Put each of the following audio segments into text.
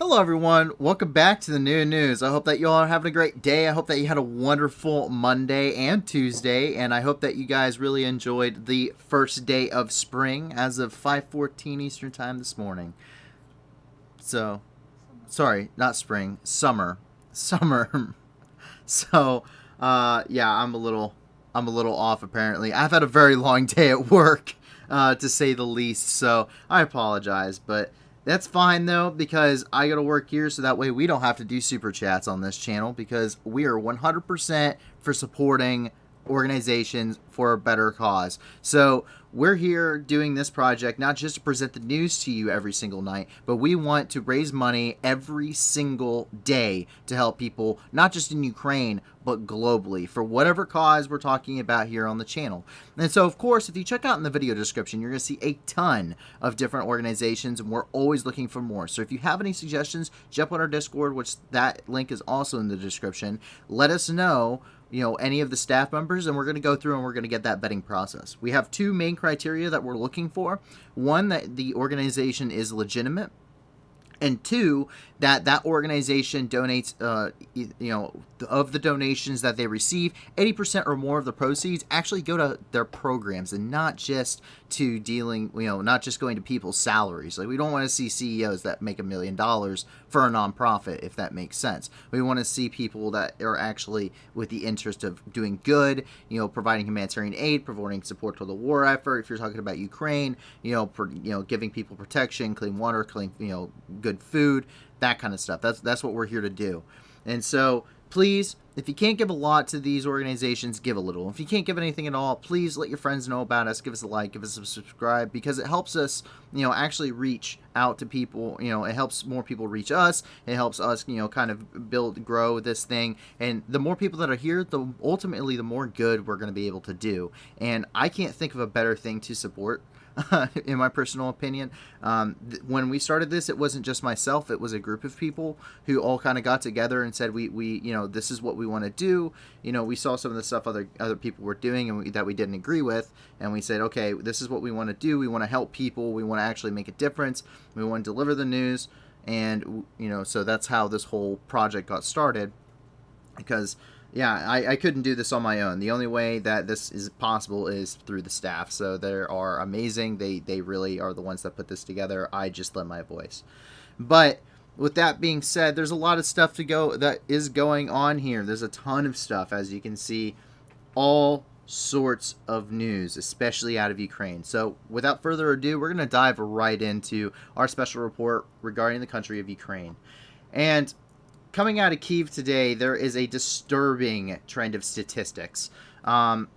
Hello, everyone. Welcome back to the new news. I hope that you all are having a great day. I hope that you had a wonderful Monday and Tuesday, and I hope that you guys really enjoyed the first day of spring as of 5:14 Eastern Time this morning. So, sorry, not spring, summer, summer. Yeah, I'm a little off apparently. I've had a very long day at work, to say the least. So I apologize, but that's fine though because I gotta work here, so that way we don't have to do super chats on this channel because we are 100% for supporting organizations for a better cause. So we're here doing this project not just to present the news to you every single night, but we want to raise money every single day to help people, not just in Ukraine, but globally for whatever cause we're talking about here on the channel. And so, of course, if you check out in the video description, you're going to see a ton of different organizations, and we're always looking for more. So if you have any suggestions, jump on our Discord, which that link is also in the description. Let us know, any of the staff members, and we're going to go through and we're going to get that vetting process. We have two main criteria that we're looking for. One, that the organization is legitimate, and two, that organization donates, of the donations that they receive, 80% or more of the proceeds actually go to their programs and not just to dealing, not just going to people's salaries. Like, we don't want to see CEOs that make $1 million for a nonprofit, if that makes sense. We want to see people that are actually with the interest of doing good, providing humanitarian aid, providing support to the war effort. If you're talking about Ukraine, giving people protection, clean water, clean, good food, that kind of stuff. That's what we're here to do. And so please, if you can't give a lot to these organizations, give a little. If you can't give anything at all, please let your friends know about us. Give us a like, give us a subscribe, because it helps us, actually reach out to people. It helps more people reach us. It helps us, kind of grow this thing. And the more people that are here, ultimately the more good we're going to be able to do. And I can't think of a better thing to support. In my personal opinion, when we started this, it wasn't just myself. It was a group of people who all kind of got together and said, we this is what we want to do. We saw some of the stuff other people were doing and that we didn't agree with, and we said, okay, this is what we want to do. We want to help people. We want to actually make a difference. We want to deliver the news, and so that's how this whole project got started. Because yeah, I couldn't do this on my own. The only way that this is possible is through the staff. So they are amazing. They really are the ones that put this together. I just lend my voice. But with that being said, there's a lot of stuff that is going on here. There's a ton of stuff, as you can see, all sorts of news, especially out of Ukraine. So without further ado, we're going to dive right into our special report regarding the country of Ukraine. And coming out of Kyiv today, there is a disturbing trend of statistics.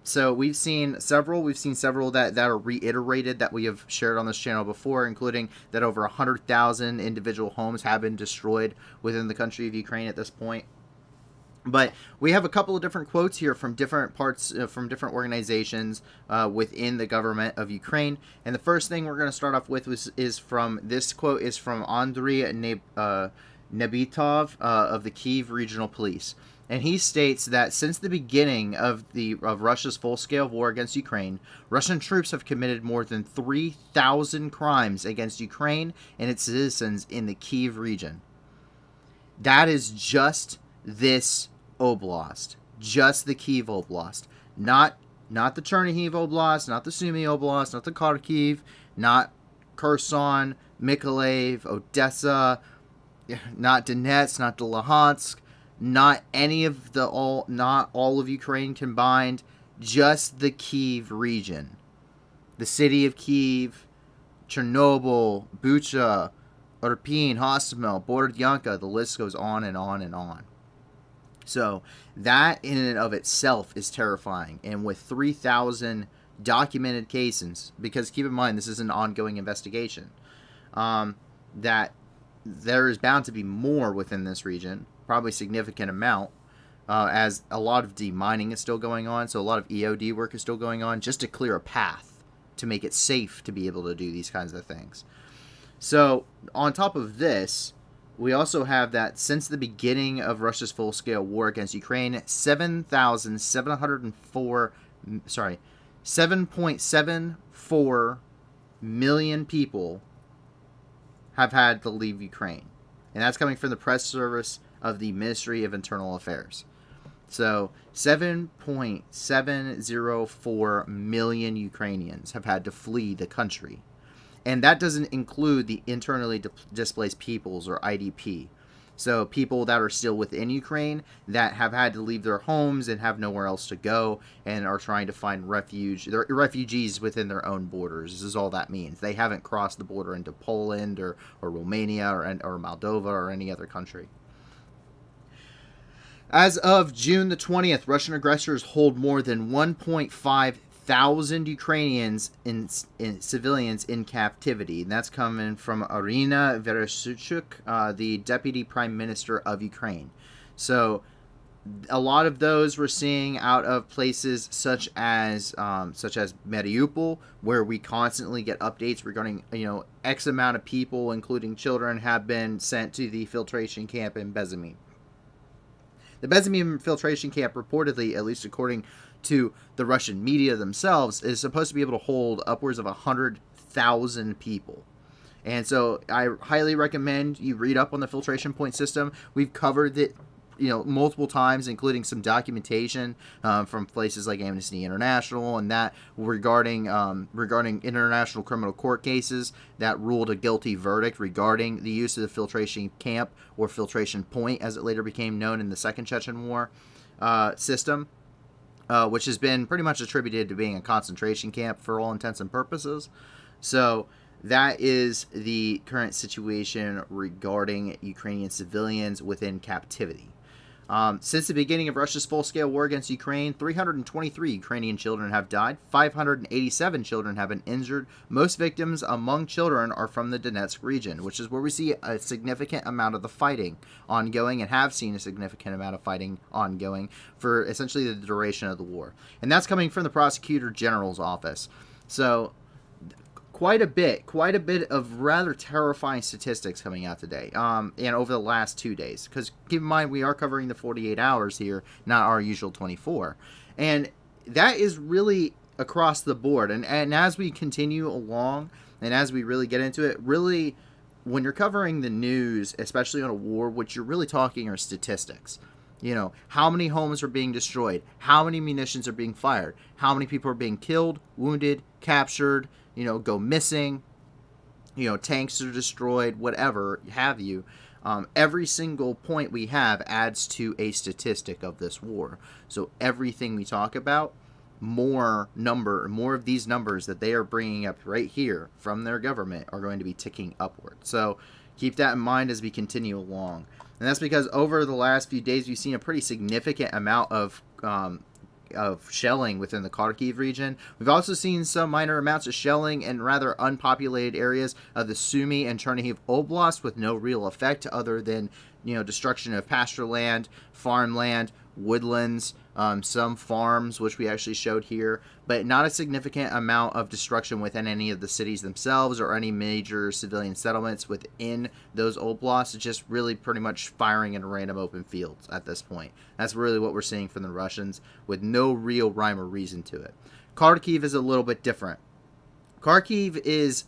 So we've seen several that are reiterated that we have shared on this channel before, including that over 100,000 individual homes have been destroyed within the country of Ukraine at this point. But we have a couple of different quotes here from different parts, from different organizations within the government of Ukraine. And the first thing we're going to start off with is from this quote is from Andriy Nebitov of the Kyiv Regional Police, and he states that since the beginning of Russia's full-scale war against Ukraine, Russian troops have committed more than 3,000 crimes against Ukraine and its citizens in the Kyiv region. That is just this oblast, just the Kyiv oblast, not the Chernihiv oblast, not the Sumy oblast, not the Kharkiv, not Kherson, Mykolaiv, Odessa, not Donetsk, not the Luhansk, not any of not all of Ukraine combined, just the Kyiv region. The city of Kyiv, Chernobyl, Bucha, Irpin, Hostomel, Borodyanka, the list goes on and on and on. So that in and of itself is terrifying. And with 3,000 documented cases, because keep in mind this is an ongoing investigation, that there is bound to be more within this region, probably significant amount, as a lot of demining is still going on. So a lot of EOD work is still going on just to clear a path to make it safe to be able to do these kinds of things. So on top of this, we also have that since the beginning of Russia's full-scale war against Ukraine, 7.74 million people have had to leave Ukraine. And that's coming from the press service of the Ministry of Internal Affairs. So 7.704 million Ukrainians have had to flee the country. And that doesn't include the internally displaced peoples, or IDP. So people that are still within Ukraine that have had to leave their homes and have nowhere else to go and are trying to find refuge. They're refugees within their own borders. This is all that means. They haven't crossed the border into Poland or Romania or Moldova or any other country. As of June the 20th, Russian aggressors hold more than 1.5 thousand Ukrainians in civilians in captivity. And that's coming from Irina Vereshchuk, the Deputy Prime Minister of Ukraine. So a lot of those we're seeing out of places such as Mariupol, where we constantly get updates regarding, X amount of people, including children, have been sent to the filtration camp in Bezymia. The Bezymia filtration camp, reportedly, at least according to the Russian media themselves, is supposed to be able to hold upwards of 100,000 people. And so I highly recommend you read up on the filtration point system. We've covered it multiple times, including some documentation from places like Amnesty International and that regarding international criminal court cases that ruled a guilty verdict regarding the use of the filtration camp, or filtration point as it later became known in the Second Chechen War system, which has been pretty much attributed to being a concentration camp for all intents and purposes. So that is the current situation regarding Ukrainian civilians within captivity. Since the beginning of Russia's full-scale war against Ukraine, 323 Ukrainian children have died, 587 children have been injured. Most victims among children are from the Donetsk region, which is where we see a significant amount of the fighting ongoing, and have seen a significant amount of fighting ongoing for essentially the duration of the war. And that's coming from the Prosecutor General's office. So quite a bit of rather terrifying statistics coming out today, and over the last 2 days. Because keep in mind, we are covering the 48 hours here, not our usual 24. And that is really across the board. And as we continue along, and as we really get into it, really, when you're covering the news, especially on a war, what you're really talking are statistics. How many homes are being destroyed, how many munitions are being fired, how many people are being killed, wounded, captured, go missing, tanks are destroyed, whatever have you. Every single point we have adds to a statistic of this war. So everything we talk about, more of these numbers that they are bringing up right here from their government are going to be ticking upward. So keep that in mind as we continue along. And that's because over the last few days, we've seen a pretty significant amount of shelling within the Kharkiv region. We've also seen some minor amounts of shelling in rather unpopulated areas of the Sumy and Chernihiv Oblast, with no real effect other than destruction of pasture land, farmland, woodlands, some farms, which we actually showed here, but not a significant amount of destruction within any of the cities themselves or any major civilian settlements within those oblasts. It's just really pretty much firing in random open fields at this point. That's really what we're seeing from the Russians, with no real rhyme or reason to it. Kharkiv is a little bit different. Kharkiv is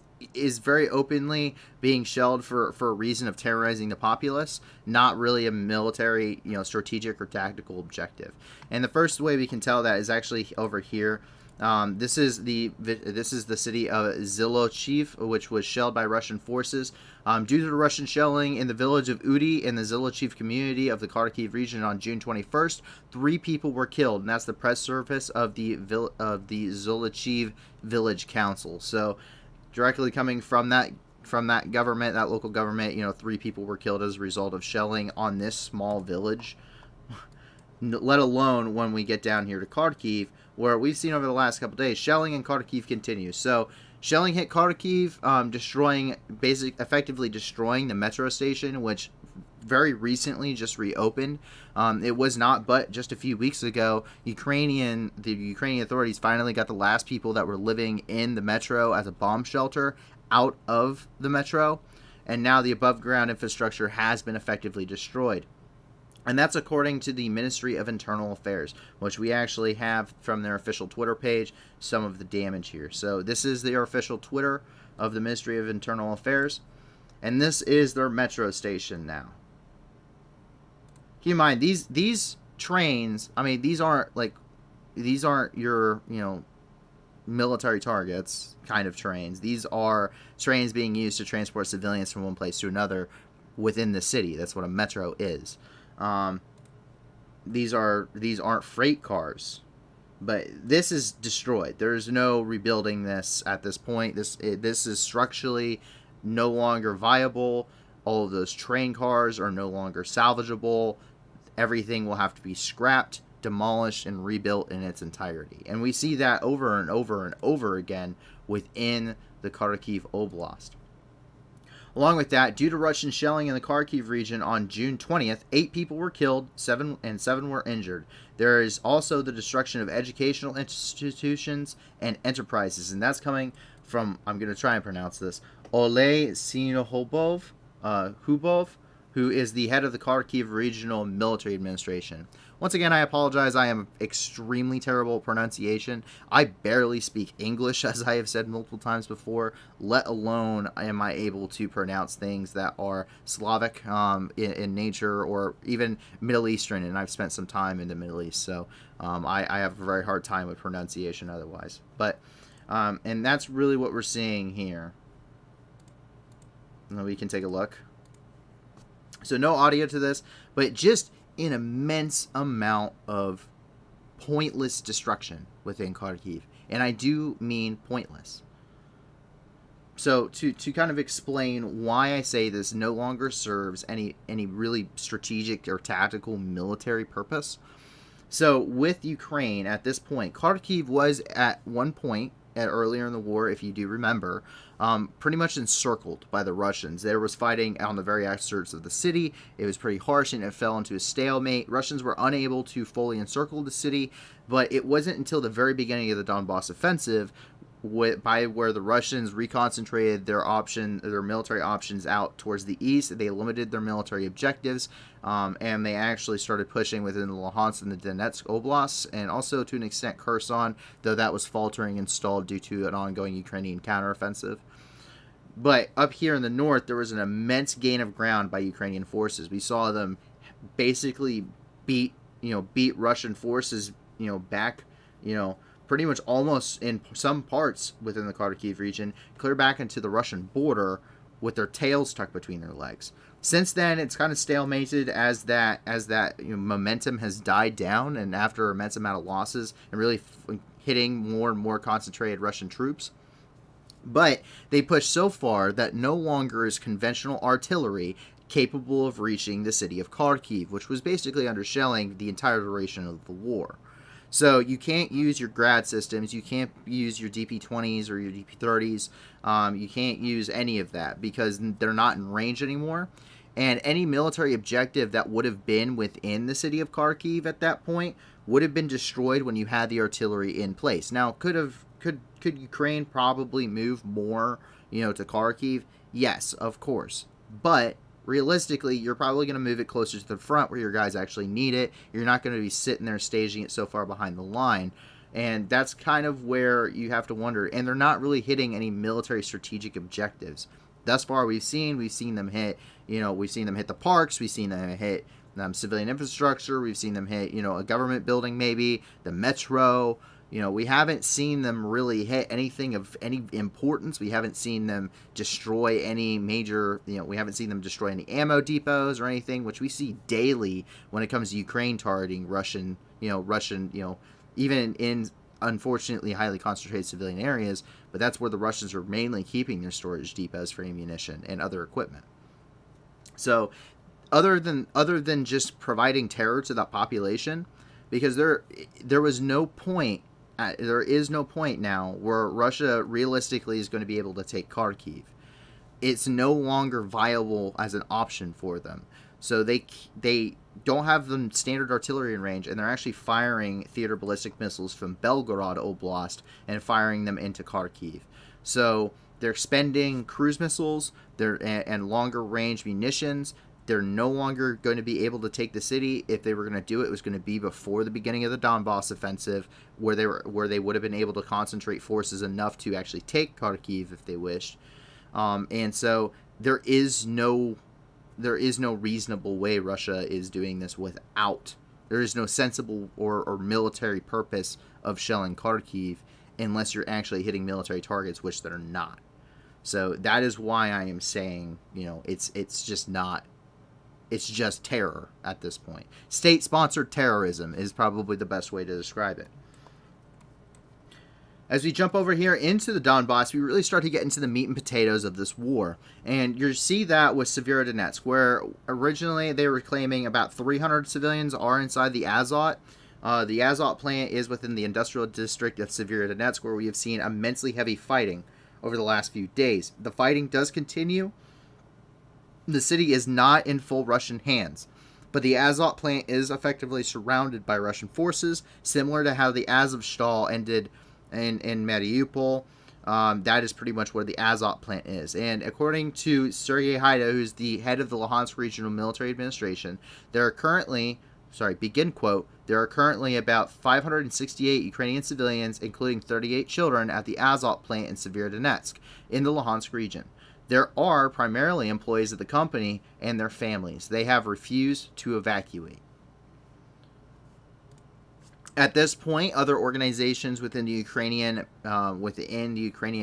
very openly being shelled for a reason of terrorizing the populace, not really a military, strategic or tactical objective. And the first way we can tell that is actually over here. This is the city of Zolochiv, which was shelled by Russian forces. Due to the Russian shelling in the village of Udi in the Zolochiv community of the Kharkiv region on June 21st, 3 people were killed, and that's the press service of the Zolochiv Village Council. So directly coming from that government, that local government, 3 people were killed as a result of shelling on this small village. Let alone when we get down here to Kharkiv, where we've seen over the last couple days, shelling in Kharkiv continues. So shelling hit Kharkiv, effectively destroying the metro station, which very recently just reopened. It was not but just a few weeks ago, the Ukrainian authorities finally got the last people that were living in the metro as a bomb shelter out of the metro, and now the above ground infrastructure has been effectively destroyed. And that's according to the Ministry of Internal Affairs, which we actually have from their official Twitter page some of the damage here. So this is their official Twitter of the Ministry of Internal Affairs. and this is their metro station now. Keep in mind, these trains, I mean, these aren't your, military targets kind of trains. These are trains being used to transport civilians from one place to another within the city. That's what a metro is. These aren't freight cars, but this is destroyed. There's no rebuilding this at this point. This is structurally no longer viable. All of those train cars are no longer salvageable. Everything will have to be scrapped, demolished, and rebuilt in its entirety. And we see that over and over and over again within the Kharkiv Oblast. Along with that, due to Russian shelling in the Kharkiv region on June 20th, 8 people were killed, 7 were injured. There is also the destruction of educational institutions and enterprises, and that's coming from, I'm going to try and pronounce this, Oleh Sinohobov, who is the head of the Kharkiv Regional Military Administration. Once again, I apologize. I am extremely terrible at pronunciation. I barely speak English, as I have said multiple times before, let alone am I able to pronounce things that are Slavic in nature, or even Middle Eastern, and I've spent some time in the Middle East, so I have a very hard time with pronunciation otherwise. But, and that's really what we're seeing here. And we can take a look. So no audio to this, but just an immense amount of pointless destruction within Kharkiv. And I do mean pointless. So to kind of explain why I say this no longer serves any really strategic or tactical military purpose. So with Ukraine at this point, Kharkiv was at one point earlier in the war, if you do remember, pretty much encircled by the Russians. There was fighting on the very outskirts of the city. It was pretty harsh, and it fell into a stalemate. Russians were unable to fully encircle the city, but it wasn't until the very beginning of the Donbass offensive by where the Russians reconcentrated their military options out towards the east. They limited their military objectives, and they actually started pushing within the Luhansk and the Donetsk oblasts, and also to an extent Kherson, though that was faltering and stalled due to an ongoing Ukrainian counteroffensive. But up here in the north, there was an immense gain of ground by Ukrainian forces. We saw them basically beat Russian forces, back, pretty much almost in some parts within the Kharkiv region, clear back into the Russian border with their tails tucked between their legs. Since then, it's kind of stalemated as that momentum has died down, and after an immense amount of losses and really hitting more and more concentrated Russian troops. But they pushed so far that no longer is conventional artillery capable of reaching the city of Kharkiv, which was basically under shelling the entire duration of the war. So you can't use your grad systems, you can't use your DP-20s or your DP-30s, you can't use any of that because they're not in range anymore. And any military objective that would have been within the city of Kharkiv at that point would have been destroyed when you had the artillery in place. Now, could Ukraine probably move more, to Kharkiv? Yes, of course. But realistically, you're probably going to move it closer to the front where your guys actually need it. You're not going to be sitting there staging it so far behind the line. And that's kind of where you have to wonder. And they're not really hitting any military strategic objectives. Thus far, we've seen them hit, we've seen them hit the parks. We've seen them hit civilian infrastructure. We've seen them hit, a government building maybe, the metro. We haven't seen them really hit anything of any importance. We haven't seen them destroy any major, we haven't seen them destroy any ammo depots or anything, which we see daily when it comes to Ukraine targeting Russian, even in unfortunately highly concentrated civilian areas, but that's where the Russians are mainly keeping their storage depots for ammunition and other equipment. So other than just providing terror to that population, because there is no point now where Russia realistically is going to be able to take Kharkiv. It's no longer viable as an option for them. So they don't have the standard artillery in range, and they're actually firing theater ballistic missiles from Belgorod Oblast and firing them into Kharkiv. So they're spending cruise missiles and longer range munitions. They're no longer going to be able to take the city. If they were going to do it, it was going to be before the beginning of the Donbass offensive, where they would have been able to concentrate forces enough to actually take Kharkiv if they wished. And so there is no reasonable way Russia is doing this without. There is no sensible or military purpose of shelling Kharkiv unless you're actually hitting military targets, which they're not. So that is why I am saying, it's just not. It's just terror at this point. State-sponsored terrorism is probably the best way to describe it. As we jump over here into the Donbass, we really start to get into the meat and potatoes of this war. And you see that with Severodonetsk, where originally they were claiming about 300 civilians are inside the Azot. The Azot plant is within the industrial district of Severodonetsk, where we have seen immensely heavy fighting over the last few days. The fighting does continue. The city is not in full Russian hands, but the Azot plant is effectively surrounded by Russian forces, similar to how the Azovstal ended in Mariupol. That is pretty much where the Azot plant is. And according to Sergei Haida, who's the head of the Luhansk Regional Military Administration, there are currently, begin quote, there are currently about 568 Ukrainian civilians, including 38 children, at the Azot plant in Severodonetsk, in the Luhansk region. There are primarily employees of the company and their families. They have refused to evacuate. At this point, other organizations within the Ukrainian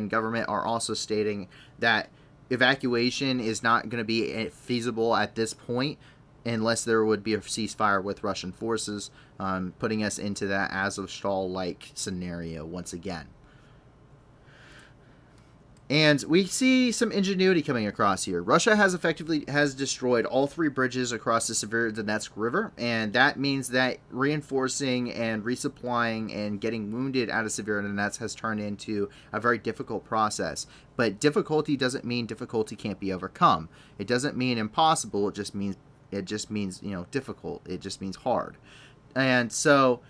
government are also stating that evacuation is not going to be feasible at this point unless there would be a ceasefire with Russian forces, putting us into that Azovstal-like scenario once again. And we see some ingenuity coming across here. Russia has destroyed all 3 bridges across the Severodonetsk River, and that means that reinforcing and resupplying and getting wounded out of Severodonetsk has turned into a very difficult process. But difficulty doesn't mean difficulty can't be overcome. It doesn't mean impossible. It just means difficult. It just means hard. And so,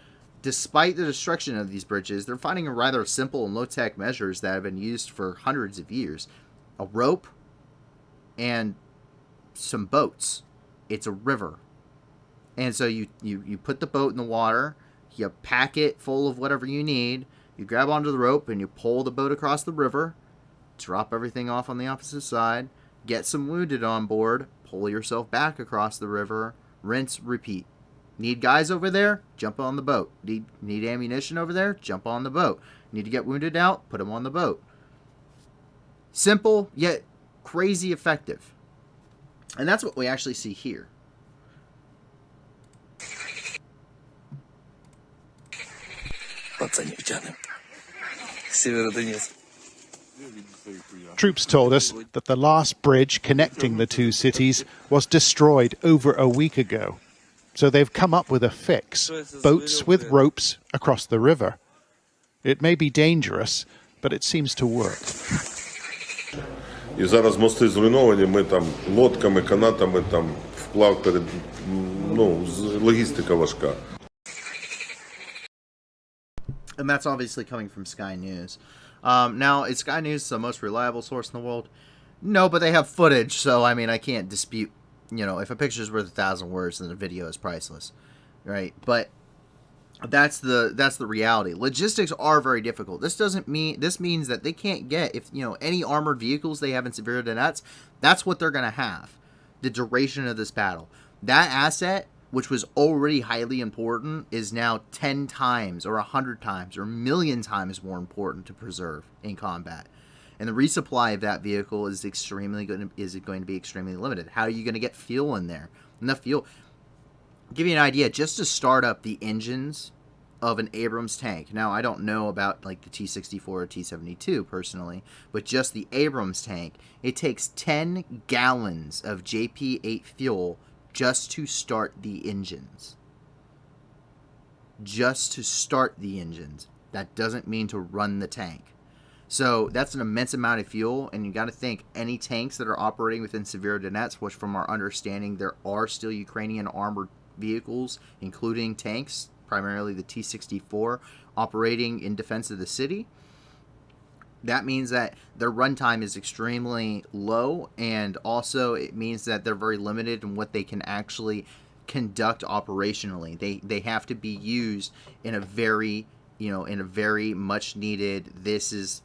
despite the destruction of these bridges, they're finding a rather simple and low-tech measures that have been used for hundreds of years. A rope and some boats. It's a river. And so you put the boat in the water, you pack it full of whatever you need, you grab onto the rope and you pull the boat across the river, drop everything off on the opposite side, get some wounded on board, pull yourself back across the river, rinse, repeat. Need guys over there? Jump on the boat. Need ammunition over there? Jump on the boat. Need to get wounded out? Put them on the boat. Simple, yet crazy effective. And that's what we actually see here. Troops told us that the last bridge connecting the 2 cities was destroyed over a week ago. So they've come up with a fix, boats with ropes across the river. It may be dangerous, but it seems to work. І зараз мости зруйновані, ми там лодками, канатами там вплав перед, логістика важка. And that's obviously coming from Sky News. Now, is Sky News the most reliable source in the world? No, but they have footage, so I can't dispute. If a picture's worth 1,000 words, then the video is priceless, right? But that's the reality. Logistics are very difficult. This means that they can't get, if any armored vehicles they have in Severodonetsk, that's what they're gonna have. The duration of this battle. That asset, which was already highly important, is now 10 times or 100 times or a million times more important to preserve in combat. And the resupply of that vehicle is going to be extremely limited. How are you going to get fuel in there? Enough fuel. I'll give you an idea, just to start up the engines of an Abrams tank. Now, I don't know about like the T-64 or T-72 personally, but just the Abrams tank, it takes 10 gallons of JP-8 fuel just to start the engines. Just to start the engines. That doesn't mean to run the tank. So that's an immense amount of fuel, and you got to think any tanks that are operating within Severodonetsk, which from our understanding there are still Ukrainian armored vehicles, including tanks, primarily the T-64, operating in defense of the city. That means that their runtime is extremely low, and also it means that they're very limited in what they can actually conduct operationally. They have to be used in a very much needed, this is,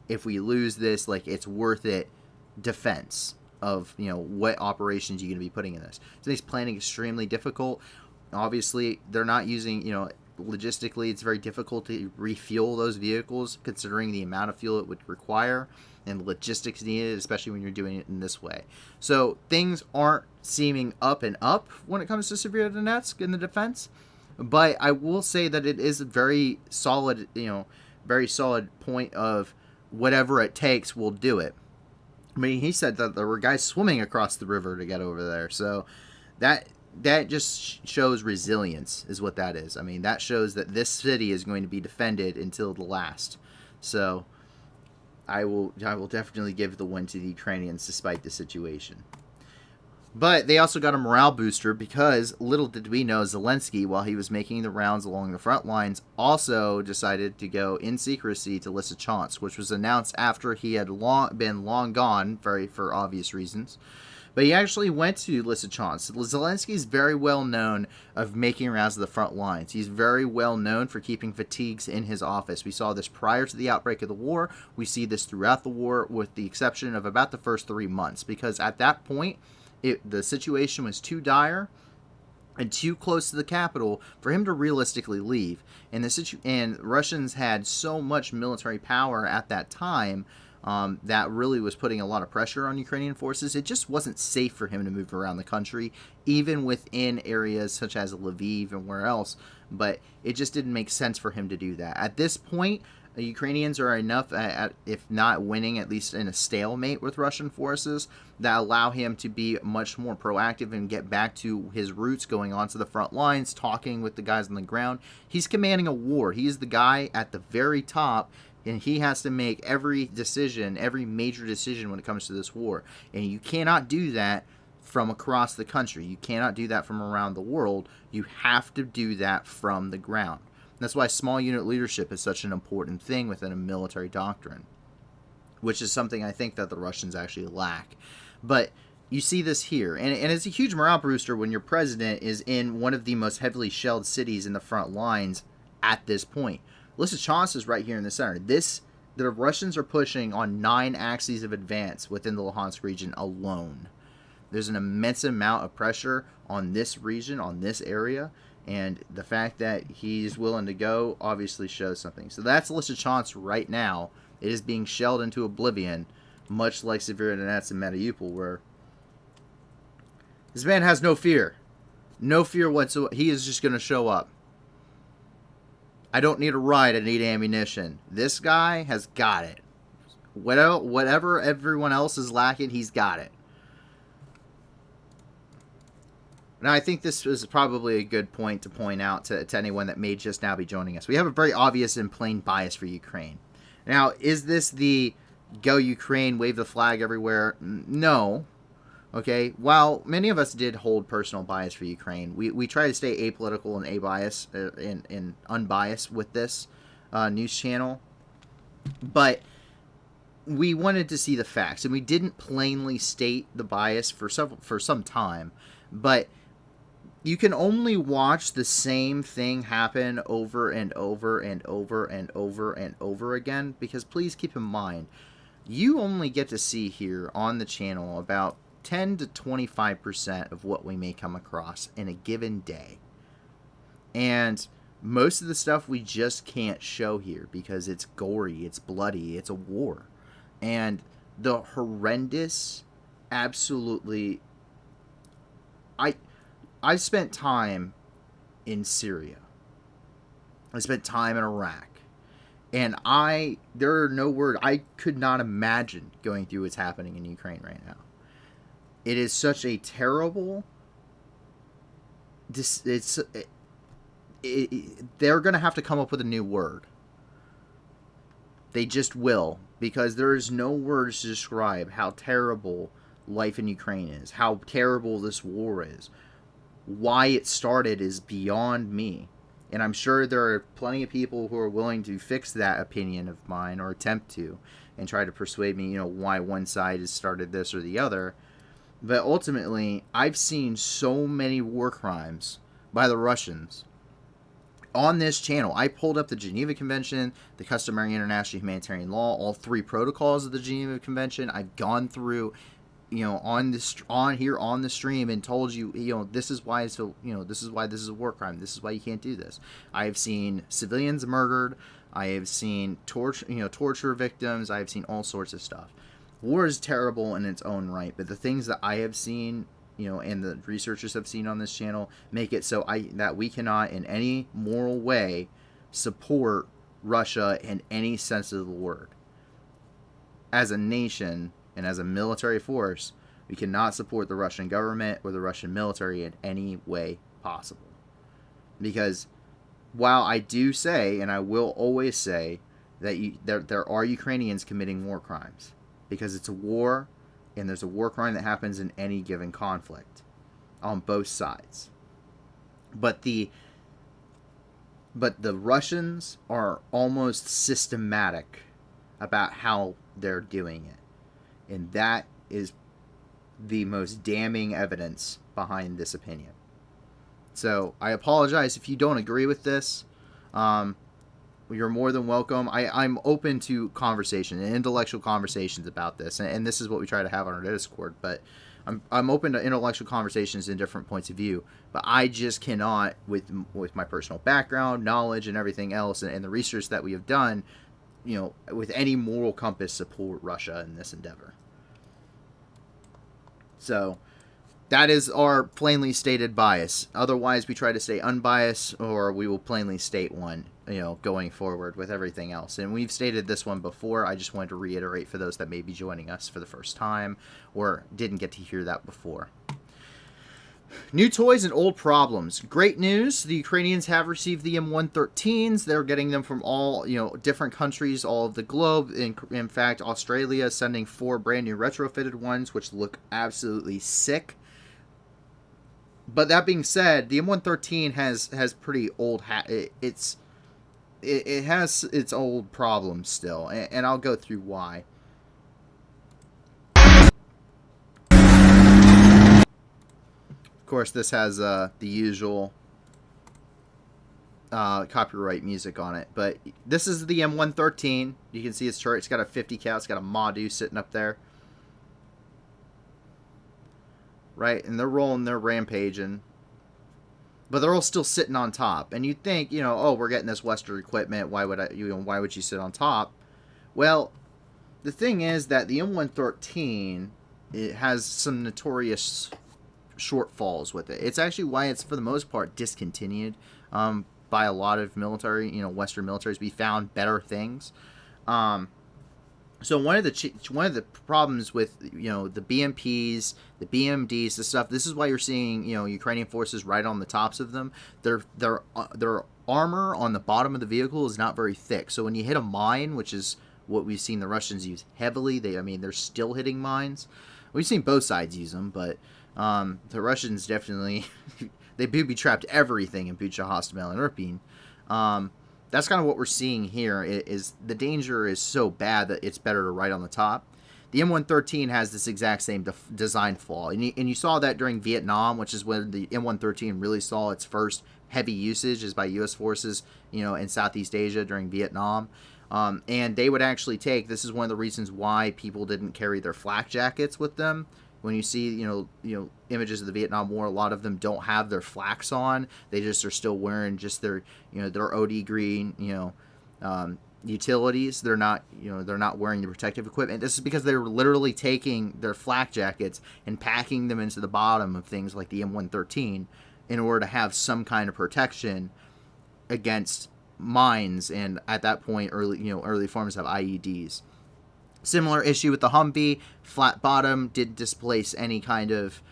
if we lose this, like, it's worth it defense. of, what operations you're going to be putting in this. So it makes planning extremely difficult. Obviously, they're not using, logistically, it's very difficult to refuel those vehicles considering the amount of fuel it would require and logistics needed, especially when you're doing it in this way. So things aren't seeming up and up when it comes to Severodonetsk in the defense, but I will say that it is a very solid, very solid point of whatever it takes, we'll do it. I mean, he said that there were guys swimming across the river to get over there, so that just shows resilience is what that is. I mean, that shows that this city is going to be defended until the last. So I will definitely give the win to the Ukrainians despite the situation. But they also got a morale booster because little did we know, Zelensky, while he was making the rounds along the front lines, also decided to go in secrecy to Lysychansk, which was announced after he had been long gone, for obvious reasons. But he actually went to Lysychansk. Zelensky is very well known of making rounds to the front lines. He's very well known for keeping fatigues in his office. We saw this prior to the outbreak of the war. We see this throughout the war, with the exception of about the first 3 months, because at that point, the situation was too dire and too close to the capital for him to realistically leave. And Russians had so much military power at that time that really was putting a lot of pressure on Ukrainian forces. It just wasn't safe for him to move around the country, even within areas such as Lviv and where else. But it just didn't make sense for him to do that. At this point, the Ukrainians are enough, if not winning, at least in a stalemate with Russian forces, that allow him to be much more proactive and get back to his roots, going onto the front lines, talking with the guys on the ground. He's commanding a war. He's the guy at the very top, and he has to make every decision, every major decision when it comes to this war. And you cannot do that from across the country. You cannot do that from around the world. You have to do that from the ground. That's why small unit leadership is such an important thing within a military doctrine, which is something I think that the Russians actually lack. But you see this here, and it's a huge morale booster when your president is in one of the most heavily shelled cities in the front lines at this point. Lysychansk is right here in the center. The Russians are pushing on 9 axes of advance within the Luhansk region alone. There's an immense amount of pressure on this region, on this area, and the fact that he's willing to go obviously shows something. So that's Lysychansk right now. It is being shelled into oblivion, much like Severodonetsk and Mariupol, where this man has no fear. No fear whatsoever. He is just going to show up. I don't need a ride, I need ammunition. This guy has got it. Whatever everyone else is lacking, he's got it. Now, I think this is probably a good point to point out to anyone that may just now be joining us. We have a very obvious and plain bias for Ukraine. Now, is this the go Ukraine, wave the flag everywhere? No. Okay, while many of us did hold personal bias for Ukraine, we try to stay apolitical and a-biased and unbiased with this news channel. But we wanted to see the facts, and we didn't plainly state the bias for some time. But you can only watch the same thing happen over and over and over and over and over again, because please keep in mind, you only get to see here on the channel about 10 to 25% of what we may come across in a given day. And most of the stuff we just can't show here because it's gory, it's bloody, it's a war. And the horrendous, absolutely... I've spent time in Syria. I spent time in Iraq. And there are no words. I could not imagine going through what's happening in Ukraine right now. It is such a terrible... they're going to have to come up with a new word. They just will. Because there is no words to describe how terrible life in Ukraine is. How terrible this war is. Why it started is beyond me. And I'm sure there are plenty of people who are willing to fix that opinion of mine, or attempt to, and try to persuade me, why one side has started this or the other. But ultimately, I've seen so many war crimes by the Russians on this channel. I pulled up the Geneva Convention, the customary international humanitarian law, all 3 protocols of the Geneva Convention. I've gone through on this on here on the stream and told you, this is why this is why this is a war crime. This is why you can't do this. I have seen civilians murdered. I have seen torture victims. I have seen all sorts of stuff. War is terrible in its own right, but the things that I have seen, and the researchers have seen on this channel make it so that we cannot in any moral way support Russia in any sense of the word. As a nation and as a military force, we cannot support the Russian government or the Russian military in any way possible. Because while I do say, and I will always say, that there are Ukrainians committing war crimes, because it's a war, and there's a war crime that happens in any given conflict on both sides. But the Russians are almost systematic about how they're doing it. And that is the most damning evidence behind this opinion. So I apologize if you don't agree with this. You're more than welcome. I'm open to conversation and intellectual conversations about this. And this is what we try to have on our Discord. But I'm open to intellectual conversations and different points of view. But I just cannot, with my personal background, knowledge, and everything else, and the research that we have done, with any moral compass, support Russia in this endeavor. So that is our plainly stated bias. Otherwise, we try to stay unbiased, or we will plainly state one, going forward with everything else. And we've stated this one before. I just wanted to reiterate for those that may be joining us for the first time or didn't get to hear that before. New toys and old problems. Great news. The Ukrainians have received the M113s. They're getting them from all, different countries, all of the globe. In fact, Australia is sending 4 brand new retrofitted ones, which look absolutely sick. But that being said, the M113 has pretty old it has its old problems still, and I'll go through why. Of course, this has the usual copyright music on it, but this is the M113. You can see its turret. It's got a 50 cal. It's got a Madu sitting up there. Right, and they're rolling, they're rampaging, but they're all still sitting on top. And you'd think, oh, we're getting this Western equipment. Why would why would you sit on top? Well, the thing is that the M113, it has some notorious shortfalls with it. It's actually why it's for the most part discontinued by a lot of military, Western militaries. We found better things. So one of the problems with the BMPs, the BMDs, the stuff. This is why you're seeing Ukrainian forces right on the tops of them. Their armor on the bottom of the vehicle is not very thick. So when you hit a mine, which is what we've seen the Russians use heavily, they're still hitting mines. We've seen both sides use them, but the Russians definitely they booby trapped everything in Bucha, Hostomel, and Irpin. That's kind of what we're seeing here. Is the danger is so bad that it's better to ride on the top. The M113 has this exact same design flaw, and you saw that during Vietnam, which is when the M113 really saw its first heavy usage, is by U.S. forces, in Southeast Asia during Vietnam. And they would actually take. This is one of the reasons why people didn't carry their flak jackets with them. When you see, images of the Vietnam War, a lot of them don't have their flax on. They just are still wearing just their, their OD green, utilities. They're not wearing the protective equipment. This is because they're literally taking their flak jackets and packing them into the bottom of things like the M113 in order to have some kind of protection against mines, and at that point, early forms of IEDs. Similar issue with the Humvee, flat bottom, didn't displace any kind of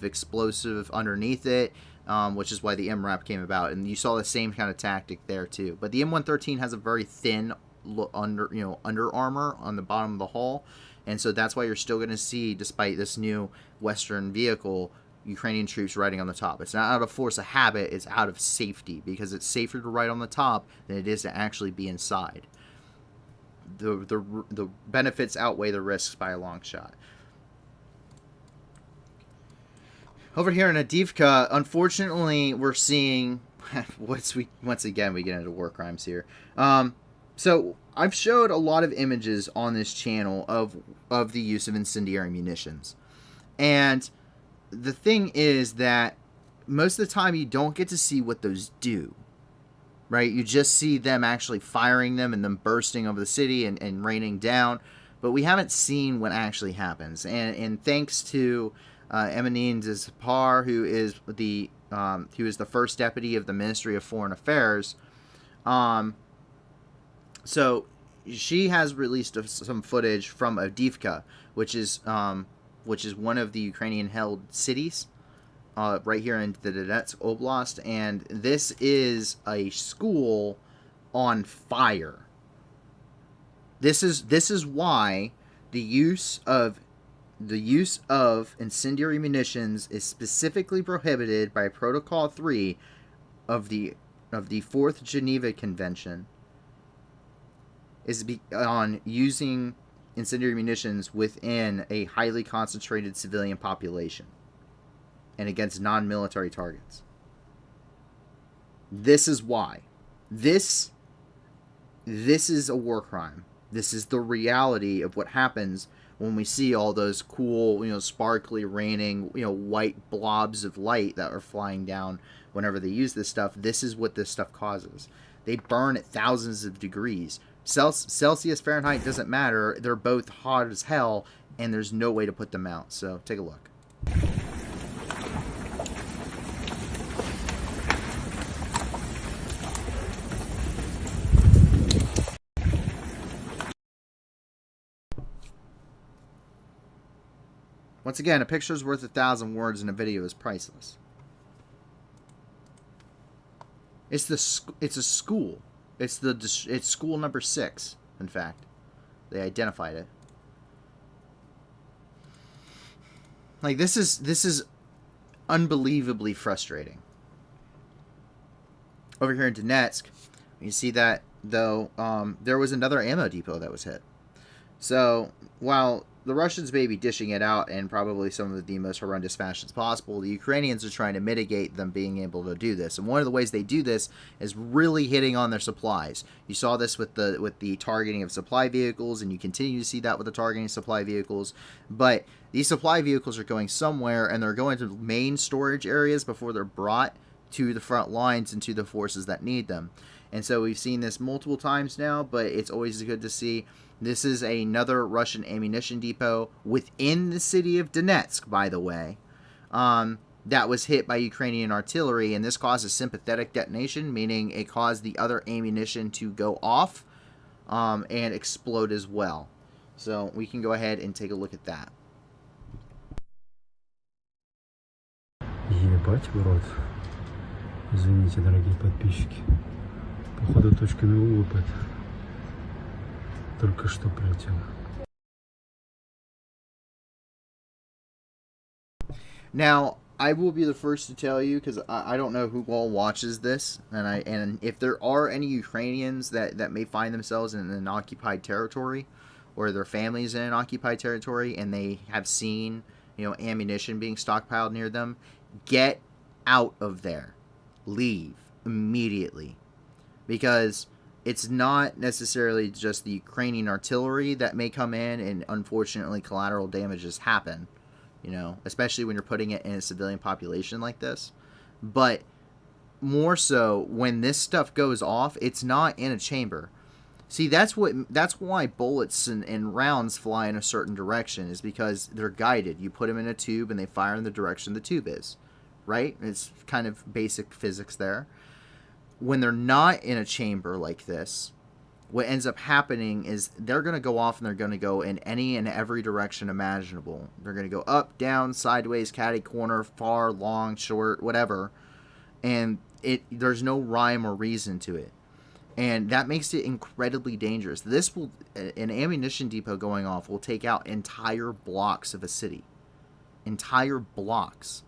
explosive underneath it, which is why the MRAP came about, and you saw the same kind of tactic there too. But the M113 has a very thin under armor on the bottom of the hull, and so that's why you're still going to see, despite this new Western vehicle, Ukrainian troops riding on the top. It's not out of force of habit; it's out of safety, because it's safer to ride on the top than it is to actually be inside. The benefits outweigh the risks by a long shot. Over here in Avdiivka, unfortunately, we're seeing once again we get into war crimes here. So I've showed a lot of images on this channel of the use of incendiary munitions, and the thing is that most of the time you don't get to see what those do, right? You just see them actually firing them and them bursting over the city and raining down, but we haven't seen what actually happens. And thanks to Emanine Zipar, who is the first deputy of the Ministry of Foreign Affairs, so she has released some footage from Avdiivka, which is one of the Ukrainian-held cities, right here in the Donetsk Oblast, and this is a school on fire. This is why the use of incendiary munitions is specifically prohibited by Protocol 3 of the Fourth Geneva Convention, is on using incendiary munitions within a highly concentrated civilian population and against non-military targets. This is why. This is a war crime. This is the reality of what happens when we see all those cool, sparkly, raining, white blobs of light that are flying down whenever they use this stuff. This is what this stuff causes. They burn at thousands of degrees. Celsius, Fahrenheit doesn't matter. They're both hot as hell, and there's no way to put them out. So take a look. Once again, a picture's worth 1,000 words and a video is priceless. It's a school. It's school number 6, in fact. They identified it. Like, this is unbelievably frustrating. Over here in Donetsk, you see that, though, there was another ammo depot that was hit. So, while the Russians may be dishing it out in probably some of the most horrendous fashions possible, the Ukrainians are trying to mitigate them being able to do this. And one of the ways they do this is really hitting on their supplies. You saw this with the targeting of supply vehicles, and you continue to see that with the targeting of supply vehicles. But these supply vehicles are going somewhere, and they're going to main storage areas before they're brought to the front lines and to the forces that need them. And so we've seen this multiple times now, but it's always good to see. This is another Russian ammunition depot within the city of Donetsk, by the way, that was hit by Ukrainian artillery, and this caused a sympathetic detonation, meaning it caused the other ammunition to go off and explode as well. So we can go ahead and take a look at that. Ебать в рот. Извините, дорогие подписчики. Походу точковый выпад. Только что прилетел. Now, I will be the first to tell you, because I don't know who all watches this, and if there are any Ukrainians that may find themselves in an occupied territory, or their families in an occupied territory, and they have seen, ammunition being stockpiled near them, get out of there. Leave immediately. Because it's not necessarily just the Ukrainian artillery that may come in, and unfortunately collateral damages happen, especially when you're putting it in a civilian population like this. But more so, when this stuff goes off, it's not in a chamber. See, that's why bullets and rounds fly in a certain direction, is because they're guided. You put them in a tube and they fire in the direction the tube is, right? It's kind of basic physics there. When they're not in a chamber like this, what ends up happening is they're going to go off, and they're going to go in any and every direction imaginable. They're going to go up, down, sideways, catty corner, far, long, short, whatever. And there's no rhyme or reason to it. And that makes it incredibly dangerous. An ammunition depot going off will take out entire blocks of a city. Entire blocks.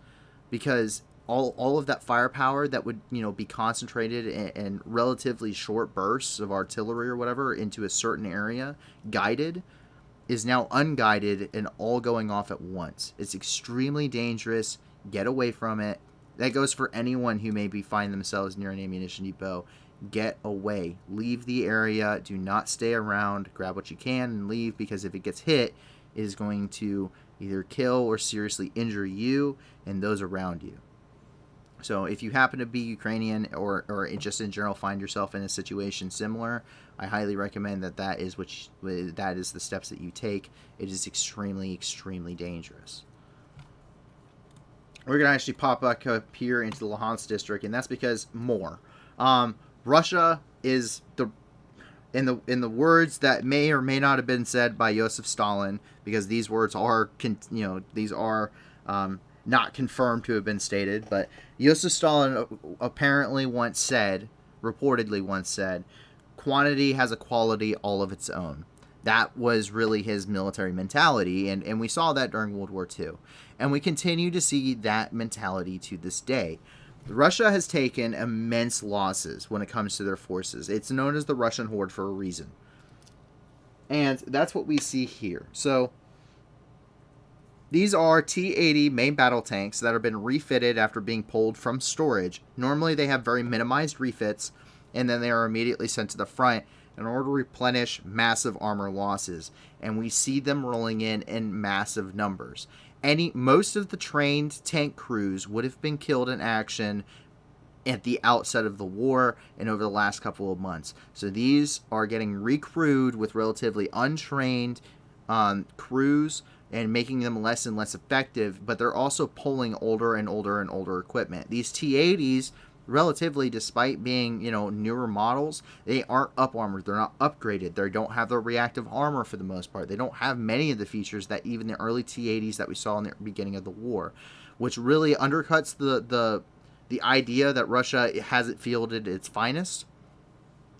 Because all of that firepower that would be concentrated in relatively short bursts of artillery or whatever into a certain area, guided, is now unguided and all going off at once. It's extremely dangerous. Get away from it. That goes for anyone who maybe find themselves near an ammunition depot. get away. Leave the area. Do not stay around. Grab what you can and leave, because if it gets hit, it is going to either kill or seriously injure you and those around you. So if you happen to be Ukrainian or just in general find yourself in a situation similar, I highly recommend that is the steps that you take. It is extremely, extremely dangerous. We're going to actually pop back up here into the Luhansk district, and that's because more. Russia is in the words that may or may not have been said by Joseph Stalin, because these words are not confirmed to have been stated, but Joseph Stalin apparently reportedly once said, quantity has a quality all of its own. That was really his military mentality, and we saw that during World War II. And we continue to see that mentality to this day. Russia has taken immense losses when it comes to their forces. It's known as the Russian Horde for a reason. And that's what we see here. So these are T-80 main battle tanks that have been refitted after being pulled from storage. Normally they have very minimized refits, and then they are immediately sent to the front in order to replenish massive armor losses. And we see them rolling in massive numbers. Most of the trained tank crews would have been killed in action at the outset of the war and over the last couple of months. So these are getting recrewed with relatively untrained crews and making them less and less effective, but they're also pulling older and older and older equipment. These T-80s, relatively, despite being, newer models, they aren't up armored. They're not upgraded. They don't have the reactive armor for the most part. They don't have many of the features that even the early T-80s that we saw in the beginning of the war, which really undercuts the idea that Russia hasn't fielded its finest.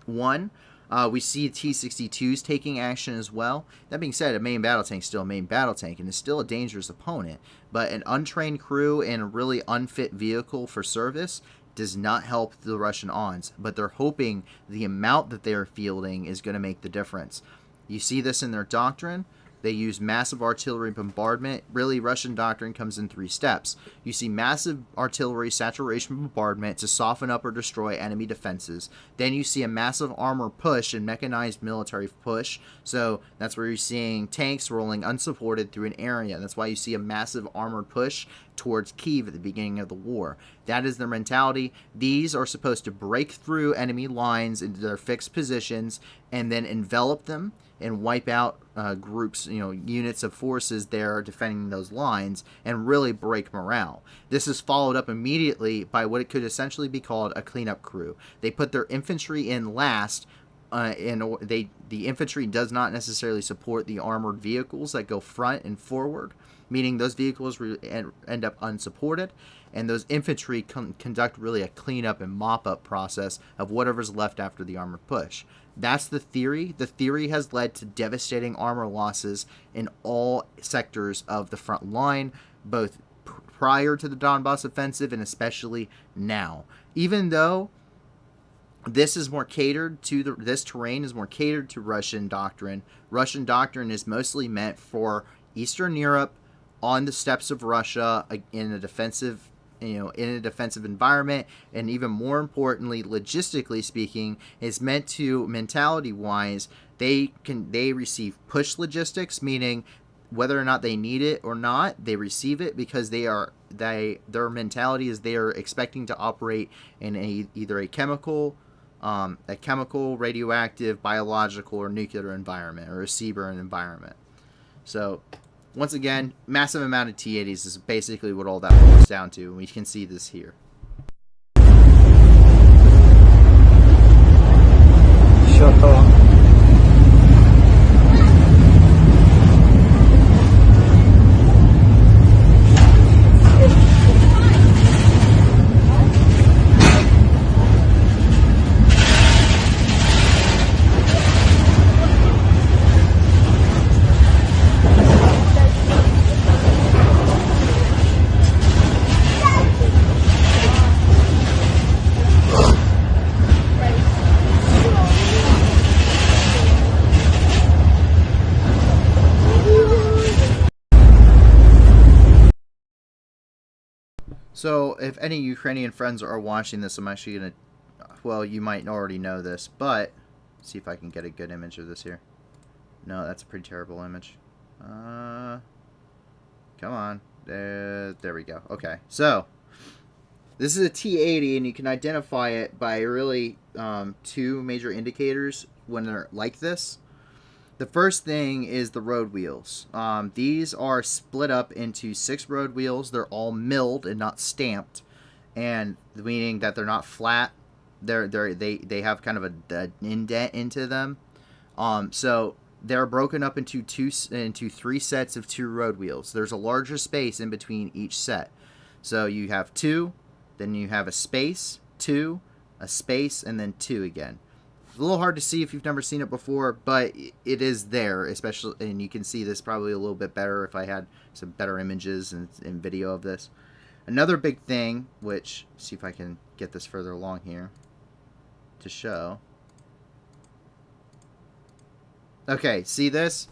We see T-62s taking action as well. That being said, a main battle tank is still a main battle tank and is still a dangerous opponent. But an untrained crew and a really unfit vehicle for service does not help the Russian Ons. But they're hoping the amount that they are fielding is going to make the difference. You see this in their doctrine. They use massive artillery bombardment. Really, Russian doctrine comes in 3 steps. You see massive artillery saturation bombardment to soften up or destroy enemy defenses. Then you see a massive armor push and mechanized military push. So that's where you're seeing tanks rolling unsupported through an area. That's why you see a massive armored push towards Kyiv at the beginning of the war. That is their mentality. These are supposed to break through enemy lines into their fixed positions and then envelop them and wipe out groups, units of forces there defending those lines, and really break morale. This is followed up immediately by what it could essentially be called a cleanup crew. They put their infantry in last, the infantry does not necessarily support the armored vehicles that go front and forward, meaning those vehicles end up unsupported, and those infantry conduct really a cleanup and mop-up process of whatever's left after the armored push. That's the theory. The theory has led to devastating armor losses in all sectors of the front line, both prior to the Donbass offensive and especially now. Even though this is more catered to this terrain is more catered to Russian doctrine. Russian doctrine is mostly meant for Eastern Europe, on the steppes of Russia, in a defensive environment, and even more importantly, logistically speaking, is meant to, mentality wise, they receive push logistics, meaning whether or not they need it or not, they receive it because their mentality is they are expecting to operate in either a chemical, radioactive, biological, or nuclear environment, or a CBRN environment. So once again, massive amount of T-80s is basically what all that boils down to, and we can see this here. Shut up. So if any Ukrainian friends are watching this, I'm actually going to, well, you might already know this, but see if I can get a good image of this here. No, that's a pretty terrible image. Come on. There we go. Okay, so this is a T80, and you can identify it by really two major indicators when they're like this. The first thing is the road wheels. These are split up into 6 road wheels. They're all milled and not stamped, and meaning that they're not flat. They have kind of an indent into them. So they're broken up into 3 sets of 2 road wheels. There's a larger space in between each set. So you have 2, then you have a space, 2, a space, and then 2 again. It's a little hard to see if you've never seen it before, but it is there, especially, and you can see this probably a little bit better if I had some better images and video of this. Another big thing, which, see if I can get this further along here to show. Okay, see this?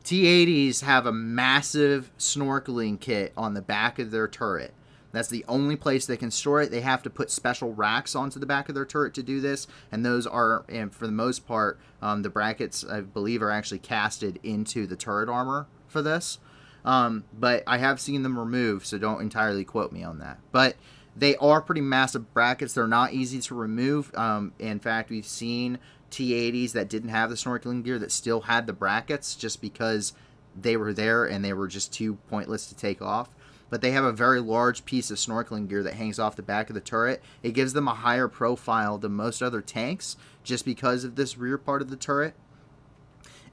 T-80s have a massive snorkeling kit on the back of their turret. That's the only place they can store it. They have to put special racks onto the back of their turret to do this, and those are, and for the most part, the brackets, I believe, are actually casted into the turret armor for this. But I have seen them removed, so don't entirely quote me on that. But they are pretty massive brackets. They're not easy to remove. In fact, we've seen T-80s that didn't have the snorkeling gear that still had the brackets just because they were there and they were just too pointless to take off. But they have a very large piece of snorkeling gear that hangs off the back of the turret. It gives them a higher profile than most other tanks just because of this rear part of the turret.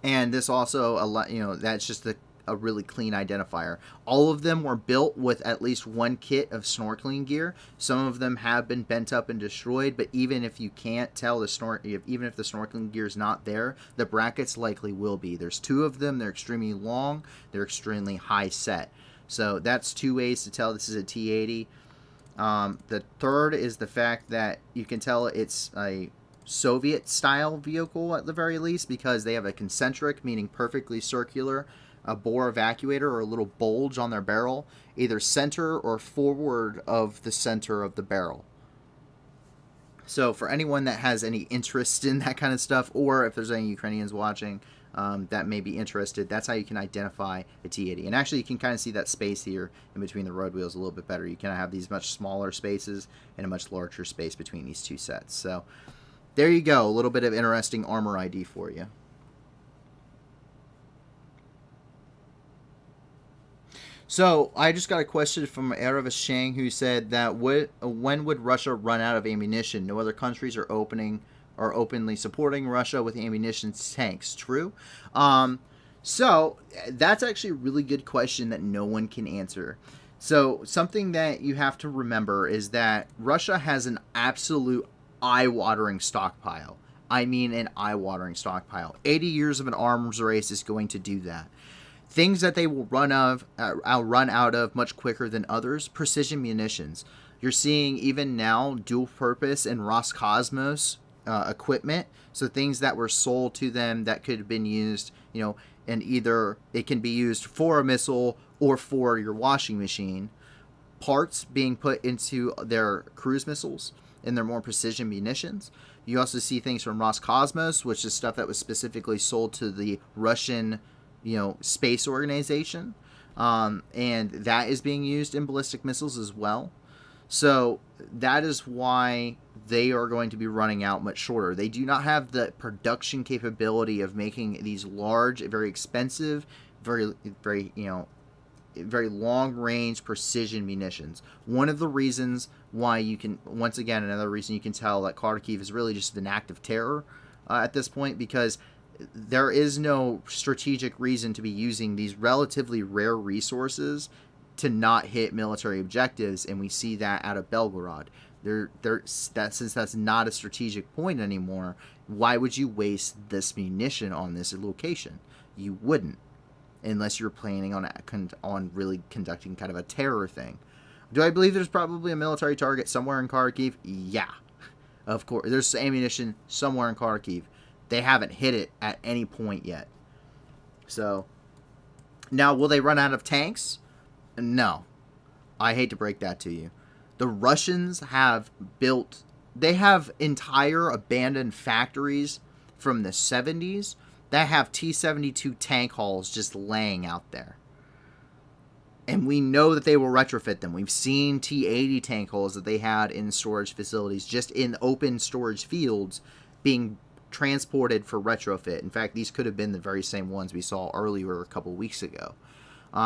And this also, that's just a really clean identifier. All of them were built with at least 1 kit of snorkeling gear. Some of them have been bent up and destroyed, but even if you can't tell even if the snorkeling gear is not there, the brackets likely will be. There's 2 of them. They're extremely long. They're extremely high set. So that's 2 ways to tell this is a T-80. The third is the fact that you can tell it's a Soviet-style vehicle at the very least because they have a concentric, meaning perfectly circular, a bore evacuator or a little bulge on their barrel, either center or forward of the center of the barrel. So for anyone that has any interest in that kind of stuff, or if there's any Ukrainians watching that may be interested, that's how you can identify a T-80. And actually, you can kind of see that space here in between the road wheels a little bit better. You kind of have these much smaller spaces and a much larger space between these 2 sets. So there you go, a little bit of interesting armor ID for you. So I just got a question from Erev Shang who said that when would Russia run out of ammunition? No other countries are openly supporting Russia with ammunition tanks. True? So that's actually a really good question that no one can answer. So something that you have to remember is that Russia has an absolute eye-watering stockpile. I mean an eye-watering stockpile. 80 years of an arms race is going to do that. Things that they will run out of much quicker than others, precision munitions. You're seeing even now dual purpose and Roscosmos equipment, so things that were sold to them that could have been used, and either it can be used for a missile or for your washing machine. Parts being put into their cruise missiles and their more precision munitions. You also see things from Roscosmos, which is stuff that was specifically sold to the Russian space organization, and that is being used in ballistic missiles as well. So that is why they are going to be running out much shorter. They do not have the production capability of making these large, very expensive, very long range precision munitions. One of the reasons why you can, once again, another reason you can tell that Kharkiv is really just an act of terror at this point, because there is no strategic reason to be using these relatively rare resources to not hit military objectives, and we see that out of Belgorod. Since that's not a strategic point anymore, why would you waste this munition on this location? You wouldn't, unless you're planning on really conducting kind of a terror thing. Do I believe there's probably a military target somewhere in Kharkiv? Yeah, of course. There's ammunition somewhere in Kharkiv. They haven't hit it at any point yet. So, now, will they run out of tanks? No. I hate to break that to you. The Russians have built they have entire abandoned factories from the 70s that have T-72 tank hulls just laying out there. And we know that they will retrofit them. We've seen T-80 tank hulls that they had in storage facilities, just in open storage fields, being transported for retrofit. In fact, these could have been the very same ones we saw earlier a couple weeks ago.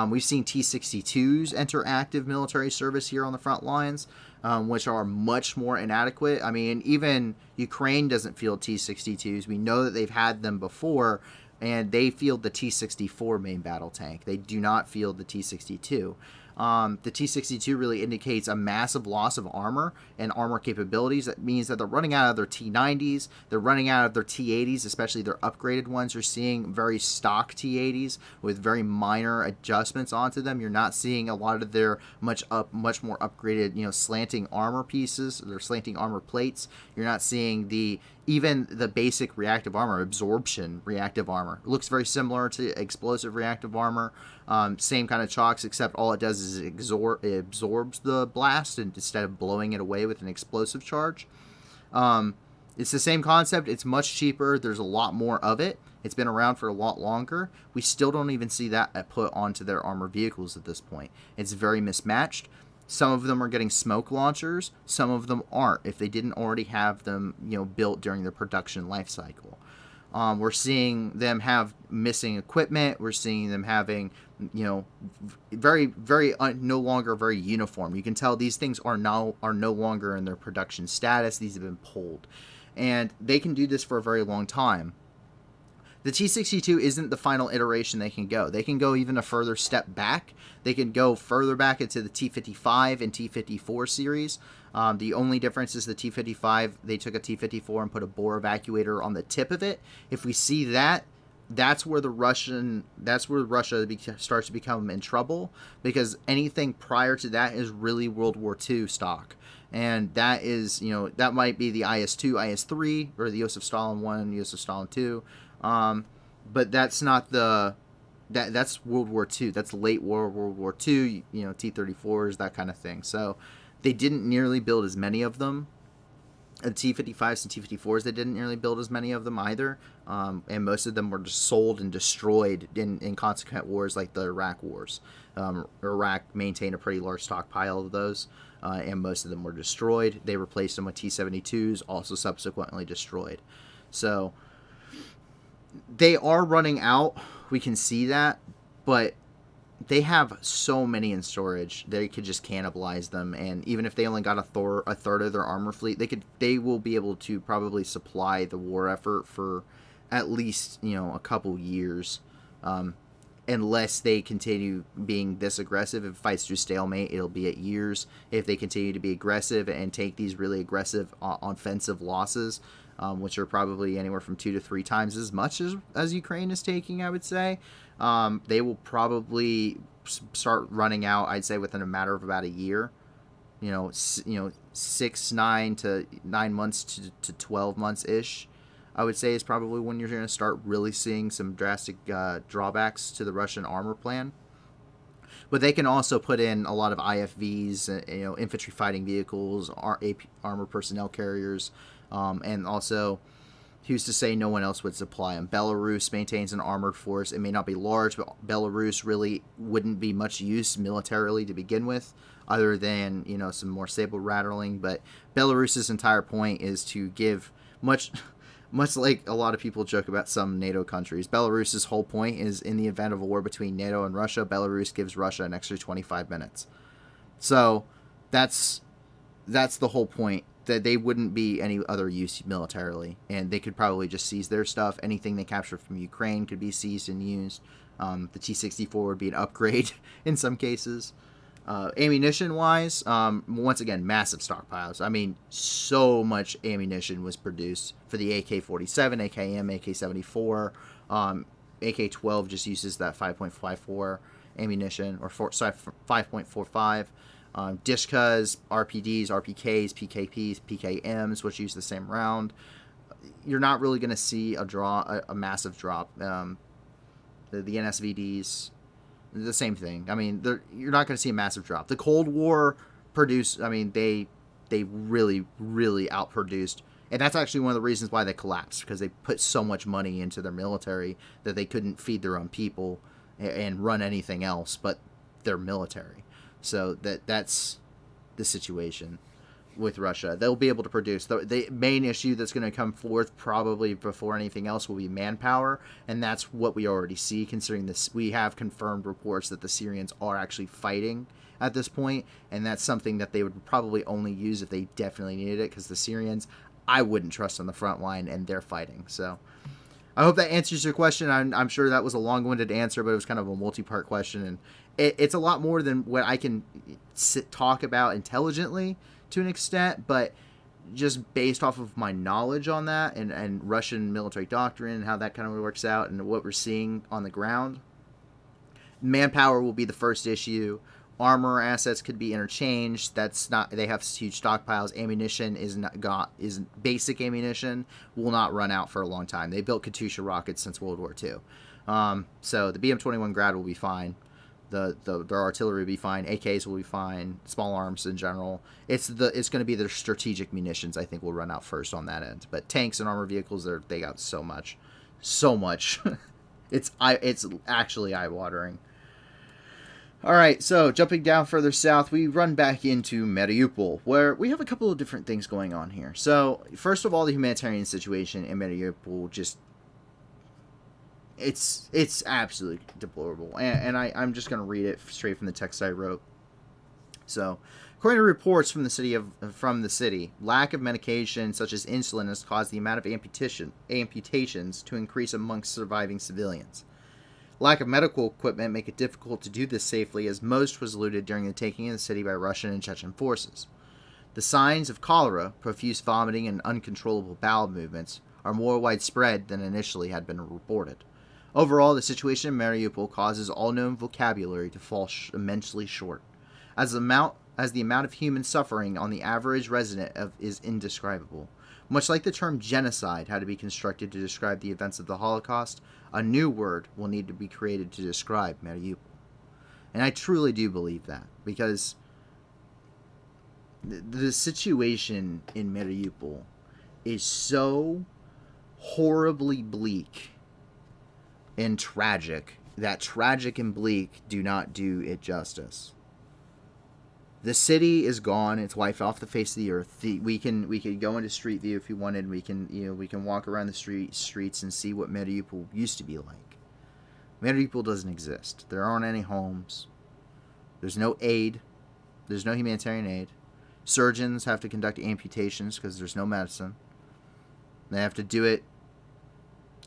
We've seen T-62s enter active military service here on the front lines, which are much more inadequate. I mean, even Ukraine doesn't field T-62s. We know that they've had them before, and they field the T-64 main battle tank. They do not field the T-62. The T-62 really indicates a massive loss of armor and armor capabilities. That means that they're running out of their T-90s. They're running out of their T-80s, especially their upgraded ones. You're seeing very stock T-80s with very minor adjustments onto them. You're not seeing a lot of their much more upgraded, slanting armor pieces, their slanting armor plates. You're not seeing even the basic reactive armor, absorption reactive armor. It looks very similar to explosive reactive armor. Same kind of chocks, except all it does is it absorbs the blast instead of blowing it away with an explosive charge. It's the same concept. It's much cheaper. There's a lot more of it. It's been around for a lot longer. We still don't even see that put onto their armored vehicles at this point. It's very mismatched. Some of them are getting smoke launchers. Some of them aren't, if they didn't already have them, built during their production life cycle. We're seeing them have missing equipment. We're seeing them having, very, very no longer very uniform. You can tell these things are no longer in their production status. These have been pulled, and they can do this for a very long time. The T-62 isn't the final iteration they can go. They can go even a further step back. They can go further back into the T-55 and T-54 series. The only difference is the T-55, they took a T-54 and put a bore evacuator on the tip of it. If we see that, that's where Russia starts to become in trouble, because anything prior to that is really World War II stock. And that is, that might be the IS-2, IS-3, or the Joseph Stalin 1, Joseph Stalin 2. But that's not that's World War II. That's late World War II, T-34s, that kind of thing. So they didn't nearly build as many of them. The T-55s and T-54s, they didn't nearly build as many of them either. And most of them were just sold and destroyed in consequent wars like the Iraq wars. Iraq maintained a pretty large stockpile of those, and most of them were destroyed. They replaced them with T-72s, also subsequently destroyed. So they are running out. We can see that, but they have so many in storage, they could just cannibalize them. And even if they only got a third of their armor fleet, they will be able to probably supply the war effort for at least a couple years, unless they continue being this aggressive. If it fights through stalemate, it'll be at years. If they continue to be aggressive and take these really aggressive offensive losses, which are probably anywhere from 2 to 3 times as much as Ukraine is taking, I would say, they will probably start running out, I'd say, within a matter of about a year. 6, 9 to 9 months to 12 months ish, I would say, is probably when you're going to start really seeing some drastic drawbacks to the Russian armor plan. But they can also put in a lot of IFVs, infantry fighting vehicles, armor personnel carriers, and also, who's to say no one else would supply them? Belarus maintains an armored force. It may not be large, but Belarus really wouldn't be much use militarily to begin with, other than, some more saber rattling. But Belarus's entire point is to give much like a lot of people joke about some NATO countries. Belarus's whole point is, in the event of a war between NATO and Russia, Belarus gives Russia an extra 25 minutes. So that's the whole point. That they wouldn't be any other use militarily, and they could probably just seize their stuff. Anything they capture from Ukraine could be seized and used. The T-64 would be an upgrade in some cases. Ammunition-wise, once again, massive stockpiles. I mean, so much ammunition was produced for the AK-47, AKM, AK-74. AK-12 just uses that 5.54 ammunition, or 5.45. Dishkas, RPDs, RPKs, PKPs, PKMs, which use the same round. You're not really going to see a massive drop. The NSVDs, the same thing. I mean, you're not going to see a massive drop. The Cold War produced, they they really, really outproduced. And that's actually one of the reasons why they collapsed, because they put so much money into their military that they couldn't feed their own people and run anything else but their military. So that's the situation with Russia. They'll be able to produce. The main issue that's going to come forth probably before anything else will be manpower, and that's what we already see, considering this. We have confirmed reports that the Syrians are actually fighting at this point, and that's something that they would probably only use if they definitely needed it, because the Syrians, I wouldn't trust on the front line, and they're fighting. So I hope that answers your question. I'm sure that was a long-winded answer, but it was kind of a multi-part question, and it's a lot more than what I can talk about intelligently to an extent, but just based off of my knowledge on that and Russian military doctrine and how that kind of works out and what we're seeing on the ground, manpower will be the first issue. Armor assets could be interchanged. That's not. They have huge stockpiles. Ammunition is basic ammunition will not run out for a long time. They built Katyusha rockets since World War II, so the BM-21 Grad will be fine. Their artillery will be fine. AKs will be fine. Small arms in general. It's going to be their strategic munitions, I think, will run out first on that end. But tanks and armor vehicles, they got so much. It's actually eye-watering. All right, so jumping down further south, we run back into Mariupol, where we have a couple of different things going on here. So, first of all, the humanitarian situation in Mariupol just... It's absolutely deplorable, and I'm just going to read it straight from the text I wrote. So, according to reports from the city, lack of medication such as insulin has caused the amount of amputations to increase amongst surviving civilians. Lack of medical equipment make it difficult to do this safely, as most was looted during the taking of the city by Russian and Chechen forces. The signs of cholera, profuse vomiting, and uncontrollable bowel movements are more widespread than initially had been reported. Overall, the situation in Mariupol causes all known vocabulary to fall immensely short, as the amount of human suffering on the average resident is indescribable. Much like the term genocide had to be constructed to describe the events of the Holocaust, a new word will need to be created to describe Mariupol. And I truly do believe that, because the situation in Mariupol is so horribly bleak and tragic that tragic and bleak do not do it justice. The city is gone; it's wiped off the face of the earth. We could go into Street View if you wanted. We can walk around the streets and see what Mariupol used to be like. Mariupol doesn't exist. There aren't any homes. There's no aid. There's no humanitarian aid. Surgeons have to conduct amputations because there's no medicine. They have to do it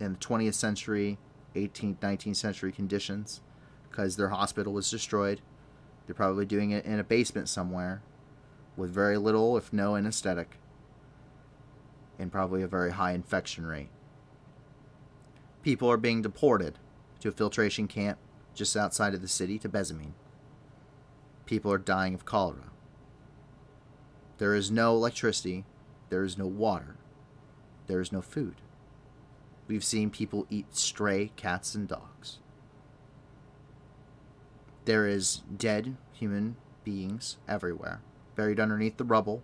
in the 20th century, 18th, 19th century conditions because their hospital was destroyed. They're probably doing it in a basement somewhere with very little, if no, anesthetic, and probably a very high infection rate. People are being deported to a filtration camp just outside of the city to Bezimene. People are dying of cholera. There is no electricity. There is no water. There is no food. We've seen people eat stray cats and dogs. There is dead human beings everywhere, buried underneath the rubble,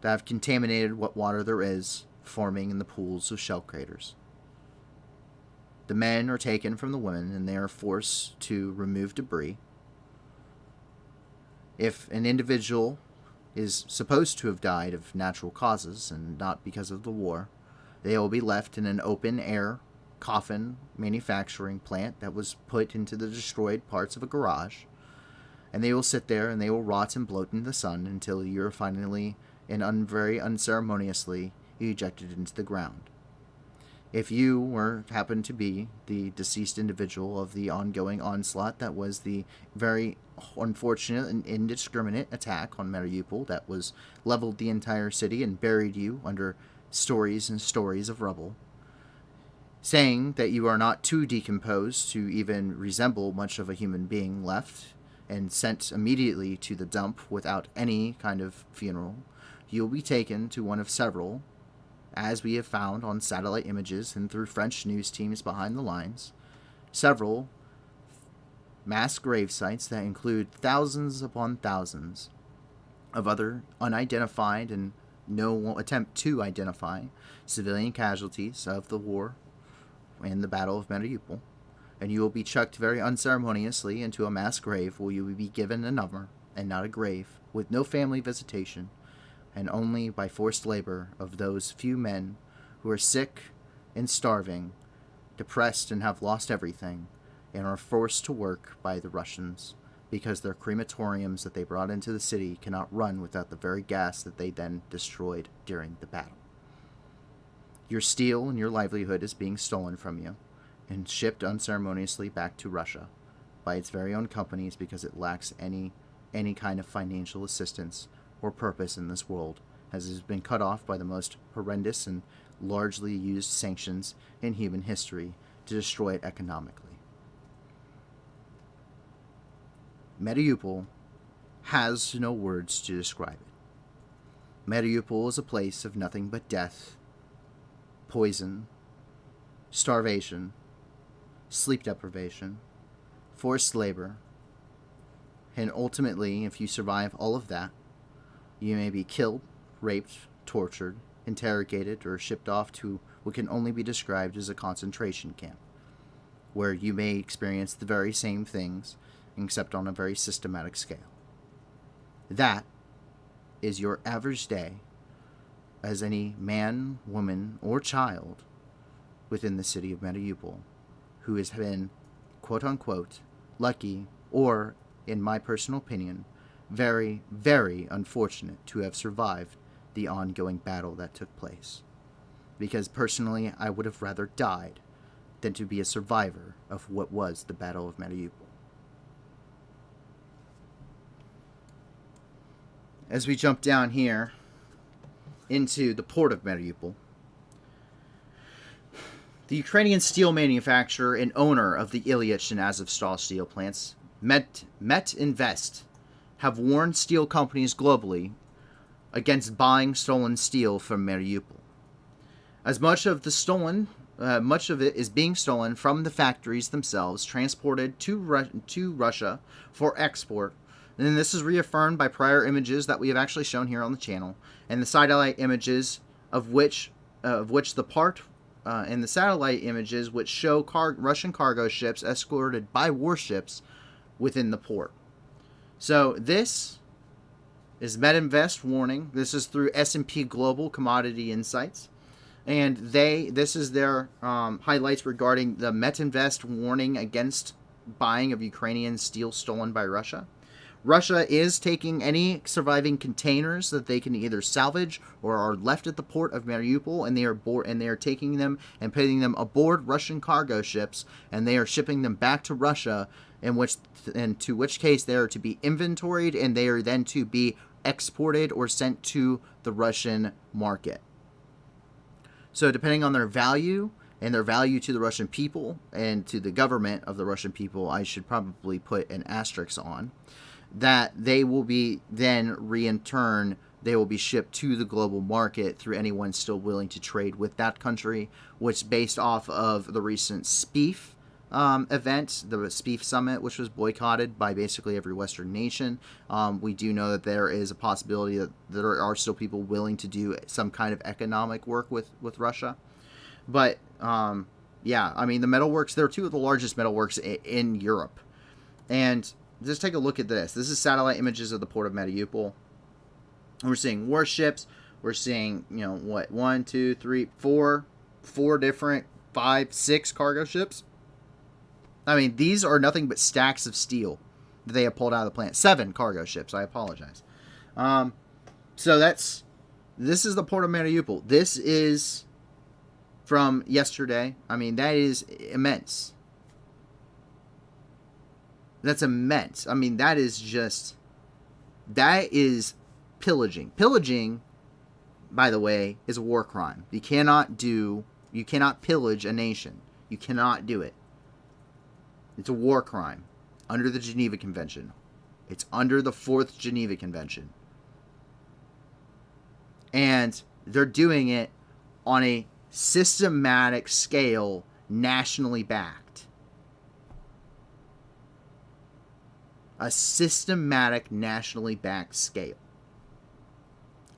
that have contaminated what water there is, forming in the pools of shell craters. The men are taken from the women, and they are forced to remove debris. If an individual is supposed to have died of natural causes and not because of the war, they will be left in an open-air coffin manufacturing plant that was put into the destroyed parts of a garage, and they will sit there and they will rot and bloat in the sun until you are finally and very unceremoniously ejected into the ground. If you happened to be the deceased individual of the ongoing onslaught that was the very unfortunate and indiscriminate attack on Mariupol that was leveled the entire city and buried you under stories and stories of rubble, saying that you are not too decomposed to even resemble much of a human being left and sent immediately to the dump without any kind of funeral, you will be taken to one of several, as we have found on satellite images and through French news teams behind the lines, several mass grave sites that include thousands upon thousands of other unidentified and no attempt to identify civilian casualties of the war and the Battle of Mariupol, and you will be chucked very unceremoniously into a mass grave where you will be given a number and not a grave, with no family visitation, and only by forced labor of those few men who are sick and starving, depressed and have lost everything, and are forced to work by the Russians because their crematoriums that they brought into the city cannot run without the very gas that they then destroyed during the battle. Your steel and your livelihood is being stolen from you and shipped unceremoniously back to Russia by its very own companies because it lacks any kind of financial assistance or purpose in this world, as it has been cut off by the most horrendous and largely used sanctions in human history to destroy it economically. Mariupol has no words to describe it. Mariupol is a place of nothing but death, poison, starvation, sleep deprivation, forced labor, and ultimately, if you survive all of that, you may be killed, raped, tortured, interrogated, or shipped off to what can only be described as a concentration camp, where you may experience the very same things, except on a very systematic scale. That is your average day as any man, woman, or child within the city of Mariupol who has been, quote-unquote, lucky, or, in my personal opinion, very, very unfortunate to have survived the ongoing battle that took place. Because personally, I would have rather died than to be a survivor of what was the Battle of Mariupol. As we jump down here into the port of Mariupol, the Ukrainian steel manufacturer and owner of the Ilyich and Azovstal steel plants, Met Invest, have warned steel companies globally against buying stolen steel from Mariupol. As much of it is being stolen from the factories themselves, transported to Russia for export. And this is reaffirmed by prior images that we have actually shown here on the channel, and the satellite images of which the part and the satellite images which show Russian cargo ships escorted by warships within the port. So this is Metinvest warning. This is through S&P Global Commodity Insights, and this is their highlights regarding the Metinvest warning against buying of Ukrainian steel stolen by Russia. Russia is taking any surviving containers that they can either salvage or are left at the port of Mariupol, and they are taking them and putting them aboard Russian cargo ships, and they are shipping them back to Russia, to which case they are to be inventoried, and they are then to be exported or sent to the Russian market. So depending on their value and their value to the Russian people and to the government of the Russian people, I should probably put an asterisk on, that they will be then in turn, they will be shipped to the global market through anyone still willing to trade with that country, which based off of the recent SPIEF event, the SPIEF summit, which was boycotted by basically every Western nation. We do know that there is a possibility that there are still people willing to do some kind of economic work with Russia. But, yeah, I mean, the metalworks, they're two of the largest metalworks in Europe. And just take a look at this. This is satellite images of the port of Mariupol. We're seeing warships. We're seeing, one, two, three, four different, 5, 6 cargo ships. I mean, these are nothing but stacks of steel that they have pulled out of the plant. 7 cargo ships. I apologize. So this is the port of Mariupol. This is from yesterday. I mean, that is immense. That's immense. I mean, that is pillaging. Pillaging, by the way, is a war crime. You cannot pillage a nation. You cannot do it. It's a war crime under the Geneva Convention. It's under the 4th Geneva Convention. And they're doing it on a systematic scale, nationally backed. A systematic, nationally backed scale.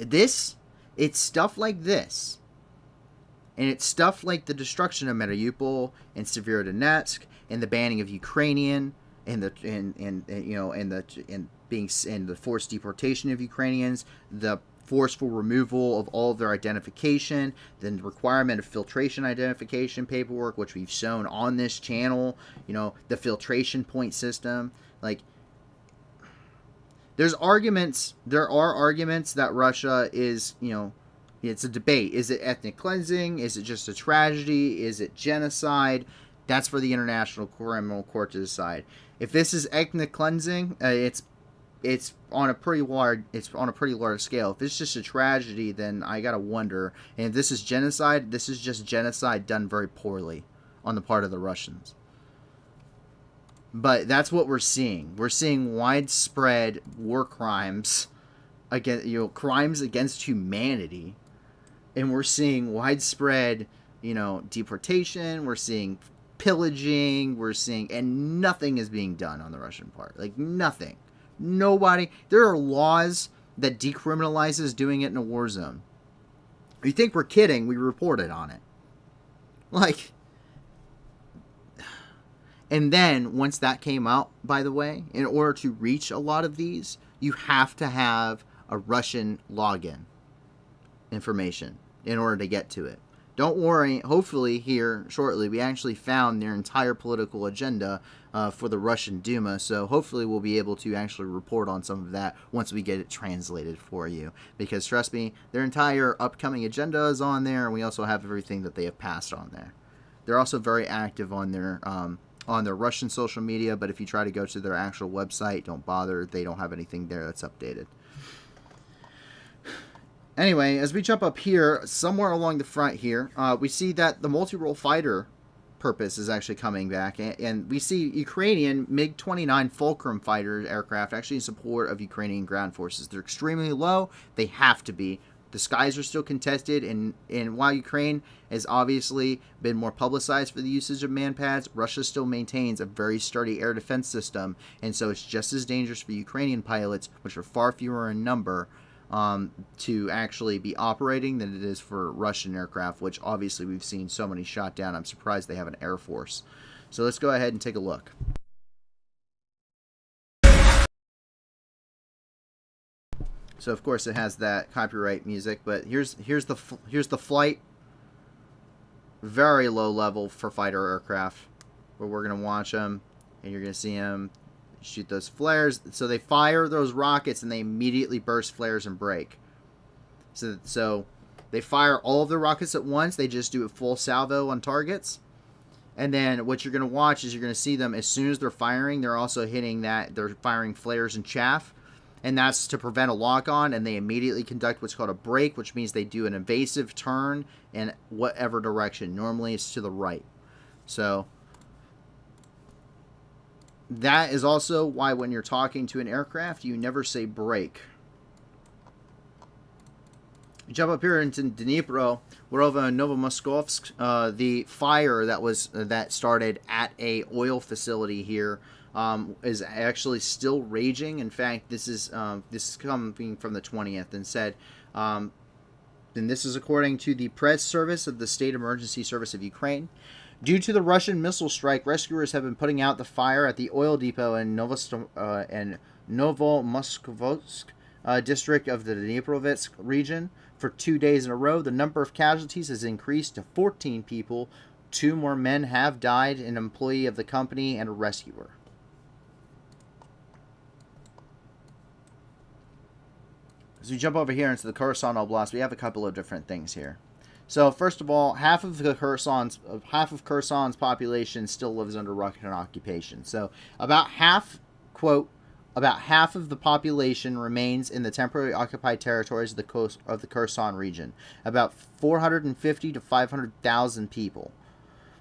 It's stuff like this. And it's stuff like the destruction of Mariupol and Severodonetsk and the banning of Ukrainian and the forced deportation of Ukrainians, the forceful removal of all of their identification, the requirement of filtration identification paperwork, which we've shown on this channel, the filtration point system. Like, there are arguments that Russia is, it's a debate. Is it ethnic cleansing? Is it just a tragedy? Is it genocide? That's for the International Criminal Court to decide. If this is ethnic cleansing, it's on a pretty large scale. If it's just a tragedy, then I gotta wonder. And if this is genocide, this is just genocide done very poorly on the part of the Russians. But that's what we're seeing. We're seeing widespread war crimes against, crimes against humanity, and we're seeing widespread, deportation. We're seeing pillaging. And nothing is being done on the Russian part. Like, nothing. Nobody. There are laws that decriminalizes doing it in a war zone. If you think we're kidding, we reported on it. Like, and then once that came out, by the way, in order to reach a lot of these, you have to have a Russian login information in order to get to it. Don't worry, hopefully here shortly we actually found their entire political agenda for the Russian Duma, so hopefully we'll be able to actually report on some of that once we get it translated for you. Because trust me, their entire upcoming agenda is on there, and we also have everything that they have passed on there. They're also very active on their Russian social media, but if you try to go to their actual website, don't bother. They don't have anything there that's updated. Anyway, as we jump up here, somewhere along the front here, we see that the multi-role fighter purpose is actually coming back, and we see Ukrainian MiG-29 Fulcrum fighter aircraft actually in support of Ukrainian ground forces. They're extremely low. They have to be. The skies are still contested, and while Ukraine has obviously been more publicized for the usage of manpads, Russia still maintains a very sturdy air defense system, and so it's just as dangerous for Ukrainian pilots, which are far fewer in number, to actually be operating than it is for Russian aircraft, which obviously we've seen so many shot down. I'm surprised they have an air force. So let's go ahead and take a look. So of course it has that copyright music, but here's the flight. Very low level for fighter aircraft, where we're gonna watch them, and you're gonna see them shoot those flares. So they fire those rockets, and they immediately burst flares and break. So they fire all of the rockets at once. They just do a full salvo on targets. And then what you're gonna watch is you're gonna see them as soon as they're firing. They're also hitting that. They're firing flares and chaff. And that's to prevent a lock-on, and they immediately conduct what's called a break, which means they do an evasive turn in whatever direction. Normally it's to the right. So that is also why when you're talking to an aircraft, you never say break. You jump up here into Dnipro, we're over in Novomoskovsk. The fire that started at a oil facility here is actually still raging. In fact, this is coming from the 20th, and said, and this is according to the press service of the State Emergency Service of Ukraine. Due to the Russian missile strike, rescuers have been putting out the fire at the oil depot in Novomoskovsk district of the Dniprovetsk region for 2 days in a row. The number of casualties has increased to 14 people. 2 more men have died, an employee of the company and a rescuer. As we jump over here into the Kherson Oblast, we have a couple of different things here. So first of all, half of Kherson's population still lives under Russian occupation. So about half, quote, about half of the population remains in the temporarily occupied territories of the Kherson region. About 450 to 500,000 people.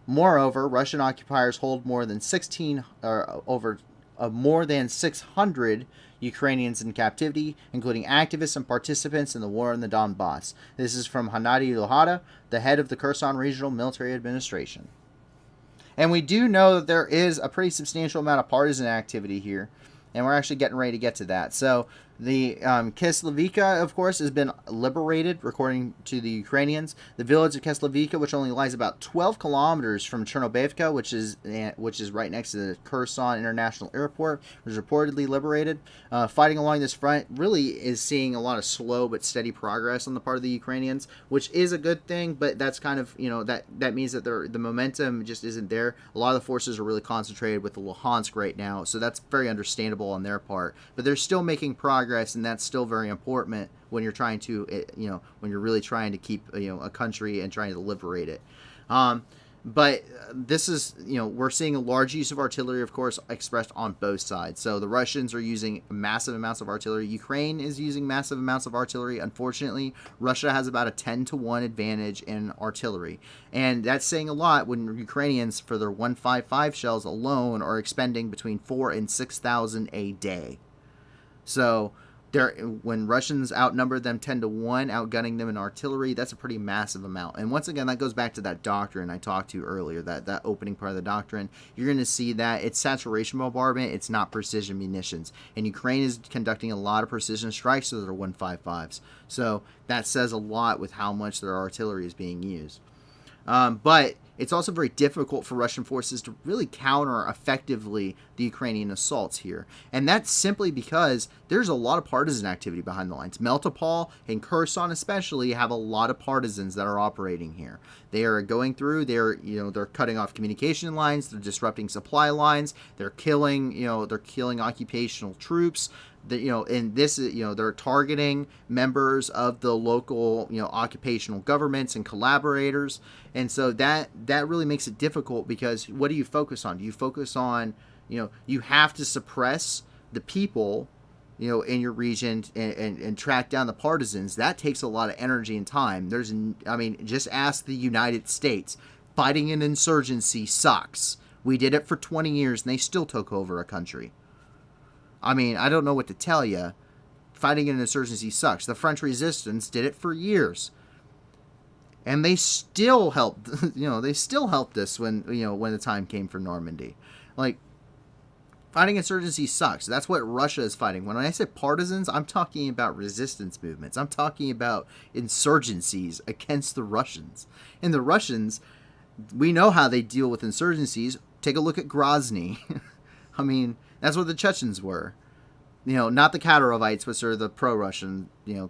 Moreover, Russian occupiers hold more than 600 Ukrainians in captivity, including activists and participants in the war in the Donbass. This is from Hannady Lohada, the head of the Kherson Regional Military Administration. And we do know that there is a pretty substantial amount of partisan activity here, and we're actually getting ready to get to that. So The Kislavika, of course, has been liberated, according to the Ukrainians. The village of Kislavika, which only lies about 12 kilometers from Chernobivka, which is right next to the Kherson International Airport, was reportedly liberated. Fighting along this front really is seeing a lot of slow but steady progress on the part of the Ukrainians, which is a good thing. But that's kind of, that means that the momentum just isn't there. A lot of the forces are really concentrated with the Luhansk right now, so that's very understandable on their part. But they're still making progress, and that's still very important when you're trying to, when you're really trying to keep, a country and trying to liberate it. But this is, we're seeing a large use of artillery, of course, expressed on both sides. So the Russians are using massive amounts of artillery. Ukraine is using massive amounts of artillery. Unfortunately, Russia has about a 10-to-1 advantage in artillery. And that's saying a lot when Ukrainians, for their 155 shells alone, are expending between 4,000 and 6,000 a day. So when Russians outnumber them 10-to-1, outgunning them in artillery, that's a pretty massive amount. And once again, that goes back to that doctrine I talked to earlier, that opening part of the doctrine. You're going to see that it's saturation bombardment, it's not precision munitions. And Ukraine is conducting a lot of precision strikes with their 155s. So that says a lot with how much their artillery is being used. But it's also very difficult for Russian forces to really counter effectively the Ukrainian assaults here. And that's simply because there's a lot of partisan activity behind the lines. Melitopol and Kherson especially have a lot of partisans that are operating here. They are going through, they're cutting off communication lines, they're disrupting supply lines, they're killing occupational troops. And this is, they're targeting members of the local, occupational governments and collaborators. And so that really makes it difficult, because what do you focus on? Do you focus on, you have to suppress the people, in your region and track down the partisans. That takes a lot of energy and time. Just ask the United States. Fighting an insurgency sucks. We did it for 20 years and they still took over a country. I don't know what to tell you. Fighting an insurgency sucks. The French resistance did it for years. And they still helped, us when the time came for Normandy. Fighting insurgency sucks. That's what Russia is fighting. When I say partisans, I'm talking about resistance movements. I'm talking about insurgencies against the Russians. And the Russians, we know how they deal with insurgencies. Take a look at Grozny. That's what the Chechens were. Not the Kadyrovites, which are the pro-Russian,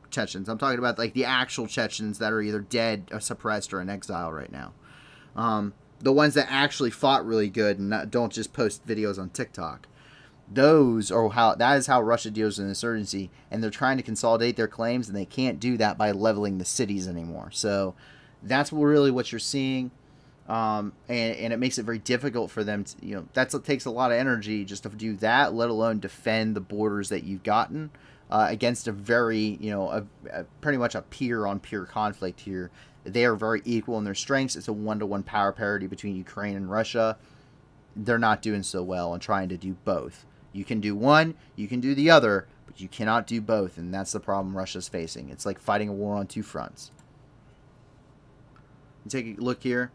Chechens. I'm talking about the actual Chechens that are either dead or suppressed or in exile right now. The ones that actually fought really good and don't just post videos on TikTok. That is how Russia deals with insurgency, and they're trying to consolidate their claims, and they can't do that by leveling the cities anymore. So that's really what you're seeing. And it makes it very difficult for them to, it takes a lot of energy just to do that, let alone defend the borders that you've gotten against a very, pretty much a peer-on-peer conflict here. They are very equal in their strengths. It's a 1-to-1 power parity between Ukraine and Russia. They're not doing so well and trying to do both. You can do one, you can do the other, but you cannot do both, and that's the problem Russia's facing. It's like fighting a war on two fronts. Take a look here.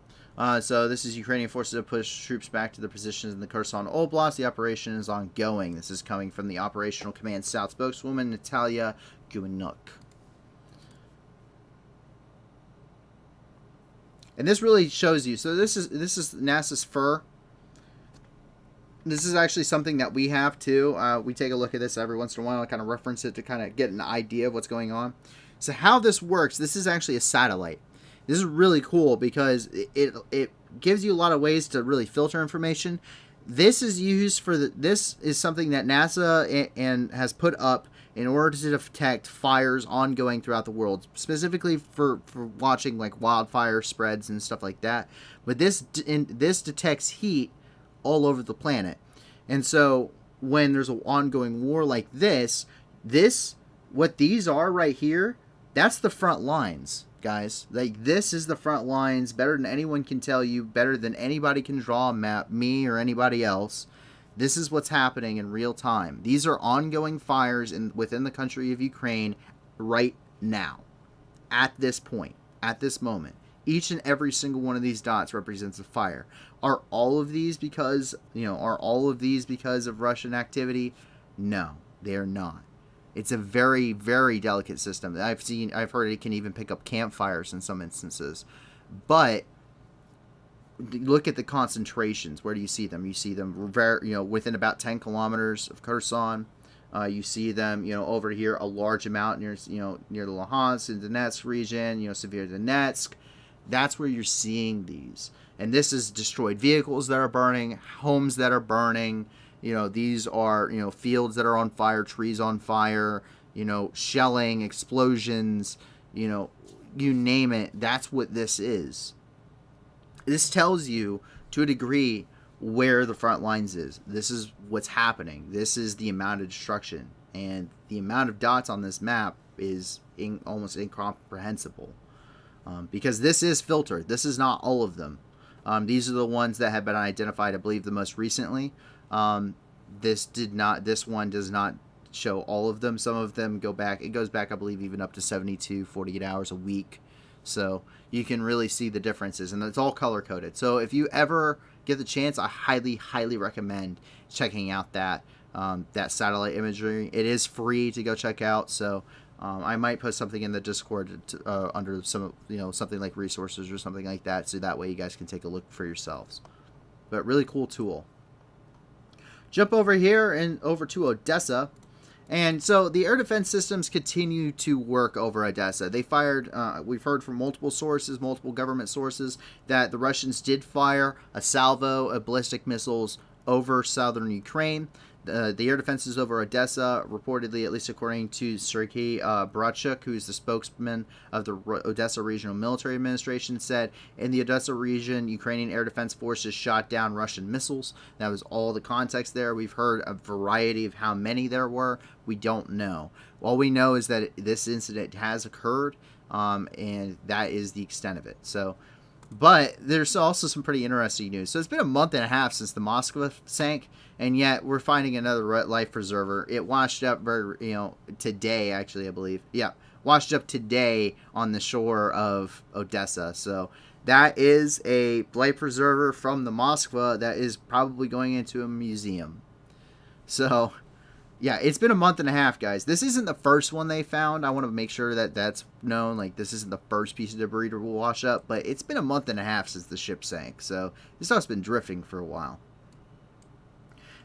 So this is Ukrainian forces that push troops back to their positions in the Kherson Oblast. The operation is ongoing. This is coming from the Operational Command South spokeswoman, Natalia Gumenuk. And this really shows you. So this is NASA's fur. This is actually something that we have too. We take a look at this every once in a while and kind of reference it to kind of get an idea of what's going on. So how this works, this is actually a satellite. This is really cool because it gives you a lot of ways to really filter information. This is used for this is something that NASA and has put up in order to detect fires ongoing throughout the world, specifically for watching wildfire spreads and stuff like that. But this detects heat all over the planet. And so when there's an ongoing war like this, what these are right here, that's the front lines, guys. This is the front lines, better than anyone can tell you, better than anybody can draw a map, me or anybody else. This is what's happening in real time. These are ongoing fires within the country of Ukraine right now, at this point, at this moment. Each and every single one of these dots represents a fire. Are all of these because of Russian activity? No, they are not. It's a very, very delicate system. I've heard it can even pick up campfires in some instances. But look at the concentrations. Where do you see them? You see them within about 10 kilometers of Kherson. You see them, over here a large amount near the Luhansk and Donetsk region, Severodonetsk. That's where you're seeing these. And this is destroyed vehicles that are burning, homes that are burning. These are, fields that are on fire, trees on fire, shelling, explosions, you name it. That's what this is. This tells you, to a degree, where the front lines is. This is what's happening. This is the amount of destruction. And the amount of dots on this map is almost incomprehensible. Because this is filtered. This is not all of them. These are the ones that have been identified, I believe, the most recently. This one does not show all of them. Some of them go back. It goes back, I believe, even up to 72, 48 hours a week. So you can really see the differences, and it's all color coded. So if you ever get the chance, I highly, highly recommend checking out that satellite imagery. It is free to go check out. So I might post something in the Discord under something like resources or something like that, so that way you guys can take a look for yourselves. But really cool tool. Jump over here and over to Odessa. And so the air defense systems continue to work over Odessa. They fired, we've heard from multiple sources, multiple government sources, that the Russians did fire a salvo of ballistic missiles over southern Ukraine. The air defenses over Odessa, reportedly, at least according to Sergei Bratchuk, who's the spokesman of the Odessa Regional Military Administration, said, in the Odessa region, Ukrainian air defense forces shot down Russian missiles. That was all the context there. We've heard a variety of how many there were. We don't know. All we know is that this incident has occurred, and that is the extent of it. But there's also some pretty interesting news. So it's been a month and a half since the Moskva sank, and yet we're finding another life preserver. It washed up today, actually, I believe. Yeah, washed up today on the shore of Odessa. So that is a life preserver from the Moskva that is probably going into a museum. So yeah, it's been a month and a half, guys. This isn't the first one they found. I want to make sure that that's known. Like, this isn't the first piece of debris to wash up, but it's been a month and a half since the ship sank. So this stuff's been drifting for a while.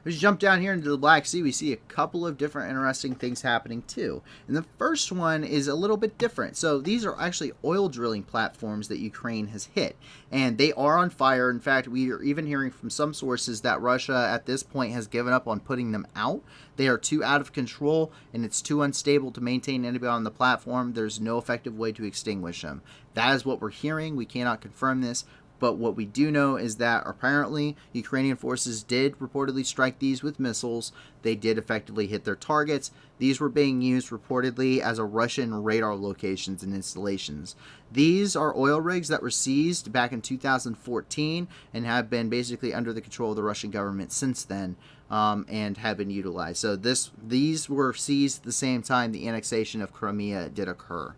As you jump down here into the Black Sea, we see a couple of different interesting things happening too. And the first one is a little bit different. So these are actually oil drilling platforms that Ukraine has hit, and they are on fire. In fact, we are even hearing from some sources that Russia at this point has given up on putting them out. They are too out of control, and it's too unstable to maintain anybody on the platform. There's no effective way to extinguish them. That is what we're hearing. We cannot confirm this. But what we do know is that apparently Ukrainian forces did reportedly strike these with missiles. They did effectively hit their targets. These were being used reportedly as a Russian radar locations and installations. These are oil rigs that were seized back in 2014 and have been basically under the control of the Russian government since then, and have been utilized. So these were seized at the same time the annexation of Crimea did occur.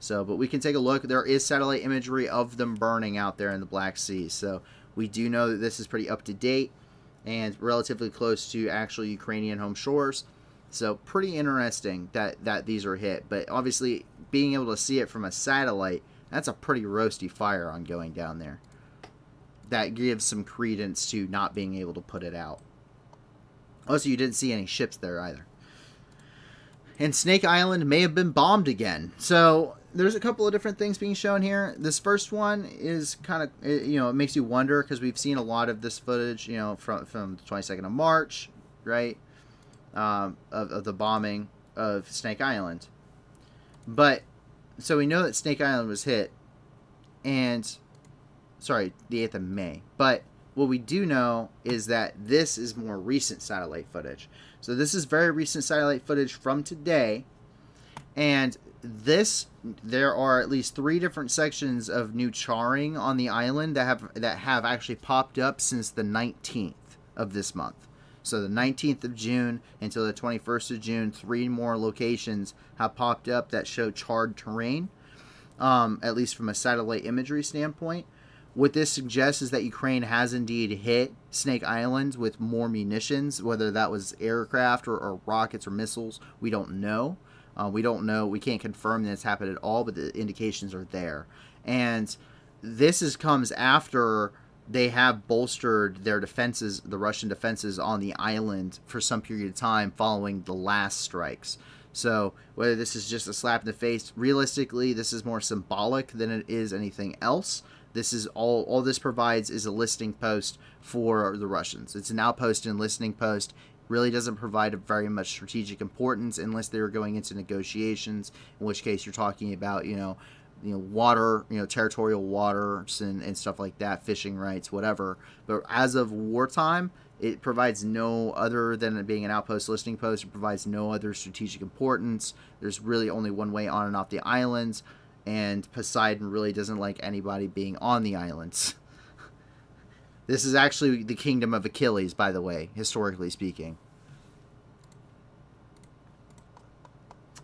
So, but we can take a look. There is satellite imagery of them burning out there in the Black Sea. So we do know that this is pretty up to date and relatively close to actual Ukrainian home shores. So pretty interesting that these are hit. But obviously, being able to see it from a satellite, that's a pretty roasty fire on going down there. That gives some credence to not being able to put it out. Also, you didn't see any ships there either. And Snake Island may have been bombed again. So there's a couple of different things being shown here. This first one is kind of, it makes you wonder, because we've seen a lot of this footage, from the 22nd of March, right, of the bombing of Snake Island. But, so we know that Snake Island was hit, and, sorry, the 8th of May. But what we do know is that this is more recent satellite footage. So this is very recent satellite footage from today, and there are at least 3 different sections of new charring on the island that have actually popped up since the 19th of this month. So the 19th of June until the 21st of June, 3 more locations have popped up that show charred terrain, at least from a satellite imagery standpoint. What this suggests is that Ukraine has indeed hit Snake Island with more munitions, whether that was aircraft or rockets or missiles. We don't know. We don't know. We can't confirm that it's happened at all, but the indications are there. And comes after they have bolstered their defenses, the Russian defenses on the island for some period of time following the last strikes. So whether this is just a slap in the face, realistically, this is more symbolic than it is anything else. This is all this provides is a listening post for the Russians. It's an outpost and listening post. Really doesn't provide a very much strategic importance unless they were going into negotiations, in which case you're talking about, water, territorial waters and stuff like that, fishing rights, whatever. But as of wartime, it provides no, other than it being an outpost listening post, it provides no other strategic importance. There's really only one way on and off the islands, and Poseidon really doesn't like anybody being on the islands. This is actually the kingdom of Achilles, by the way, historically speaking.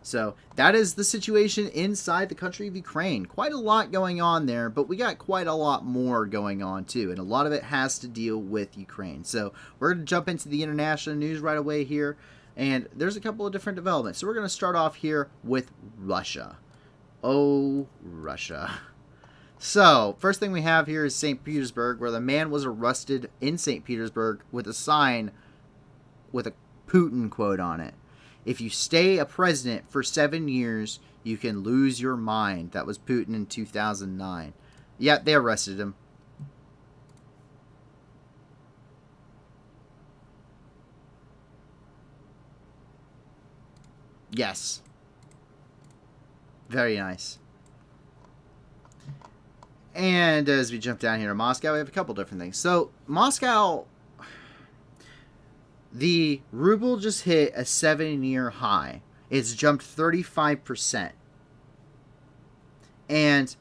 So that is the situation inside the country of Ukraine. Quite a lot going on there, but we got quite a lot more going on too. And a lot of it has to deal with Ukraine. So we're going to jump into the international news right away here. And there's a couple of different developments. So we're going to start off here with Russia. Oh, Russia. So, first thing we have here is St. Petersburg, where the man was arrested in St. Petersburg with a sign with a Putin quote on it. If you stay a president for 7 years, you can lose your mind. That was Putin in 2009. Yeah, they arrested him. Yes. Very nice. And as we jump down here to Moscow, we have a couple different things. So, Moscow, the ruble just hit a 7-year high. It's jumped 35%. And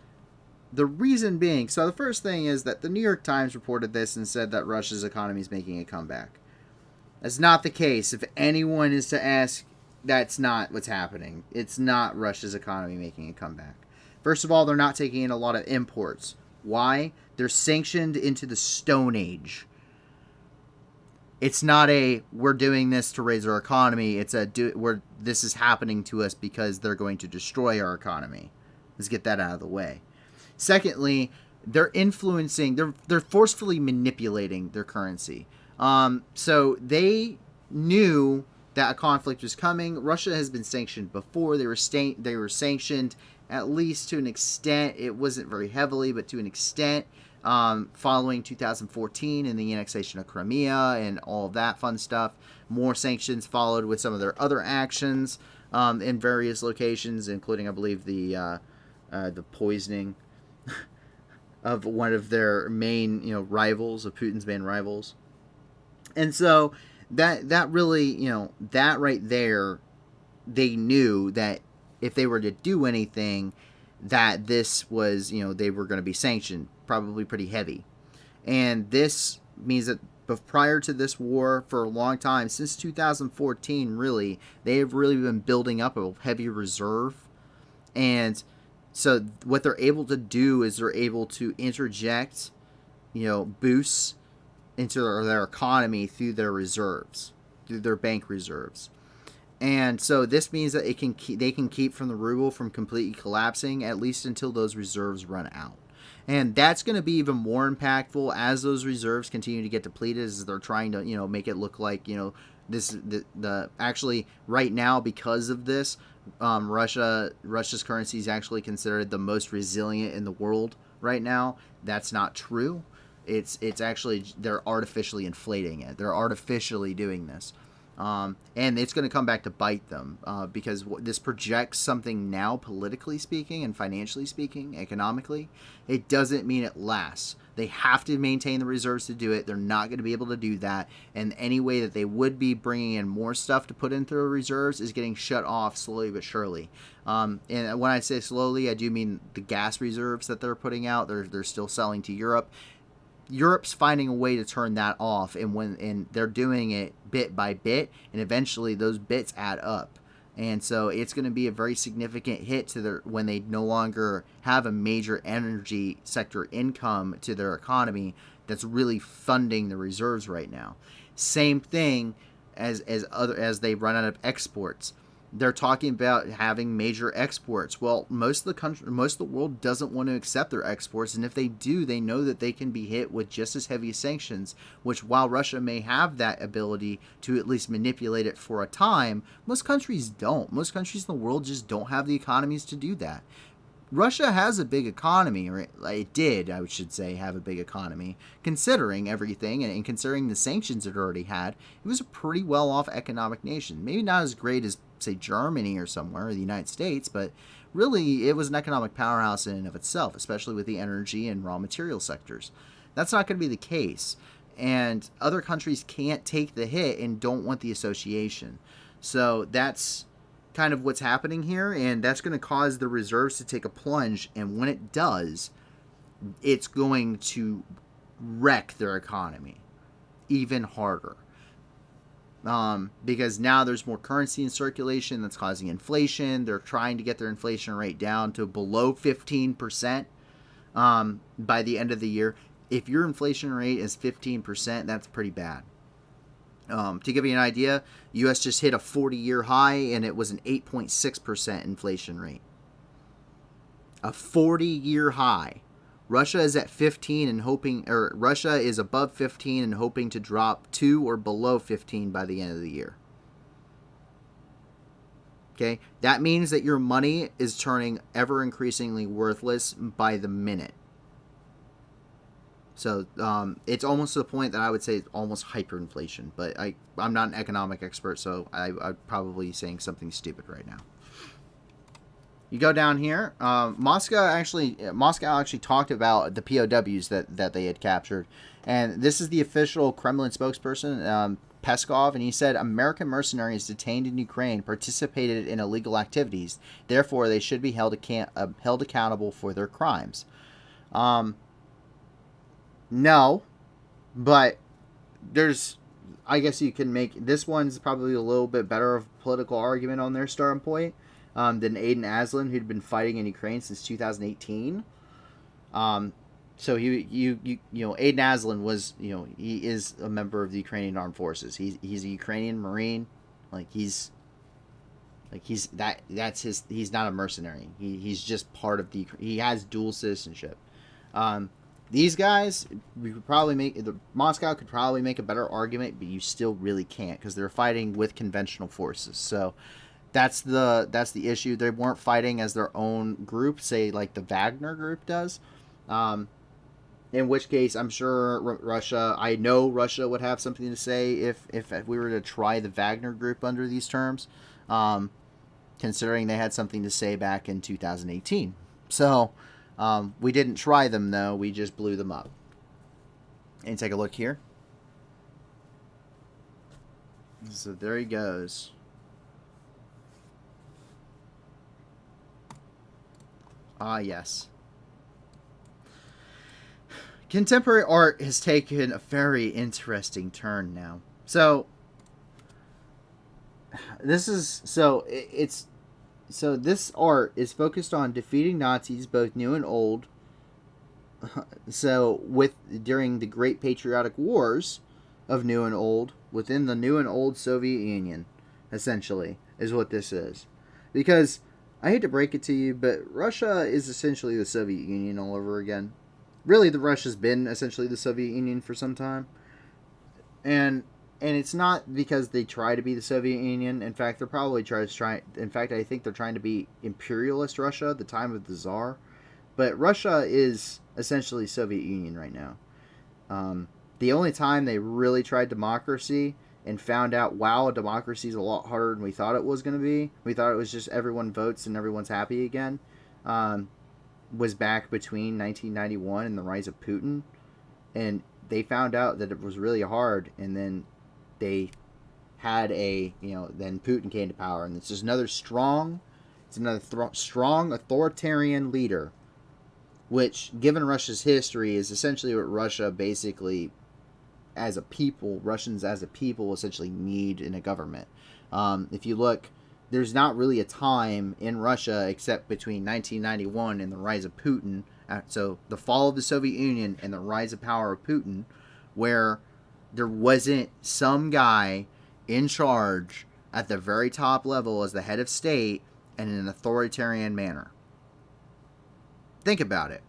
the reason being, so the first thing is that the New York Times reported this and said that Russia's economy is making a comeback. That's not the case. If anyone is to ask, that's not what's happening. It's not Russia's economy making a comeback. First of all, they're not taking in a lot of imports. Why? They're sanctioned into the Stone Age. It's not a, we're doing this to raise our economy. It's this is happening to us because they're going to destroy our economy. Let's get that out of the way. Secondly, they're influencing, they're forcefully manipulating their currency. So they knew that a conflict was coming. Russia has been sanctioned before. They were sanctioned at least to an extent. It wasn't very heavily, but to an extent, following 2014 and the annexation of Crimea and all of that fun stuff. More sanctions followed with some of their other actions in various locations, including, I believe, the poisoning of one of their main, rivals, of Putin's main rivals. And so that really, that right there, they knew that if they were to do anything, that this was, they were going to be sanctioned, probably pretty heavy. And this means that prior to this war, for a long time, since 2014, really, they have really been building up a heavy reserve. And so what they're able to do is they're able to interject, boosts into their economy through their reserves, through their bank reserves. And so this means that they can keep from the ruble from completely collapsing, at least until those reserves run out. And that's going to be even more impactful as those reserves continue to get depleted, as they're trying to, make it look like, actually right now, because of this, Russia's currency is actually considered the most resilient in the world right now. That's not true. It's actually, they're artificially inflating it. They're artificially doing this. And it's going to come back to bite them because this projects something now, politically speaking and financially speaking, economically. It doesn't mean it lasts. They have to maintain the reserves to do it. They're not going to be able to do that. And any way that they would be bringing in more stuff to put into the reserves is getting shut off slowly but surely. And when I say slowly, I do mean the gas reserves that they're putting out. They're still selling to Europe. Europe's finding a way to turn that off, and they're doing it bit by bit, and eventually those bits add up. And so it's going to be a very significant hit to their when they no longer have a major energy sector income to their economy that's really funding the reserves right now. Same thing as they run out of exports. They're talking about having major exports. Well, most of the world doesn't want to accept their exports, and if they do, they know that they can be hit with just as heavy sanctions, which while Russia may have that ability to at least manipulate it for a time, most countries don't. Most countries in the world just don't have the economies to do that. Russia has a big economy, or it did, I should say, have a big economy. Considering everything and considering the sanctions it already had, it was a pretty well-off economic nation. Maybe not as great as, say, Germany or somewhere, or the United States, but really it was an economic powerhouse in and of itself, especially with the energy and raw material sectors. That's not going to be the case. And other countries can't take the hit and don't want the association. So that's kind of what's happening here, and that's going to cause the reserves to take a plunge, and when it does, it's going to wreck their economy even harder, because now there's more currency in circulation that's causing inflation. They're trying to get their inflation rate down to below 15% by the end of the year. If your inflation rate is 15%, that's pretty bad. To give you an idea, U.S. just hit a 40-year high, and it was an 8.6% inflation rate. A 40-year high. Russia is at 15 and Russia is above 15 and hoping to drop to or below 15 by the end of the year. Okay, that means that your money is turning ever increasingly worthless by the minute. So it's almost to the point that I would say it's almost hyperinflation. But I'm not an economic expert, so I'm probably saying something stupid right now. You go down here. Moscow actually talked about the POWs that they had captured. And this is the official Kremlin spokesperson, Peskov, and he said American mercenaries detained in Ukraine participated in illegal activities. Therefore, they should be held accountable for their crimes. No, but I guess you can make, this one's probably a little bit better of a political argument on their standpoint than Aiden Aslin, who'd been fighting in Ukraine since 2018. So Aiden Aslin was, he is a member of the Ukrainian Armed Forces. He's a Ukrainian Marine. He's not a mercenary. He's just part of he has dual citizenship. These guys, Moscow could probably make a better argument, but you still really can't because they're fighting with conventional forces. So that's the issue. They weren't fighting as their own group, say like the Wagner group does. In which case, I'm sure I know Russia would have something to say if we were to try the Wagner group under these terms, considering they had something to say back in 2018. So. We didn't try them, though. We just blew them up. And take a look here. So there he goes. Ah, yes. Contemporary art has taken a very interesting turn now. So this art is focused on defeating Nazis, both new and old. During the Great Patriotic Wars of new and old, within the new and old Soviet Union, essentially, is what this is. Because, I hate to break it to you, but Russia is essentially the Soviet Union all over again. Really, Russia's been essentially the Soviet Union for some time. And it's not because they try to be the Soviet Union. In fact, they're probably I think they're trying to be imperialist Russia at the time of the Tsar. But Russia is essentially Soviet Union right now. The only time they really tried democracy and found out, wow, democracy is a lot harder than we thought it was going to be. We thought it was just everyone votes and everyone's happy again. Was back between 1991 and the rise of Putin. And they found out that it was really hard, and then they had then Putin came to power, and it's just another strong authoritarian leader, which, given Russia's history, is essentially what Russia basically, Russians as a people essentially need in a government. If you look there's not really a time in Russia except between 1991 and the rise of Putin. So the fall of the Soviet Union and the rise of power of Putin, where there wasn't some guy in charge at the very top level as the head of state and in an authoritarian manner. Think about it.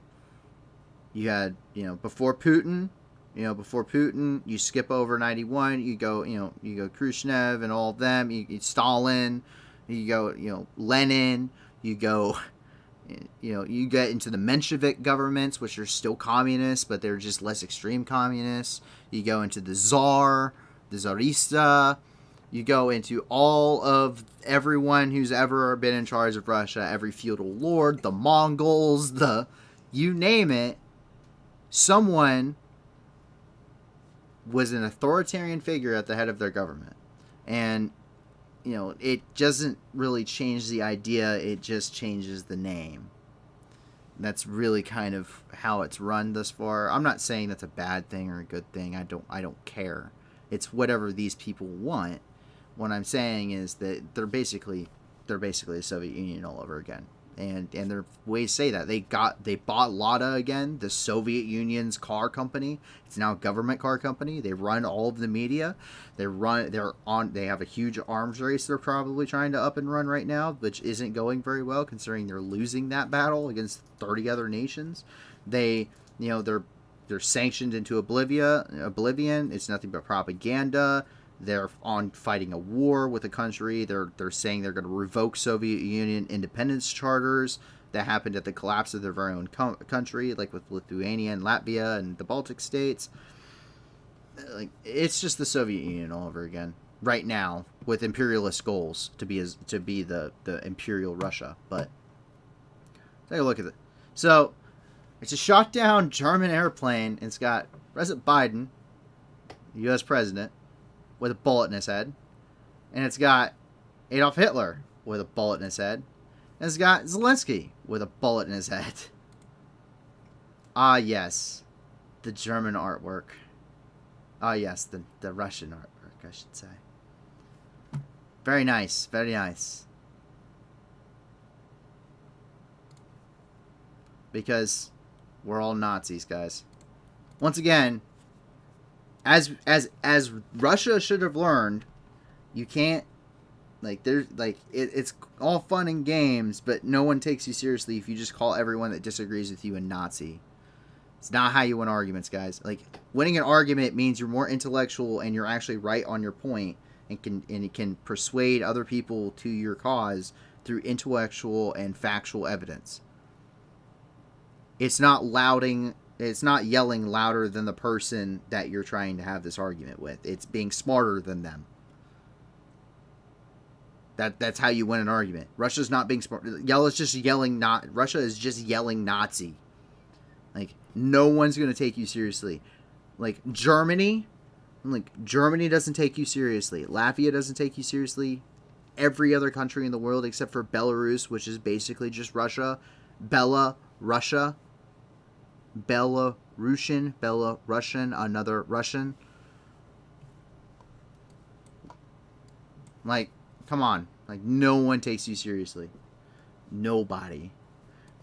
You had, before Putin, you skip over 91, you go Khrushchev and all of them, you Stalin, you go, Lenin, you go, you get into the Menshevik governments, which are still communists, but they're just less extreme communists. You go into the Tsar, the Tsarista. You go into all of everyone who's ever been in charge of Russia, every feudal lord, the Mongols, you name it. Someone was an authoritarian figure at the head of their government. And, it doesn't really change the idea, it just changes the name. That's really kind of how it's run thus far. I'm not saying that's a bad thing or a good thing. I don't care. It's whatever these people want. What I'm saying is that they're basically the Soviet Union all over again. And there are ways to say that. They bought Lada again, the Soviet Union's car company. It's now a government car company. They run all of the media. They have a huge arms race they're probably trying to up and run right now, which isn't going very well considering they're losing that battle against 30 other nations. They're sanctioned into oblivion. It's nothing but propaganda. They're fighting a war with a country. They're saying they're going to revoke Soviet Union independence charters that happened at the collapse of their very own country, like with Lithuania and Latvia and the Baltic states. Like, it's just the Soviet Union all over again right now, with imperialist goals to be the imperial Russia. But take a look at it. So it's a shot down German airplane, and it's got President Biden, the U.S. president, with a bullet in his head. And it's got Adolf Hitler with a bullet in his head. And it's got Zelensky with a bullet in his head. Ah, yes. The German artwork. Ah, yes. The Russian artwork, I should say. Very nice. Very nice. Because we're all Nazis, guys. Once again, as Russia should have learned, you can't, it's all fun and games, but no one takes you seriously if you just call everyone that disagrees with you a Nazi. It's not how you win arguments, guys. Like, winning an argument means you're more intellectual and you're actually right on your point and can persuade other people to your cause through intellectual and factual evidence. It's not yelling louder than the person that you're trying to have this argument with. It's being smarter than them. That's how you win an argument. Russia's not being smart. Russia is just yelling Nazi. Like, no one's going to take you seriously. Germany doesn't take you seriously. Latvia doesn't take you seriously. Every other country in the world except for Belarus, which is basically just Russia. Belarusian, another Russian. Come on. No one takes you seriously. Nobody.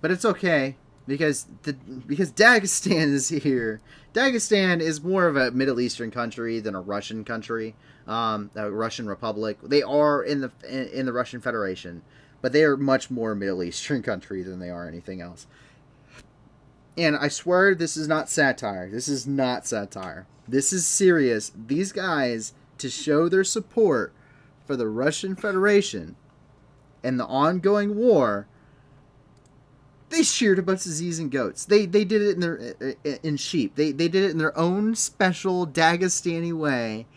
But it's okay, because Dagestan is here. Dagestan is more of a Middle Eastern country than a Russian country. A Russian republic. They are in the Russian Federation, but they are much more a Middle Eastern country than they are anything else. And I swear this is not satire. This is not satire. This is serious. These guys, to show their support for the Russian Federation and the ongoing war, they sheared a bunch of Z's and goats. They did it in sheep. They did it in their own special Dagestani way.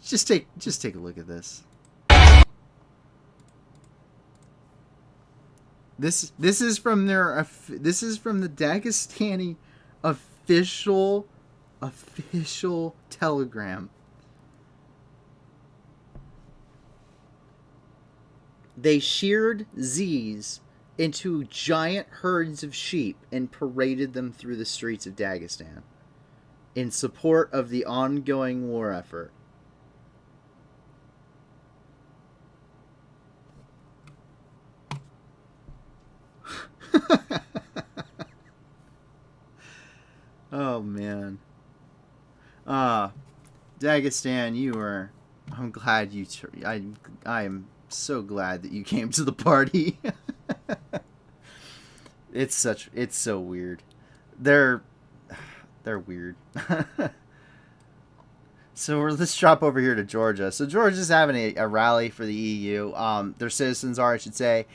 Just take a look at this. This is from the Dagestani official telegram. They sheared Z's into giant herds of sheep and paraded them through the streets of Dagestan in support of the ongoing war effort. Oh man. Dagestan, you were. I'm glad you. I am so glad that you came to the party. It's so weird. They're they're weird. So let's drop over here to Georgia. So Georgia's having a rally for the EU. Their citizens are, I should say.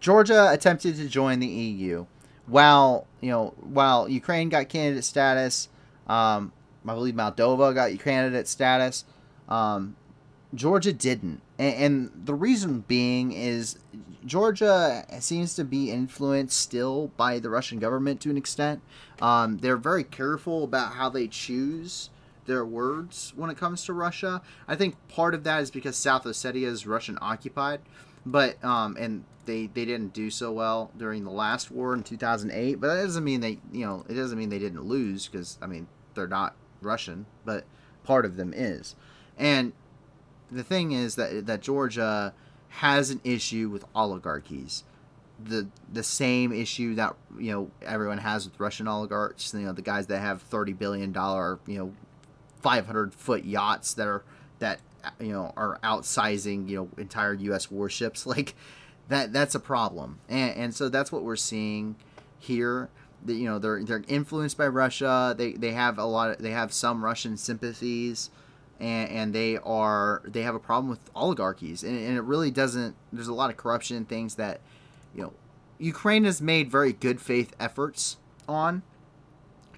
Georgia attempted to join the EU, while Ukraine got candidate status. I believe Moldova got candidate status. Georgia didn't, and the reason being is Georgia seems to be influenced still by the Russian government to an extent. They're very careful about how they choose their words when it comes to Russia. I think part of that is because South Ossetia is Russian occupied, but and they didn't do so well during the last war in 2008. But that doesn't mean it doesn't mean they didn't lose, because I mean they're not Russian, but part of them is. And the thing is that Georgia has an issue with oligarchies. The same issue that everyone has with Russian oligarchs. The guys that have $30 billion 500-foot yachts that are outsizing entire U.S. warships. Like that's a problem, and so that's what we're seeing here. They're influenced by Russia. They have some Russian sympathies, and they have a problem with oligarchies, and it really doesn't. There's a lot of corruption and things that Ukraine has made very good faith efforts on,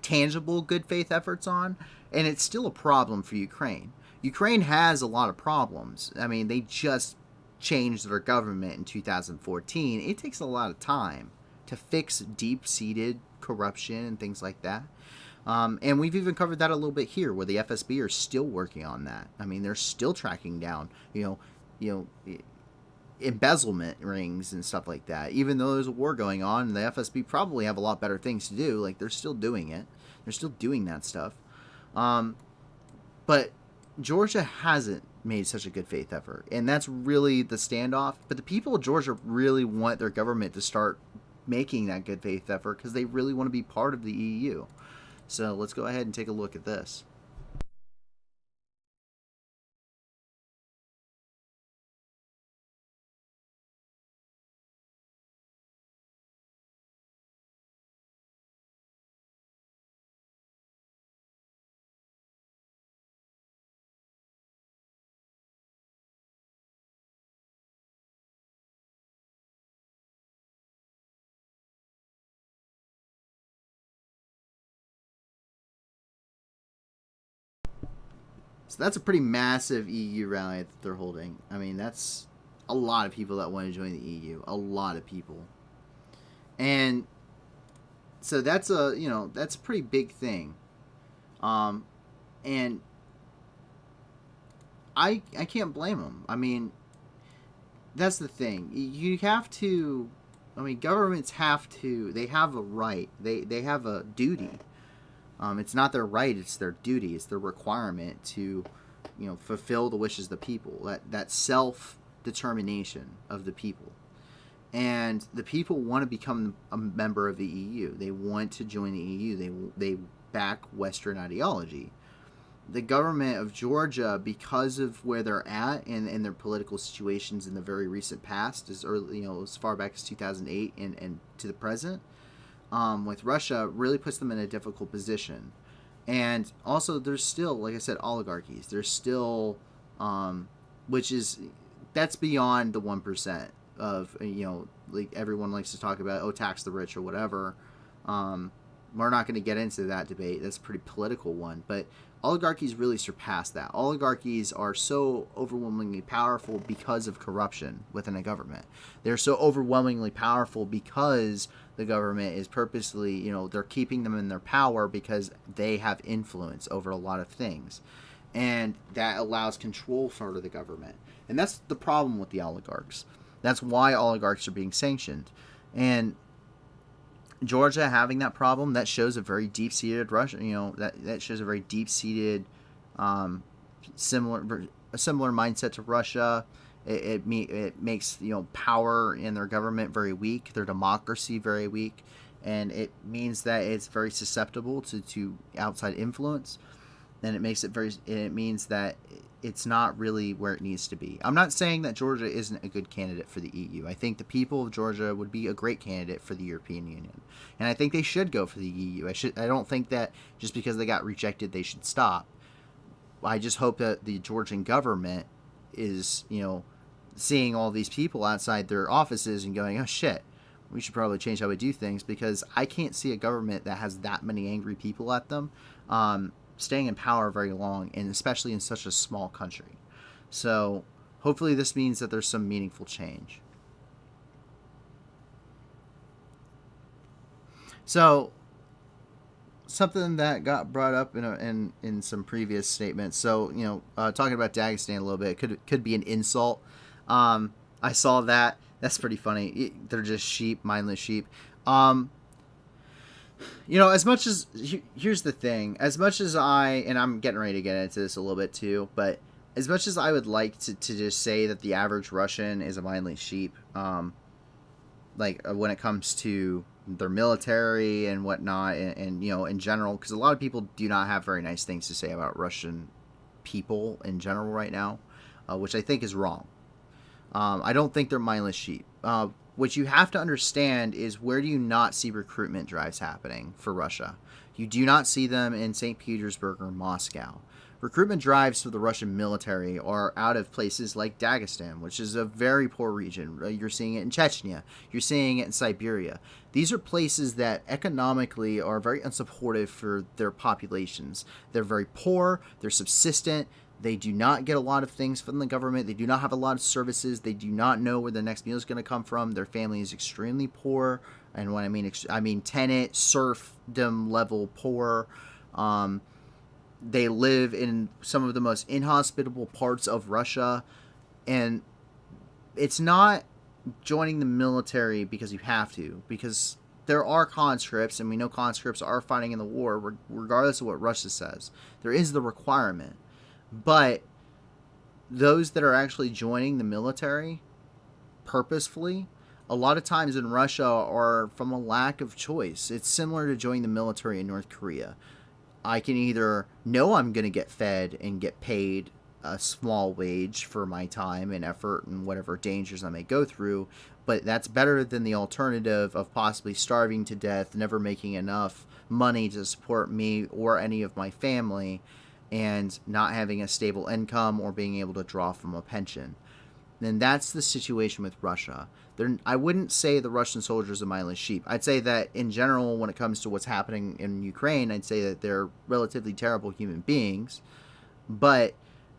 tangible good faith efforts on, and it's still a problem for Ukraine. Ukraine has a lot of problems. I mean, they just changed their government in 2014. It takes a lot of time to fix deep-seated corruption and things like that. And we've even covered that a little bit here, where the FSB are still working on that. I mean, they're still tracking down, embezzlement rings and stuff like that. Even though there's a war going on, the FSB probably have a lot better things to do. Like, they're still doing it. They're still doing that stuff. But Georgia hasn't made such a good faith effort, and that's really the standoff. But the people of Georgia really want their government to start making that good faith effort, because they really want to be part of the EU. So let's go ahead and take a look at this. So that's a pretty massive EU rally that they're holding. I mean, that's a lot of people that want to join the EU. A lot of people. And so that's that's a pretty big thing. And I can't blame them. I mean, that's the thing. You have to. I mean, governments have to. They have a right. They have a duty. It's not their right, it's their duty, it's their requirement to, fulfill the wishes of the people, that self-determination of the people. And the people want to become a member of the EU. They want to join the EU. They back Western ideology. The government of Georgia, because of where they're at and their political situations in the very recent past, as early, as far back as 2008 and to the present, with Russia, really puts them in a difficult position. And also, there's still, like I said, oligarchies. There's still, that's beyond the 1% of, like everyone likes to talk about, tax the rich or whatever. We're not going to get into that debate. That's a pretty political one. But oligarchies really surpass that. Oligarchies are so overwhelmingly powerful because of corruption within a government. They're so overwhelmingly powerful because the government is purposely, they're keeping them in their power because they have influence over a lot of things. And that allows control for the government. And that's the problem with the oligarchs. That's why oligarchs are being sanctioned. And Georgia having that problem, that shows a very deep-seated Russia. That shows a very deep-seated, similar mindset to Russia. It makes power in their government very weak, their democracy very weak, and it means that it's very susceptible to outside influence, and it means that it's not really where it needs to be. I'm not saying that Georgia isn't a good candidate for the EU. I think the people of Georgia would be a great candidate for the European Union, and I think they should go for the EU. I don't think that just because they got rejected they should stop. I just hope that the Georgian government is, seeing all these people outside their offices and going, oh shit, we should probably change how we do things, because I can't see a government that has that many angry people at them staying in power very long, and especially in such a small country. So hopefully this means that there's some meaningful change. So something that got brought up in some previous statements. So talking about Dagestan a little bit could be an insult. I saw that. That's pretty funny. They're just sheep, mindless sheep. As much as here's the thing, as much as and I'm getting ready to get into this a little bit too, but as much as I would like to just say that the average Russian is a mindless sheep, when it comes to their military and whatnot, and in general, because a lot of people do not have very nice things to say about Russian people in general right now, which I think is wrong. I don't think they're mindless sheep. What you have to understand is, where do you not see recruitment drives happening for Russia? You do not see them in St. Petersburg or Moscow. Recruitment drives for the Russian military are out of places like Dagestan, which is a very poor region. You're seeing it in Chechnya. You're seeing it in Siberia. These are places that economically are very unsupportive for their populations. They're very poor. They're subsistent. They do not get a lot of things from the government. They do not have a lot of services. They do not know where the next meal is going to come from. Their family is extremely poor. And when I mean tenant, serfdom level poor. They live in some of the most inhospitable parts of Russia. And it's not joining the military because you have to. Because there are conscripts, and we know conscripts are fighting in the war, regardless of what Russia says. There is the requirement. But those that are actually joining the military purposefully, a lot of times in Russia, are from a lack of choice. It's similar to joining the military in North Korea. I can either know I'm going to get fed and get paid a small wage for my time and effort and whatever dangers I may go through, but that's better than the alternative of possibly starving to death, never making enough money to support me or any of my family, and not having a stable income or being able to draw from a pension. And that's the situation with Russia. I wouldn't say the Russian soldiers are mindless sheep. I'd say that in general, when it comes to what's happening in Ukraine, I'd say that they're relatively terrible human beings. But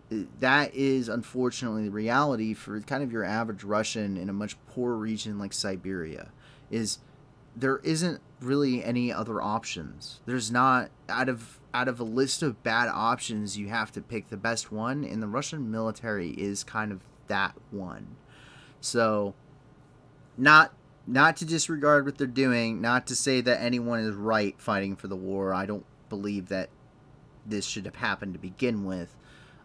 that is unfortunately the reality for kind of your average Russian in a much poorer region like Siberia. Is there isn't really any other options. There's not, out of a list of bad options, you have to pick the best one, and the Russian military is kind of that one. So not to disregard what they're doing, not to say that anyone is right fighting for the war. I don't believe that this should have happened to begin with.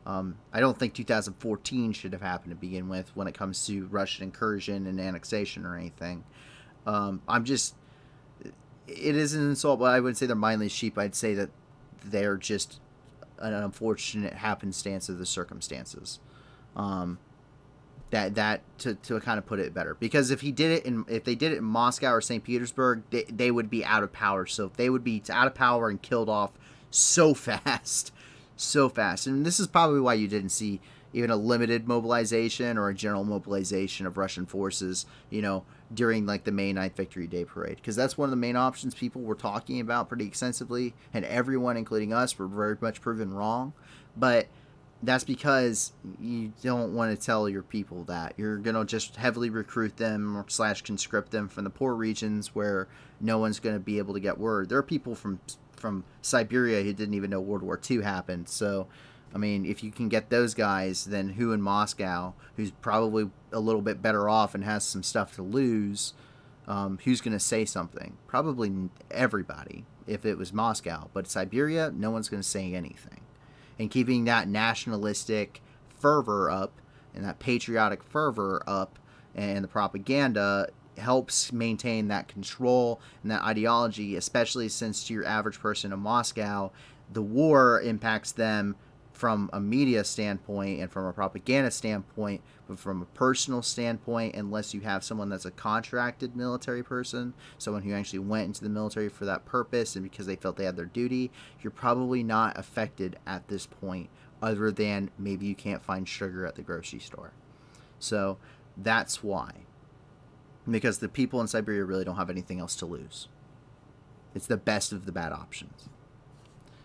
I don't think 2014 should have happened to begin with when it comes to Russian incursion and annexation or anything. It is an insult, but I wouldn't say they're mindless sheep. I'd say that they're just an unfortunate happenstance of the circumstances. That to kind of put it better, because if they did it in Moscow or St. Petersburg, they would be out of power. So they would be out of power and killed off so fast. And this is probably why you didn't see even a limited mobilization or a general mobilization of Russian forces, during like the May 9th Victory Day parade, because that's one of the main options people were talking about pretty extensively, and everyone, including us, were very much proven wrong. But that's because you don't want to tell your people that. You're going to just heavily recruit them or / conscript them from the poor regions where no one's going to be able to get word. There are people from Siberia who didn't even know World War II happened. So, I mean, if you can get those guys, then who in Moscow, who's probably a little bit better off and has some stuff to lose, who's going to say something? Probably everybody if it was Moscow. But Siberia, no one's going to say anything. And keeping that nationalistic fervor up and that patriotic fervor up, and the propaganda helps maintain that control and that ideology, especially since to your average person in Moscow, the war impacts them from a media standpoint and from a propaganda standpoint, but from a personal standpoint, unless you have someone that's a contracted military person, someone who actually went into the military for that purpose and because they felt they had their duty, you're probably not affected at this point, other than maybe you can't find sugar at the grocery store. So that's why. Because the people in Siberia really don't have anything else to lose. It's the best of the bad options.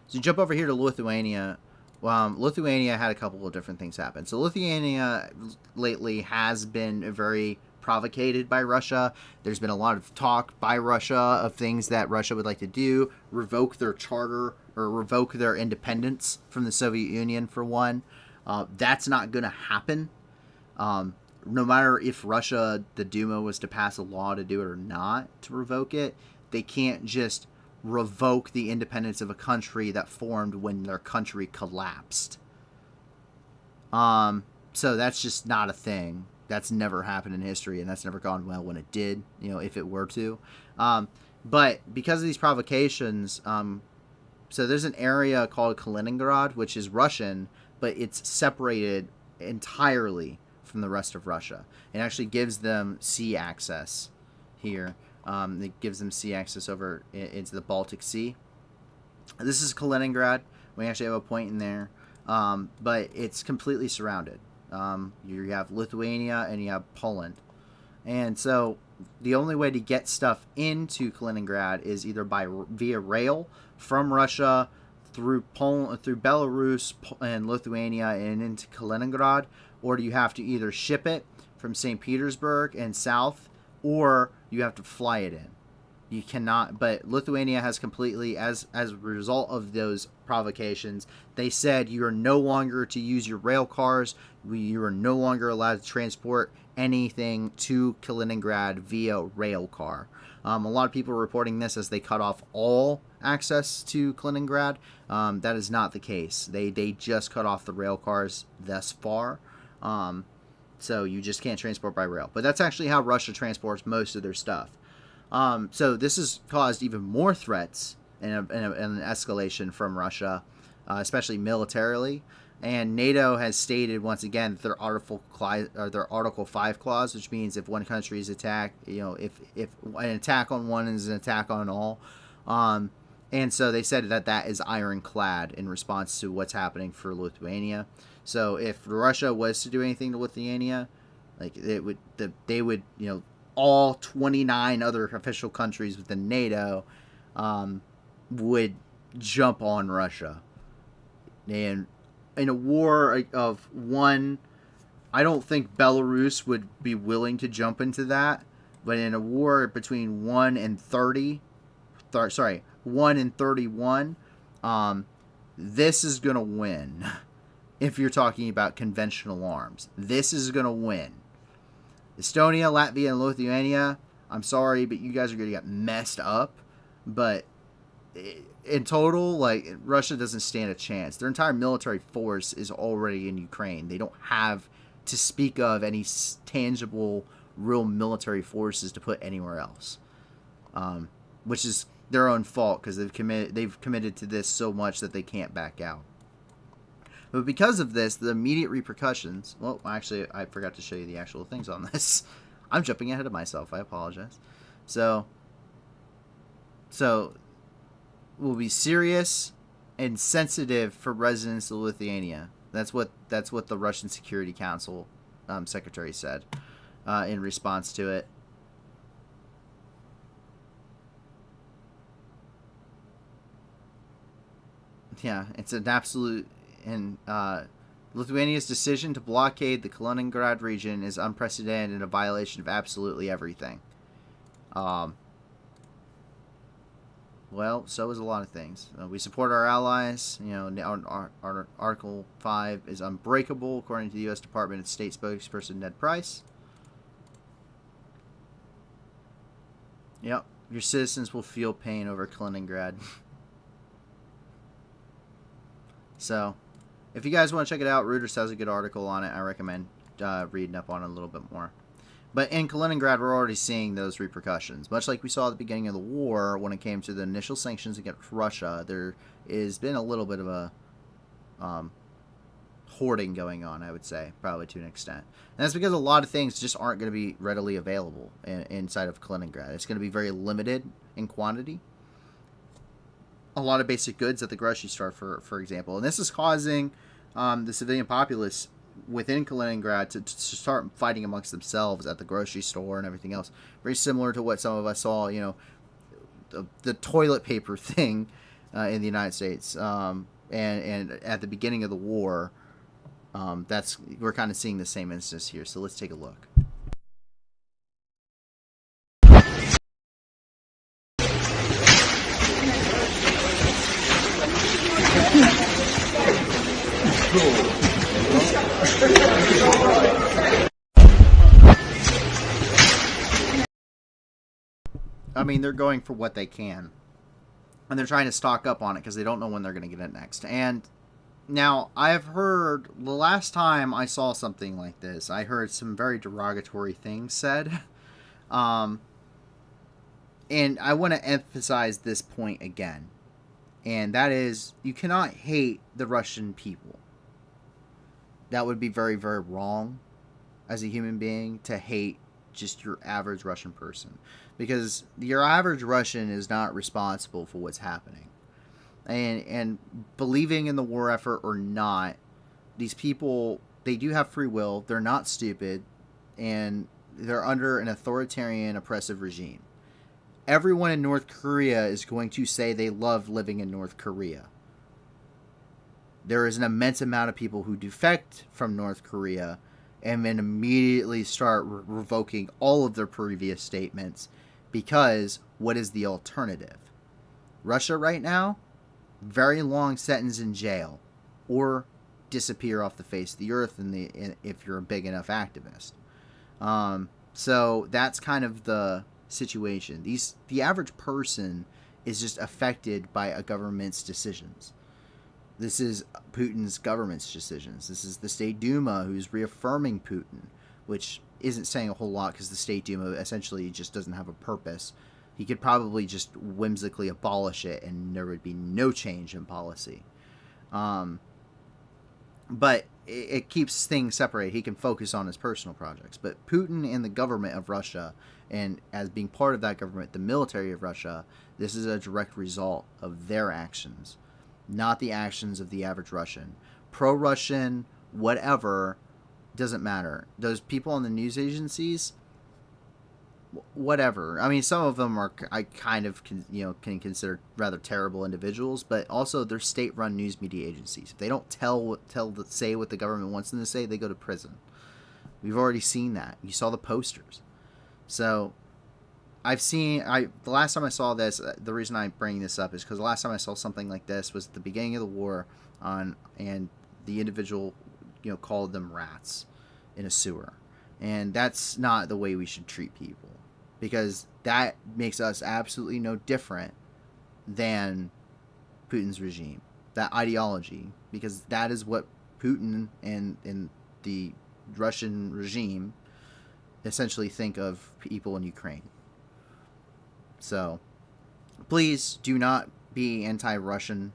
So you jump over here to Lithuania. Lithuania had a couple of different things happen. So Lithuania lately has been very provocated by Russia. There's been a lot of talk by Russia of things that Russia would like to do, revoke their charter or revoke their independence from the Soviet Union, for one. That's not going to happen. No matter if Russia, the Duma, was to pass a law to do it or not, to revoke it, they can't just revoke the independence of a country that formed when their country collapsed. So that's just not a thing. That's never happened in history, and that's never gone well when it did, if it were to. But because of these provocations, so there's an area called Kaliningrad, which is Russian, but it's separated entirely from the rest of Russia. It actually gives them sea access here. It gives them sea access over into the Baltic Sea. This is Kaliningrad. We actually have a point in there. But it's completely surrounded. You have Lithuania and you have Poland. And so the only way to get stuff into Kaliningrad is either via rail from Russia through Poland, through Belarus and Lithuania and into Kaliningrad, or you have to either ship it from St. Petersburg and south, or you have to fly it in. You cannot, but Lithuania has completely, as a result of those provocations, they said you are no longer to use your rail cars. You are no longer allowed to transport anything to Kaliningrad via rail car. A lot of people are reporting this as they cut off all access to Kaliningrad. That is not the case. They just cut off the rail cars thus far. So you just can't transport by rail. But that's actually how Russia transports most of their stuff. So this has caused even more threats and an escalation from Russia, especially militarily. And NATO has stated once again that their Article 5 clause, which means if one country is attacked, if an attack on one is an attack on all. And so they said that is ironclad in response to what's happening for Lithuania. So if Russia was to do anything to Lithuania, they would, all 29 other official countries within NATO would jump on Russia. And in a war of one, I don't think Belarus would be willing to jump into that. But in a war between 1 and 31, this is going to win. If you're talking about conventional arms, this is going to win. Estonia, Latvia, and Lithuania, I'm sorry, but you guys are going to get messed up. But in total, Russia doesn't stand a chance. Their entire military force is already in Ukraine. They don't have to speak of any tangible, real military forces to put anywhere else, which is their own fault because they've committed to this so much that they can't back out. But because of this, the immediate repercussions... Well, actually, I forgot to show you the actual things on this. I'm jumping ahead of myself. I apologize. So will be serious and sensitive for residents of Lithuania. That's what the Russian Security Council secretary said in response to it. Yeah, it's an absolute... And Lithuania's decision to blockade the Kaliningrad region is unprecedented and a violation of absolutely everything. Well, so is a lot of things. We support our allies. Our Article 5 is unbreakable, according to the U.S. Department of State spokesperson Ned Price. Yep, your citizens will feel pain over Kaliningrad. So... if you guys want to check it out, Reuters has a good article on it. I recommend reading up on it a little bit more. But in Kaliningrad, we're already seeing those repercussions. Much like we saw at the beginning of the war, when it came to the initial sanctions against Russia, there has been a little bit of a hoarding going on, I would say, probably to an extent. And that's because a lot of things just aren't going to be readily available inside of Kaliningrad. It's going to be very limited in quantity. A lot of basic goods at the grocery store, for example. And this is causing the civilian populace within Kaliningrad to start fighting amongst themselves at the grocery store and everything else. Very similar to what some of us saw, the toilet paper thing in the United States. And at the beginning of the war, we're kind of seeing the same instance here. So let's take a look. I mean, they're going for what they can. And they're trying to stock up on it because they don't know when they're going to get it next. And now, I've heard, the last time I saw something like this, I heard some very derogatory things said. And I want to emphasize this point again. And that is, you cannot hate the Russian people. That would be very, very wrong as a human being to hate just your average Russian person. Because your average Russian is not responsible for what's happening. And believing in the war effort or not, these people, they do have free will. They're not stupid. And they're under an authoritarian, oppressive regime. Everyone in North Korea is going to say they love living in North Korea. There is an immense amount of people who defect from North Korea and then immediately start revoking all of their previous statements, because what is the alternative? Russia right now, very long sentence in jail or disappear off the face of the earth if you're a big enough activist. So that's kind of the situation. The average person is just affected by a government's decisions. This is Putin's government's decisions. This is the State Duma who's reaffirming Putin, which isn't saying a whole lot because the State Duma essentially just doesn't have a purpose. He could probably just whimsically abolish it and there would be no change in policy. But it keeps things separate. He can focus on his personal projects. But Putin and the government of Russia, and as being part of that government, the military of Russia, this is a direct result of their actions, not the actions of the average Russian. Pro-Russian, whatever, doesn't matter. Those people on the news agencies, whatever. I mean, some of them I kind of can consider rather terrible individuals, but also they're state-run news media agencies. If they don't say what the government wants them to say, they go to prison. We've already seen that. You saw the posters. So the last time I saw this, the reason I bring this up is because the last time I saw something like this was at the beginning of the war, and the individual, called them rats in a sewer. And that's not the way we should treat people, because that makes us absolutely no different than Putin's regime, that ideology, because that is what Putin and the Russian regime essentially think of people in Ukraine. So please do not be anti-Russian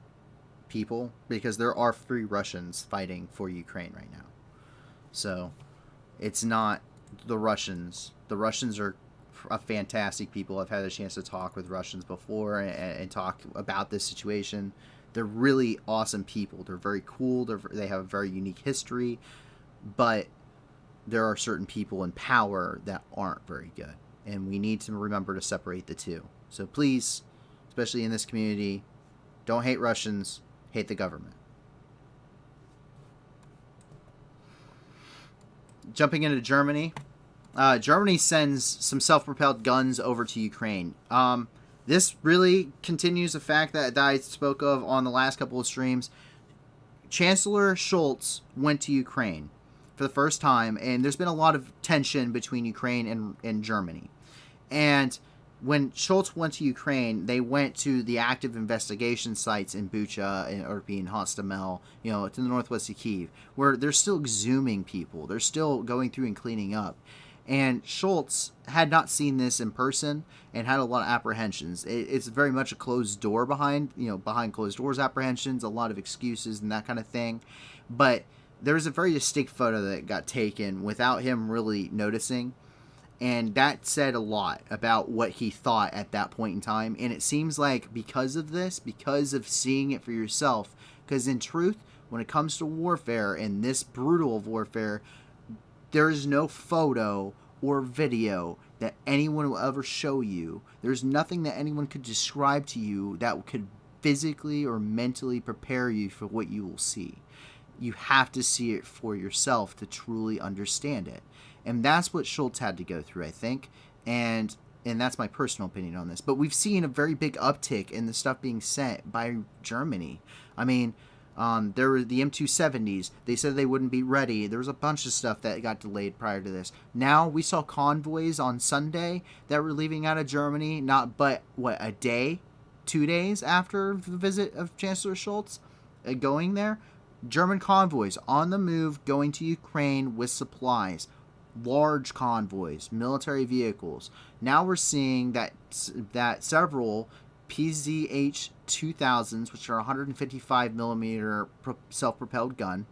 people, because there are free Russians fighting for Ukraine right now. So it's not the Russians. The Russians are a fantastic people. I've had a chance to talk with Russians before and talk about this situation. They're really awesome people. They're very cool. They have a very unique history, but there are certain people in power that aren't very good, and we need to remember to separate the two. So please, especially in this community, don't hate Russians, hate the government. Jumping into Germany. Germany sends some self-propelled guns over to Ukraine. This really continues the fact that I spoke of on the last couple of streams. Chancellor Scholz went to Ukraine for the first time, and there's been a lot of tension between Ukraine and Germany. And when Schultz went to Ukraine, they went to the active investigation sites in Bucha and Irpin and Hostomel, to the northwest of Kyiv, where they're still exhuming people. They're still going through and cleaning up. And Schultz had not seen this in person and had a lot of apprehensions. It's very much a closed door behind closed doors apprehensions, a lot of excuses and that kind of thing. But there was a very distinct photo that got taken without him really noticing. And that said a lot about what he thought at that point in time. And it seems like because of this, because of seeing it for yourself, because in truth, when it comes to warfare and this brutal warfare, there is no photo or video that anyone will ever show you. There's nothing that anyone could describe to you that could physically or mentally prepare you for what you will see. You have to see it for yourself to truly understand it. And that's what Schultz had to go through, I think. And that's my personal opinion on this. But we've seen a very big uptick in the stuff being sent by Germany. I mean, there were the M270s. They said they wouldn't be ready. There was a bunch of stuff that got delayed prior to this. Now we saw convoys on Sunday that were leaving out of Germany, a day, 2 days after the visit of Chancellor Schultz going there. German convoys on the move going to Ukraine with supplies. Large convoys, military vehicles. Now we're seeing that several PZH 2000s, which are 155 millimeter self-propelled gun.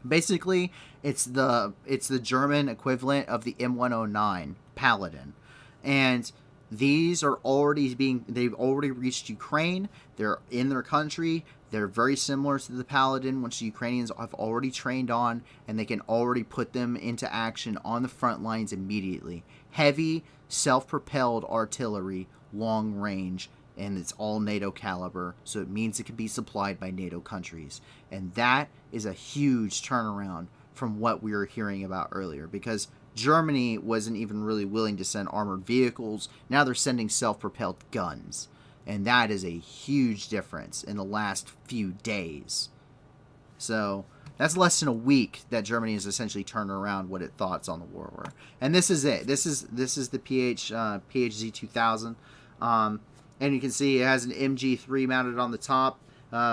Basically, it's the German equivalent of the M109 Paladin, and these are they've already reached Ukraine. They're in their country. They're very similar to the Paladin, which the Ukrainians have already trained on, and they can already put them into action on the front lines immediately. Heavy, self-propelled artillery, long range, and it's all NATO caliber, so it means it can be supplied by NATO countries. And that is a huge turnaround from what we were hearing about earlier, because Germany wasn't even really willing to send armored vehicles. Now they're sending self-propelled guns. And that is a huge difference in the last few days. So that's less than a week that Germany has essentially turned around what it thought on the war were. And this is it. This is the PHZ 2000. And you can see it has an MG3 mounted on the top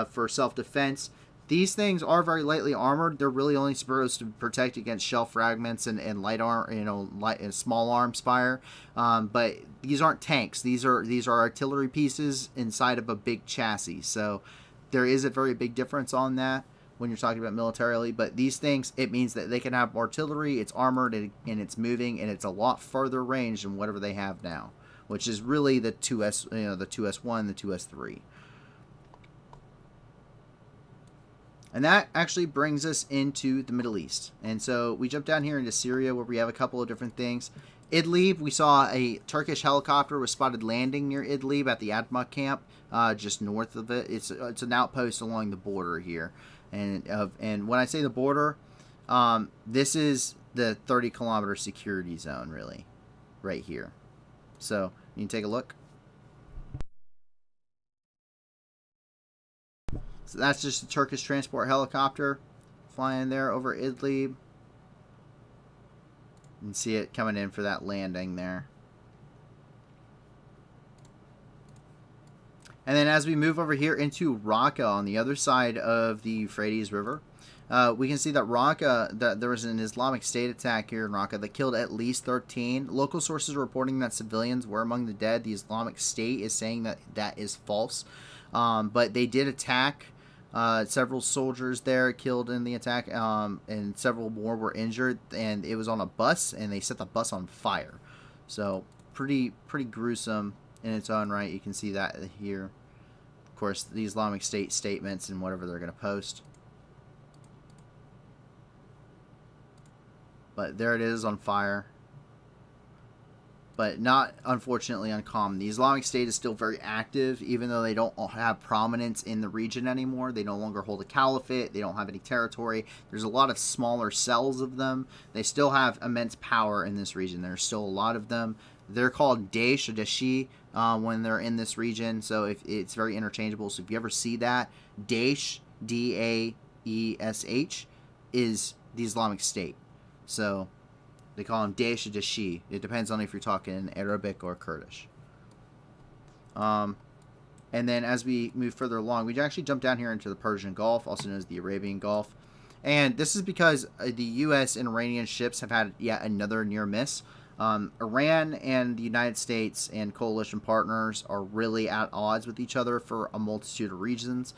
for self-defense. These things are very lightly armored. They're really only supposed to protect against shell fragments and light arm, light and small arms fire. But these aren't tanks. These are artillery pieces inside of a big chassis. So there is a very big difference on that when you're talking about militarily. But these things, it means that they can have artillery. It's armored and it's moving, and it's a lot further range than whatever they have now, which is really the 2S, the 2S1, the 2S3. And that actually brings us into the Middle East. And so we jump down here into Syria, where we have a couple of different things. Idlib, we saw a Turkish helicopter was spotted landing near Idlib at the Adma camp, just north of it. It's an outpost along the border here. And when I say the border, this is the 30-kilometer security zone, really, right here. So you can take a look. So that's just a Turkish transport helicopter flying there over Idlib. You can see it coming in for that landing there. And then as we move over here into Raqqa on the other side of the Euphrates River, we can see that Raqqa, that there was an Islamic State attack here in Raqqa that killed at least 13. Local sources are reporting that civilians were among the dead. The Islamic State is saying that that is false. But they did attack. Several soldiers there killed in the attack, and several more were injured, and it was on a bus, and they set the bus on fire. So pretty gruesome in its own right. You can see that here. Of course, the Islamic State statements and whatever they're going to post. But there it is on fire. But not, unfortunately, uncommon. The Islamic State is still very active, even though they don't have prominence in the region anymore. They no longer hold a caliphate. They don't have any territory. There's a lot of smaller cells of them. They still have immense power in this region. There's still a lot of them. They're called Daesh or Daeshi when they're in this region, so it's very interchangeable. So if you ever see that, Daesh, D-A-E-S-H, is the Islamic State. So they call them Daesh or Daeshi. It depends on if you're talking Arabic or Kurdish. And then as we move further along, we actually jump down here into the Persian Gulf, also known as the Arabian Gulf. And this is because the U.S. and Iranian ships have had yet another near miss. Iran and the United States and coalition partners are really at odds with each other for a multitude of reasons.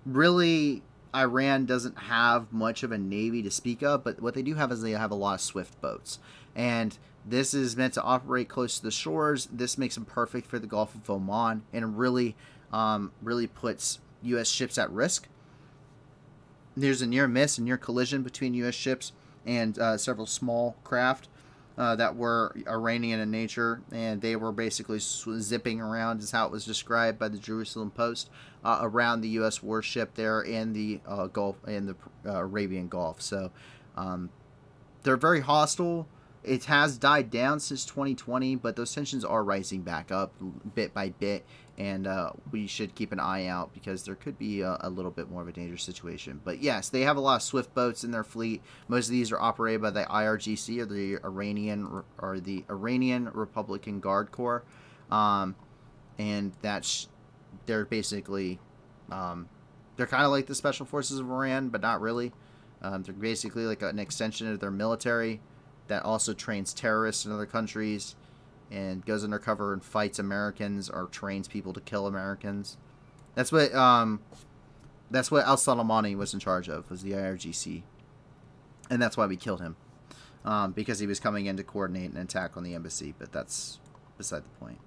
Really, Iran doesn't have much of a navy to speak of, but what they do have is they have a lot of swift boats. And this is meant to operate close to the shores. This makes them perfect for the Gulf of Oman and really puts U.S. ships at risk. There's a near miss, a near collision between U.S. ships and several small craft that were Iranian in nature, and they were basically zipping around, is how it was described by the Jerusalem Post, around the U.S. warship there in the Gulf, in the Arabian Gulf. So they're very hostile. It has died down since 2020, but those tensions are rising back up bit by bit, and we should keep an eye out because there could be a little bit more of a dangerous situation. But yes, they have a lot of swift boats in their fleet. Most of these are operated by the IRGC, or the Iranian Republican Guard Corps, and they're basically they're kind of like the Special Forces of Iran, but not really. They're basically like an extension of their military that also trains terrorists in other countries and goes undercover and fights Americans or trains people to kill Americans. That's what Al Soleimani was in charge of, was the IRGC. And that's why we killed him. Because he was coming in to coordinate an attack on the embassy, but that's beside the point.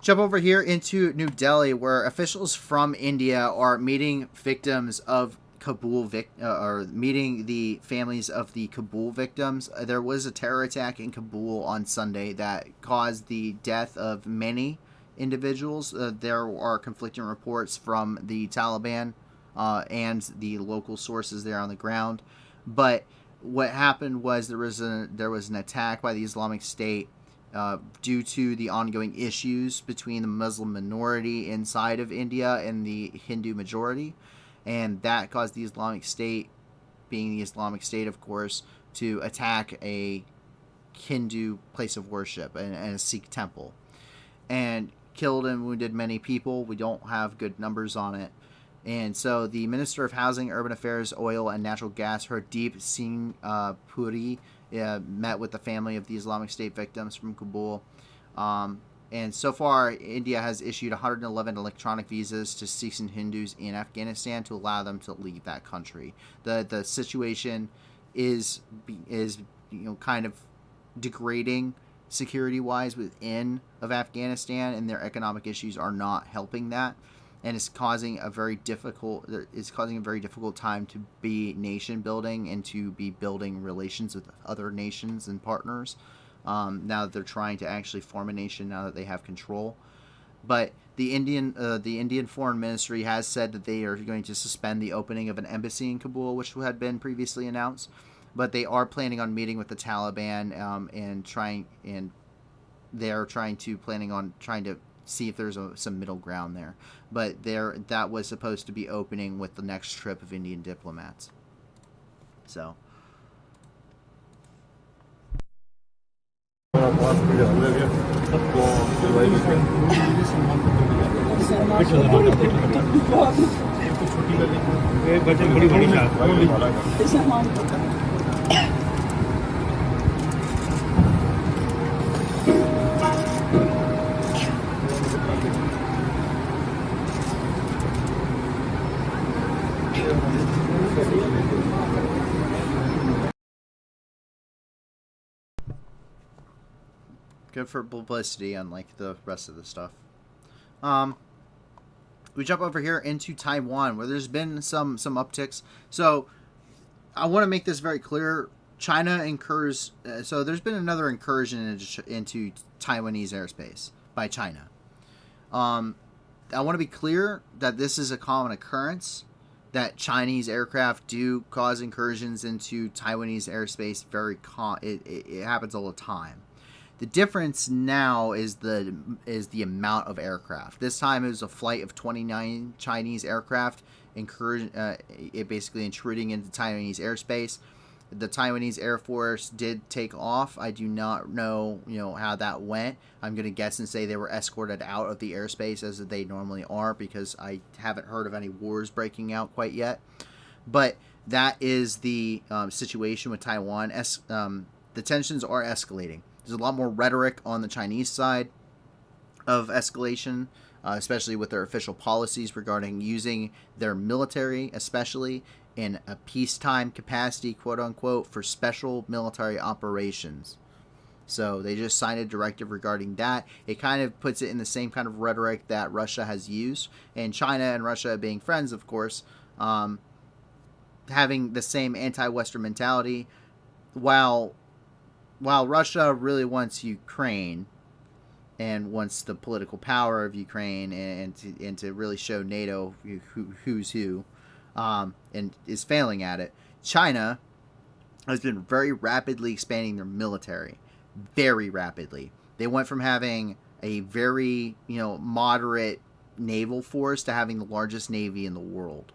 Jump over here into New Delhi, where officials from India are meeting victims of or meeting the families of the Kabul victims. There was a terror attack in Kabul on Sunday that caused the death of many individuals. There are conflicting reports from the Taliban and the local sources there on the ground. But what happened was there was an attack by the Islamic State due to the ongoing issues between the Muslim minority inside of India and the Hindu majority. And that caused the Islamic State, being the Islamic State, of course, to attack a Hindu place of worship and a Sikh temple. And killed and wounded many people. We don't have good numbers on it. And so the Minister of Housing, Urban Affairs, Oil, and Natural Gas, Hardeep Singh Puri, met with the family of the Islamic State victims from Kabul. And so far, India has issued 111 electronic visas to Sikhs and Hindus in Afghanistan to allow them to leave that country. The situation is kind of degrading security-wise within of Afghanistan, and their economic issues are not helping that, and it's causing a very difficult time to be nation building and to be building relations with other nations and partners. Now that they're trying to actually form a nation, now that they have control. But the Indian Foreign Ministry has said that they are going to suspend the opening of an embassy in Kabul, which had been previously announced. But they are planning on meeting with the Taliban and they're planning to see if there's some middle ground there. But that was supposed to be opening with the next trip of Indian diplomats. So. Good for publicity, unlike the rest of the stuff. We jump over here into Taiwan, where there's been some upticks. So I want to make this very clear. China incurs... so there's been another incursion into Taiwanese airspace by China. I want to be clear that this is a common occurrence, that Chinese aircraft do cause incursions into Taiwanese airspace. It happens all the time. The difference now is the amount of aircraft. This time it was a flight of 29 Chinese aircraft basically intruding into Taiwanese airspace. The Taiwanese Air Force did take off. I do not know, how that went. I'm going to guess and say they were escorted out of the airspace as they normally are, because I haven't heard of any wars breaking out quite yet. But that is the situation with Taiwan. The tensions are escalating. There's a lot more rhetoric on the Chinese side of escalation, especially with their official policies regarding using their military, especially in a peacetime capacity, quote unquote, for special military operations. So they just signed a directive regarding that. It kind of puts it in the same kind of rhetoric that Russia has used, and China and Russia being friends, of course, having the same anti-Western mentality. While Russia really wants Ukraine and wants the political power of Ukraine, and to really show NATO who's who, and is failing at it, China has been very rapidly expanding their military. Very rapidly. They went from having a very, moderate naval force to having the largest navy in the world.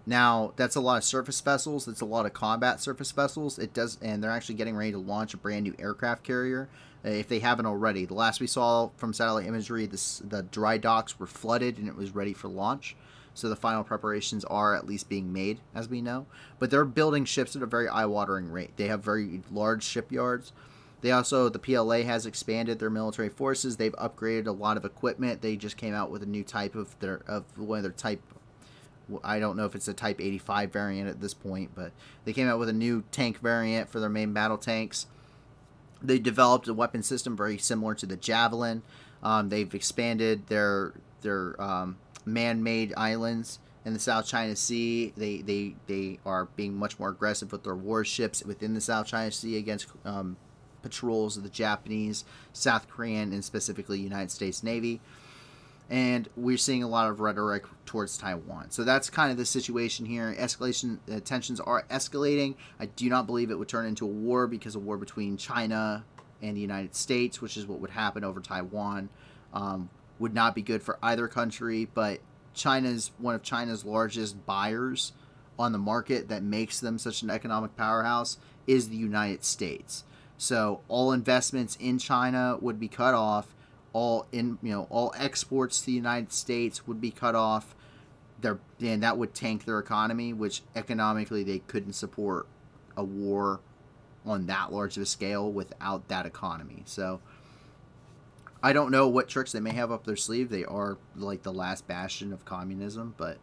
Now, that's a lot of surface vessels. That's a lot of combat surface vessels. And they're actually getting ready to launch a brand new aircraft carrier, if they haven't already. The last we saw from satellite imagery, the dry docks were flooded and it was ready for launch. So the final preparations are at least being made, as we know. But they're building ships at a very eye-watering rate. They have very large shipyards. The PLA has expanded their military forces. They've upgraded a lot of equipment. They just came out with a new type of one of their type. I don't know if it's a Type 85 variant at this point, but they came out with a new tank variant for their main battle tanks. They developed a weapon system very similar to the Javelin. They've expanded their man-made islands in the South China Sea. They are being much more aggressive with their warships within the South China Sea against patrols of the Japanese, South Korean, and specifically United States Navy. And we're seeing a lot of rhetoric towards Taiwan. So that's kind of the situation here. Tensions are escalating. I do not believe it would turn into a war, because a war between China and the United States, which is what would happen over Taiwan, would not be good for either country. But one of China's largest buyers on the market that makes them such an economic powerhouse is the United States. So all investments in China would be cut off. All exports to the United States would be cut off. And that would tank their economy, which economically they couldn't support a war on that large of a scale without that economy. So I don't know what tricks they may have up their sleeve. They are like the last bastion of communism, but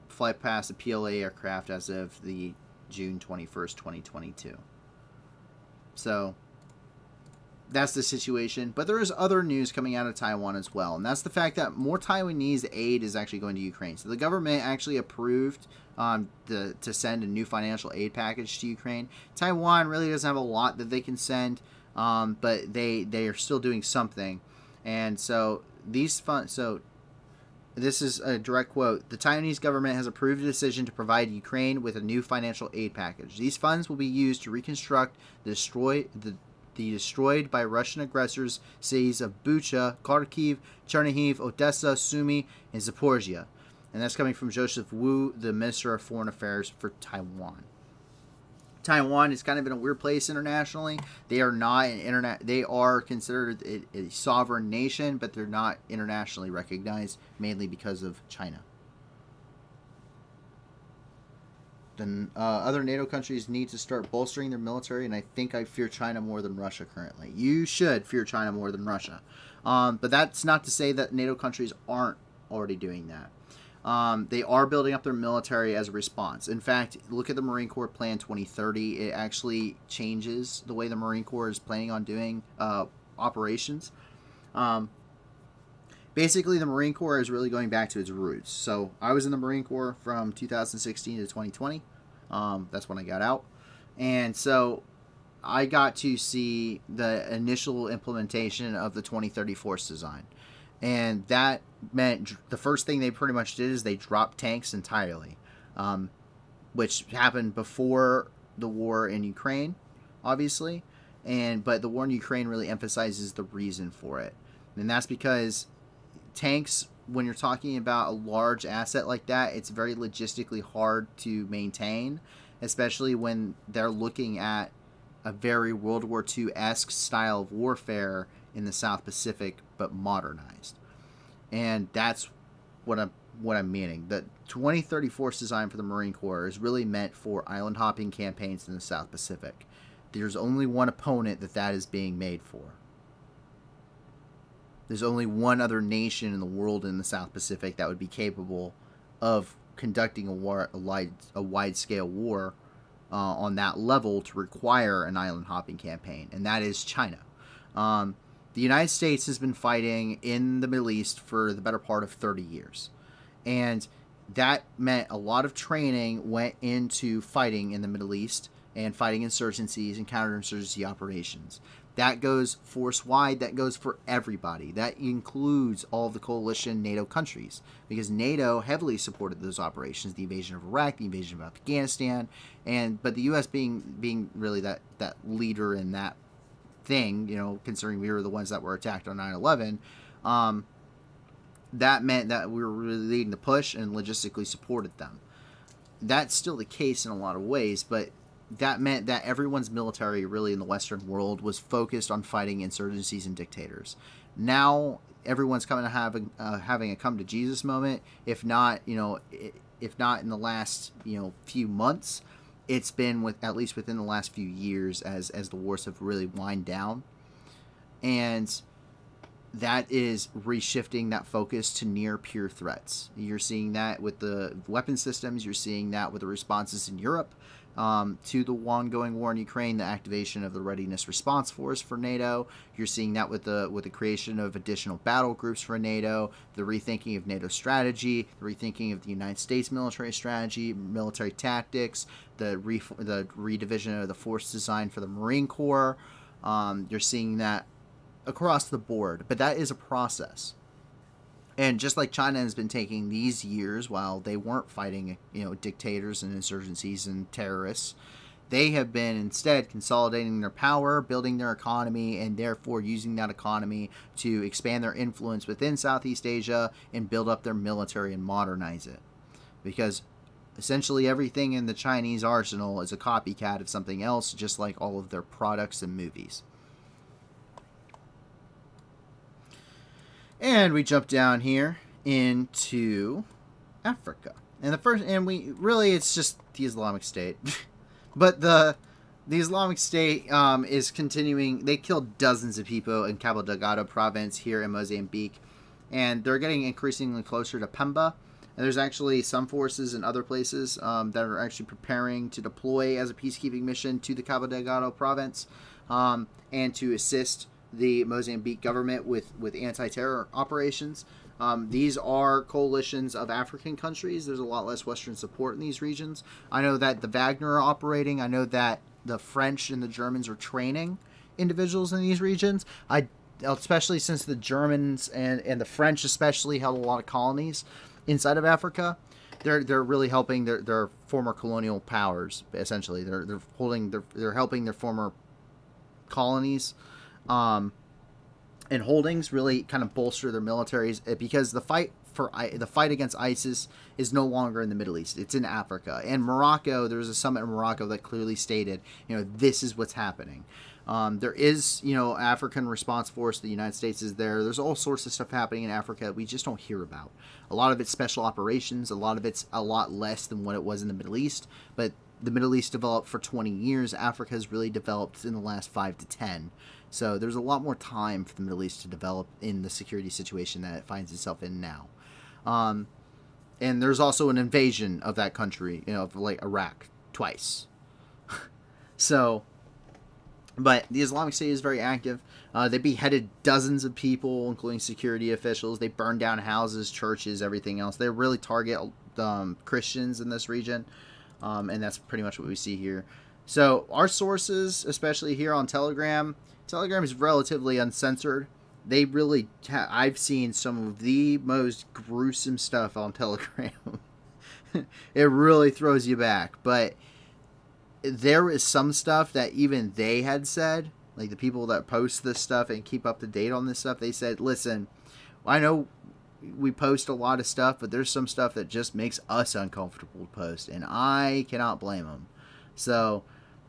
flight past a PLA aircraft as of the June 21st, 2022. So that's the situation. But there is other news coming out of Taiwan as well, and that's the fact that more Taiwanese aid is actually going to Ukraine. So the government actually approved to send a new financial aid package to Ukraine. Taiwan really doesn't have a lot that they can send, but they are still doing something. And so these funds. So this is a direct quote. The Taiwanese government has approved a decision to provide Ukraine with a new financial aid package. These funds will be used to reconstruct the destroyed by Russian aggressors cities of Bucha, Kharkiv, Chernihiv, Odessa, Sumy, and Zaporizhia. And that's coming from Joseph Wu, the Minister of Foreign Affairs for Taiwan. Taiwan is kind of in a weird place internationally. They are not They are considered a sovereign nation, but they're not internationally recognized, mainly because of China. Then other NATO countries need to start bolstering their military, and I think I fear China more than Russia currently. You should fear China more than Russia. But that's not to say that NATO countries aren't already doing that. They are building up their military as a response. In fact, look at the Marine Corps Plan 2030. It actually changes the way the Marine Corps is planning on doing operations. Basically, the Marine Corps is really going back to its roots. So I was in the Marine Corps from 2016 to 2020. That's when I got out. And so I got to see the initial implementation of the 2030 force design. And that meant the first thing they pretty much did is they dropped tanks entirely, which happened before the war in Ukraine, obviously. But the war in Ukraine really emphasizes the reason for it. And that's because tanks, when you're talking about a large asset like that, it's very logistically hard to maintain. especially when they're looking at a very World War II-esque style of warfare in the South Pacific, but modernized. And that's what I'm meaning. The 2030 Force Design for the Marine Corps is really meant for island hopping campaigns in the South Pacific. There's only one opponent that is being made for. There's only one other nation in the world in the South Pacific that would be capable of conducting a wide-scale war on that level to require an island hopping campaign, and that is China. The United States has been fighting in the Middle East for the better part of 30 years. And that meant a lot of training went into fighting in the Middle East and fighting insurgencies and counterinsurgency operations. That goes force-wide. That goes for everybody. That includes all of the coalition NATO countries, because NATO heavily supported those operations, the invasion of Iraq, the invasion of Afghanistan, but the U.S. being really that leader in that thing, considering we were the ones that were attacked on 9/11, that meant that we were really leading the push and logistically supported them. That's still the case in a lot of ways, but that meant that everyone's military really in the Western world was focused on fighting insurgencies and dictators. Now everyone's coming to having a come to Jesus moment. If not in the last few months, it's been at least within the last few years as the wars have really wind down, and that is reshifting that focus to near peer threats. You're seeing that with the weapon systems. You're seeing that with the responses in Europe to the ongoing war in Ukraine, the activation of the Readiness Response Force for NATO. You're seeing that with the creation of additional battle groups for NATO, the rethinking of NATO strategy, the rethinking of the United States military strategy, military tactics, the redivision of the force design for the Marine Corps. You're seeing that across the board, but that is a process. And just like China has been taking these years while they weren't fighting, dictators and insurgencies and terrorists, they have been instead consolidating their power, building their economy, and therefore using that economy to expand their influence within Southeast Asia and build up their military and modernize it. Because essentially everything in the Chinese arsenal is a copycat of something else, just like all of their products and movies. And we jump down here into Africa. And it's just the Islamic State. But the Islamic State is continuing. They killed dozens of people in Cabo Delgado province here in Mozambique. And they're getting increasingly closer to Pemba. And there's actually some forces in other places that are actually preparing to deploy as a peacekeeping mission to the Cabo Delgado province and to assist the Mozambique government with anti-terror operations. These are coalitions of African countries. There's a lot less Western support in these regions. I know that the Wagner are operating. I know that the French and the Germans are training individuals in these regions. Especially since the Germans and the French especially held a lot of colonies inside of Africa. They're really helping their former colonial powers. Essentially, they're helping their former colonies and holdings really kind of bolster their militaries, because the fight against ISIS is no longer in the Middle East. It's in Africa. And Morocco, there was a summit in Morocco that clearly stated, this is what's happening. There is, African Response Force. The United States is there. There's all sorts of stuff happening in Africa we just don't hear about. A lot of it's special operations. A lot of it's a lot less than what it was in the Middle East. But the Middle East developed for 20 years. Africa has really developed in the last 5 to 10. So there's a lot more time for the Middle East to develop in the security situation that it finds itself in now. And there's also an invasion of that country, like Iraq, twice. So, but the Islamic State is very active. They beheaded dozens of people, including security officials. They burned down houses, churches, everything else. They really target Christians in this region. And that's pretty much what we see here. So our sources, especially here on Telegram is relatively uncensored. They really, I've seen some of the most gruesome stuff on Telegram. It really throws you back. But there is some stuff that even they had said, like the people that post this stuff and keep up to date on this stuff, they said, listen, I know we post a lot of stuff, but there's some stuff that just makes us uncomfortable to post, and I cannot blame them. So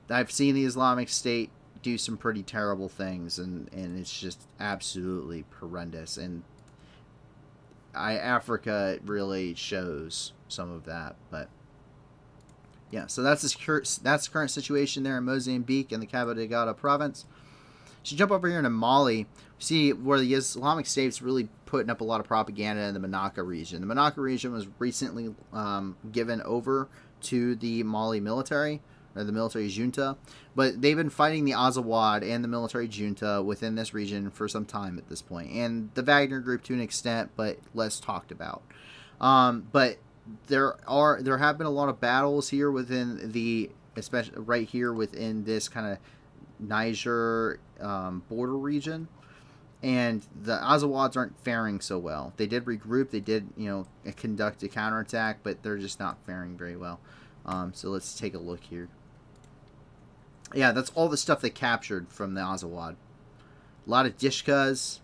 I've seen the Islamic State do some pretty terrible things, and it's just absolutely horrendous. And Africa really shows some of that. But yeah, so that's the current situation there in Mozambique and the Cabo Delgado province. So you jump over here into Mali, see where the Islamic State's really putting up a lot of propaganda in the Manaka region. The Manaka region was recently given over to the Mali military, or the military junta, but they've been fighting the Azawad and the military junta within this region for some time at this point, and the Wagner group to an extent, but less talked about. But there have been a lot of battles here within the, especially right here within this kind of Niger border region, and the Azawads aren't faring so well. They did regroup, they did conduct a counterattack, but they're just not faring very well. So let's take a look here. Yeah, that's all the stuff they captured from the Azawad. A lot of Dishkas.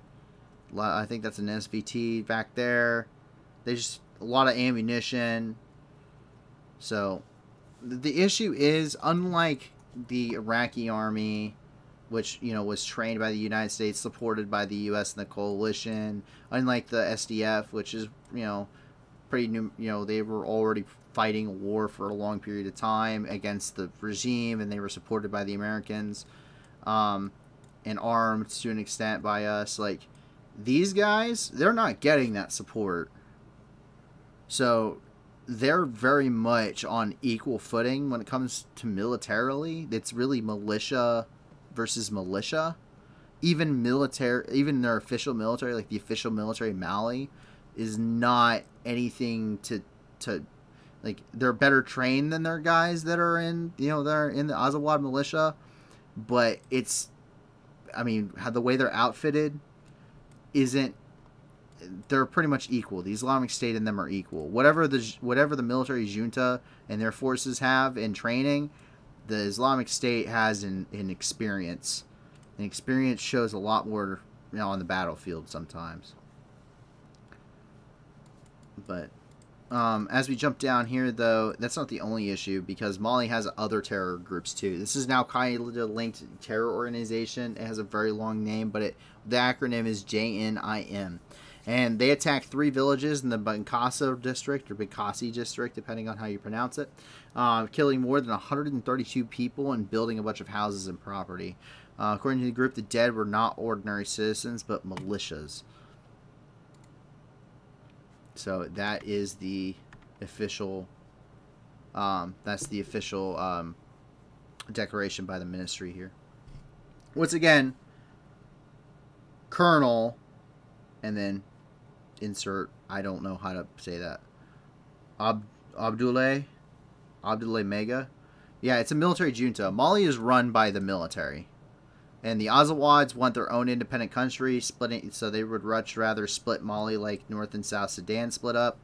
I think that's an SVT back there. They just a lot of ammunition. So the issue is, unlike the Iraqi army, which was trained by the United States, supported by the U.S. and the coalition, unlike the SDF, which is pretty new, they were already fighting a war for a long period of time against the regime, and they were supported by the Americans, and armed to an extent by us. Like, these guys, they're not getting that support, so they're very much on equal footing when it comes to militarily. It's really militia versus militia. Even their official military, like the official military Mali, is not anything to like, they're better trained than their guys that are in they're in the Azawad militia, but it's, I mean, how the way they're outfitted isn't, they're pretty much equal. The Islamic State and them are equal. Whatever the military junta and their forces have in training, the Islamic State has in experience. And experience shows a lot more on the battlefield sometimes. But as we jump down here, though, that's not the only issue, because Mali has other terror groups too. This is now kind of linked terror organization. It has a very long name, but the acronym is JNIM. And they attacked 3 villages in the Bankasa district, or Bikasi district, depending on how you pronounce it, killing more than 132 people and building a bunch of houses and property. According to the group, the dead were not ordinary citizens, but militias. So that is the official, declaration by the ministry here. Once again, Colonel, and then insert, I don't know how to say that, Abdoulaye Mega. Yeah, it's a military junta. Mali is run by the military, and the Azawads want their own independent country, splitting, so they would much rather split Mali like North and South Sudan split up.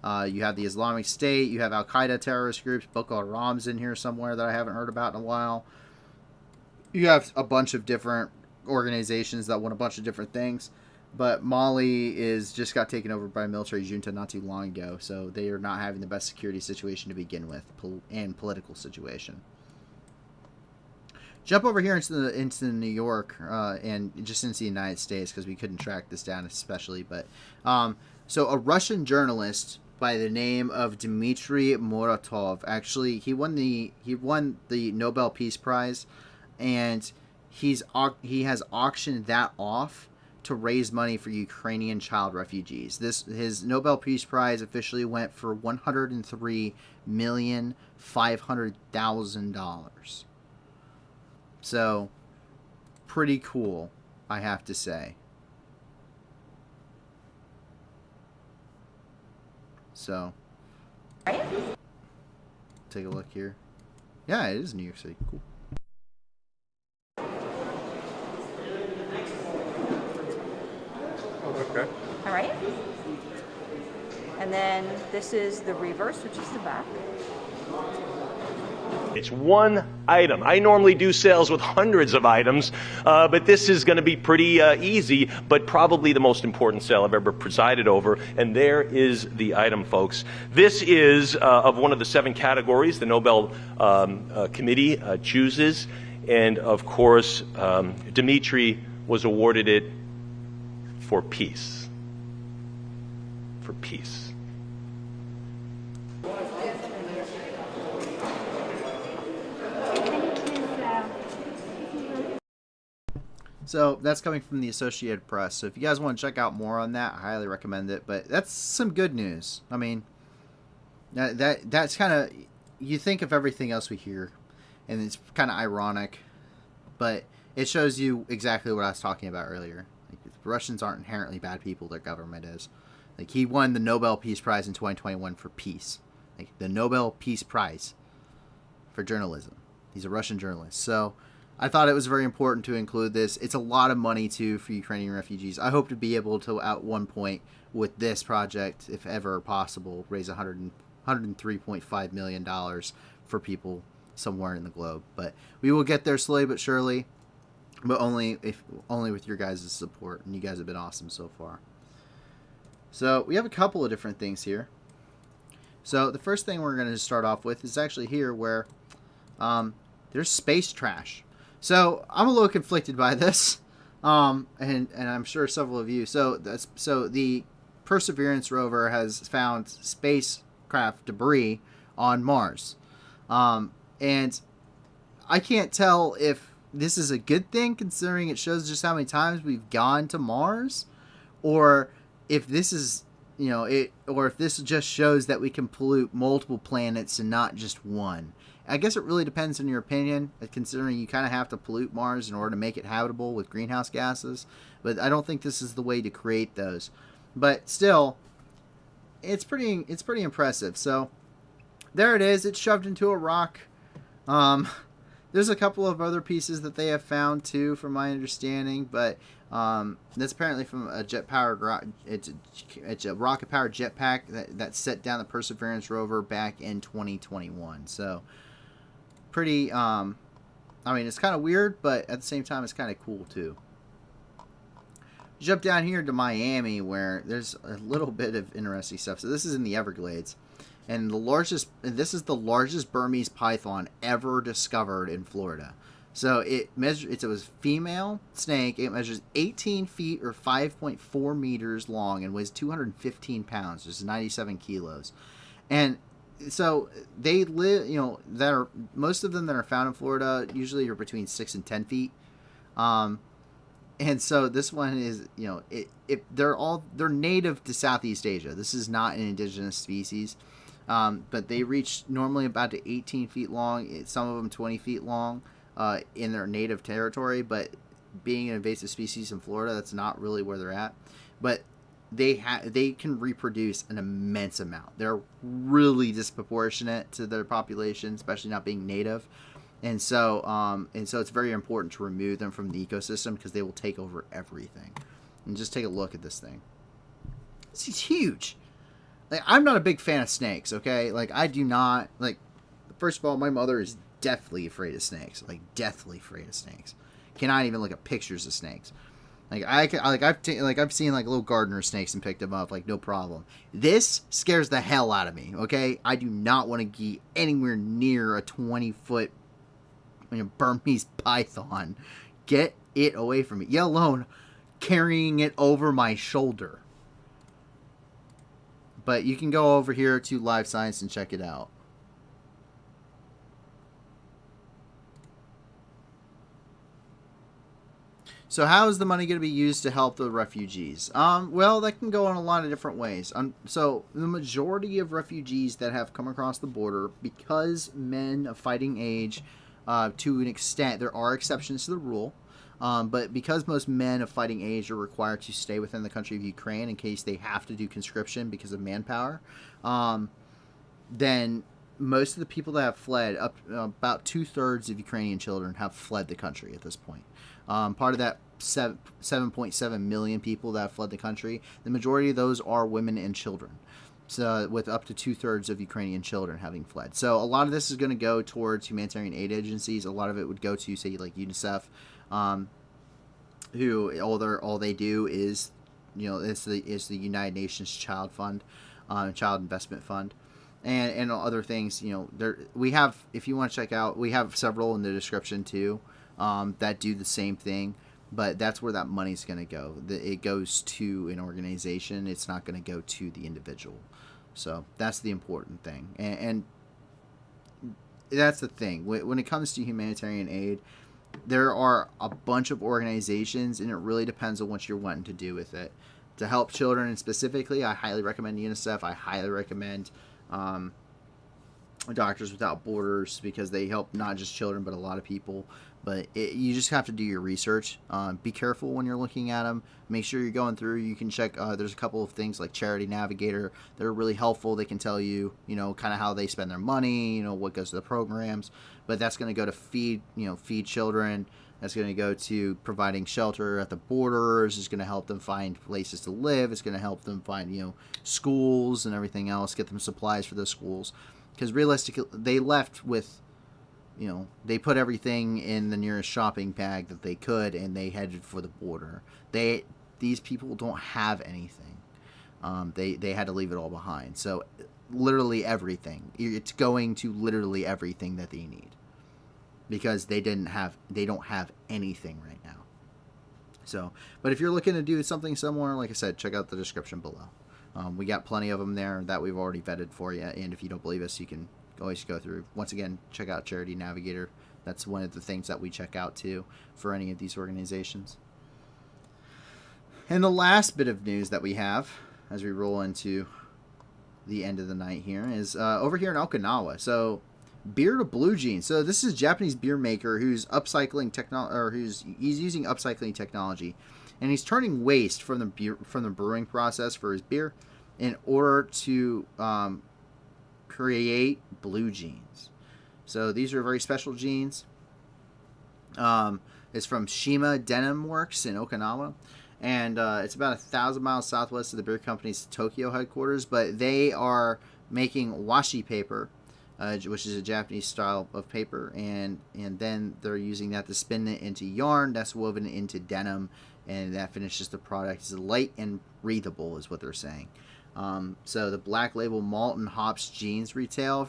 You have the Islamic State, you have Al-Qaeda terrorist groups, Boko Haram's in here somewhere that I haven't heard about in a while. You have a bunch of different organizations that want a bunch of different things, but Mali just got taken over by a military junta not too long ago, so they are not having the best security situation to begin with, and political situation. Jump over here into New York, and just into the United States, because we couldn't track this down especially. But so a Russian journalist by the name of Dmitry Muratov, actually he won the Nobel Peace Prize, and he has auctioned that off to raise money for Ukrainian child refugees. His Nobel Peace Prize officially went for $103,500,000. So, pretty cool, I have to say. So, take a look here. Yeah, it is New York City. Cool. Okay. All right. And then this is the reverse, which is the back. It's one item. I normally do sales with hundreds of items, but this is going to be pretty easy, but probably the most important sale I've ever presided over. And there is the item, folks. This is of one of the 7 categories the Nobel Committee chooses. And of course, Dmitry was awarded it for peace. For peace. So that's coming from the Associated Press. So if you guys want to check out more on that, I highly recommend it. But that's some good news. I mean, that's kind of, you think of everything else we hear, and it's kind of ironic, but it shows you exactly what I was talking about earlier. Like, the Russians aren't inherently bad people. Their government is. Like, he won the Nobel Peace Prize in 2021 for peace. Like, the Nobel Peace Prize for journalism. He's a Russian journalist. So I thought it was very important to include this. It's a lot of money, too, for Ukrainian refugees. I hope to be able to, at one point, with this project, if ever possible, raise $103.5 million for people somewhere in the globe. But we will get there slowly but surely, but only with your guys' support, and you guys have been awesome so far. So we have a couple of different things here. So the first thing we're going to start off with is actually here where there's space trash. So I'm a little conflicted by this, and I'm sure several of you. So the Perseverance rover has found spacecraft debris on Mars, and I can't tell if this is a good thing considering it shows just how many times we've gone to Mars, or if this is, or if this just shows that we can pollute multiple planets and not just one. I guess it really depends on your opinion, considering you kind of have to pollute Mars in order to make it habitable with greenhouse gases. But I don't think this is the way to create those. But still, it's pretty impressive. So there it is. It's shoved into a rock. There's a couple of other pieces that they have found too, from my understanding. But that's apparently from a jet-powered. It's a rocket-powered jetpack that set down the Perseverance rover back in 2021. So pretty, I mean, it's kind of weird, but at the same time, it's kind of cool too. Jump down here to Miami, where there's a little bit of interesting stuff. So this is in the Everglades, and this is the largest Burmese python ever discovered in Florida. So it was a female snake. It measures 18 feet or 5.4 meters long and weighs 215 pounds, which is 97 kilos. And so they live, most of them that are found in Florida usually are between 6 and 10 feet. And so this one is, they're native to Southeast Asia. This is not an indigenous species. But they reach normally about to 18 feet long. Some of them 20 feet long in their native territory. But being an invasive species in Florida, that's not really where they're at. But they can reproduce an immense amount. They're really disproportionate to their population, especially not being native. And so it's very important to remove them from the ecosystem because they will take over everything. And just take a look at this thing. It's huge. Like, I'm not a big fan of snakes, okay? Like, I do not, like, first of all, my mother is deathly afraid of snakes. Like, deathly afraid of snakes. Cannot even look at pictures of snakes. Like, I've seen, like, little gardener snakes and picked them up, like, no problem. This scares the hell out of me, okay? I do not want to get anywhere near a 20-foot Burmese python. Get it away from me. Yet alone carrying it over my shoulder. But you can go over here to Live Science and check it out. So how is the money going to be used to help the refugees? Well, that can go in a lot of different ways. So the majority of refugees that have come across the border, because men of fighting age, to an extent, there are exceptions to the rule, but because most men of fighting age are required to stay within the country of Ukraine in case they have to do conscription because of manpower, then most of the people that have fled, about 2/3 of Ukrainian children have fled the country at this point. Part of that 7.7 million people that have fled the country, the majority of those are women and children. So with up to 2/3 of Ukrainian children having fled. So a lot of this is going to go towards humanitarian aid agencies. A lot of it would go to, say, like UNICEF, who all they do is, it's the United Nations Child Fund, Child Investment Fund, and other things. We have, if you want to check out, we have several in the description too, that do the same thing. But that's where that money's going to go. It goes to an organization. It's not going to go to the individual. So that's the important thing. And that's the thing. When it comes to humanitarian aid, there are a bunch of organizations, and it really depends on what you're wanting to do with it. To help children, and specifically, I highly recommend UNICEF. I highly recommend Doctors Without Borders, because they help not just children, but a lot of people. But you just have to do your research. Be careful when you're looking at them. Make sure you're going through. You can check. There's a couple of things like Charity Navigator that are really helpful. They can tell you, kind of how they spend their money, what goes to the programs. But that's going to go to feed children. That's going to go to providing shelter at the borders. It's going to help them find places to live. It's going to help them find, schools and everything else. Get them supplies for those schools. Because realistically, they left with, they put everything in the nearest shopping bag that they could, and they headed for the border. These people don't have anything. They had to leave it all behind. So literally everything. It's going to literally everything that they need, because they don't have anything right now. So, but if you're looking to do something similar, like I said, check out the description below. We got plenty of them there that we've already vetted for you. And if you don't believe us, you can always go through. Once again, check out Charity Navigator. That's one of the things that we check out too for any of these organizations. And the last bit of news that we have as we roll into the end of the night here is over here in Okinawa. So beer to blue jeans. So this is a Japanese beer maker who's he's using upcycling technology, and he's turning waste from the brewing process for his beer in order to create blue jeans. So these are very special jeans. It's from Shima Denim Works in Okinawa, and it's about 1,000 miles southwest of the beer company's Tokyo headquarters. But they are making washi paper, which is a Japanese style of paper, and then they're using that to spin it into yarn that's woven into denim, and that finishes the product. It's light and breathable, is what they're saying. So the Black Label Malt and Hops jeans retail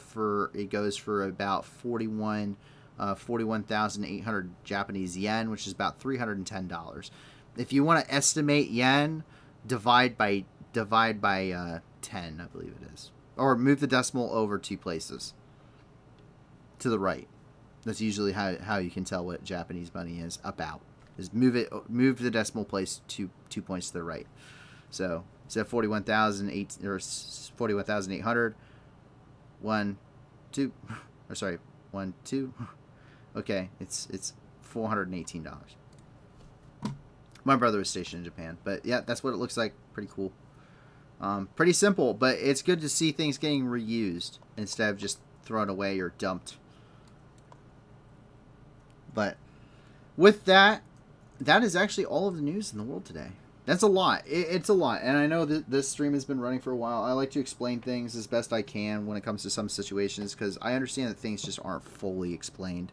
goes for about 41,800 Japanese yen, which is about $310. If you want to estimate yen, divide by 10, I believe it is, or move the decimal over 2 places to the right. That's usually how you can tell what Japanese money is about. Is move the decimal place 2 points to the right. So instead of 41,800, 1, 2. Okay, it's $418. My brother was stationed in Japan, but yeah, that's what it looks like. Pretty cool. Pretty simple, but it's good to see things getting reused instead of just thrown away or dumped. But with that is actually all of the news in the world today. That's a lot. It's a lot. And I know that this stream has been running for a while. I like to explain things as best I can when it comes to some situations, because I understand that things just aren't fully explained.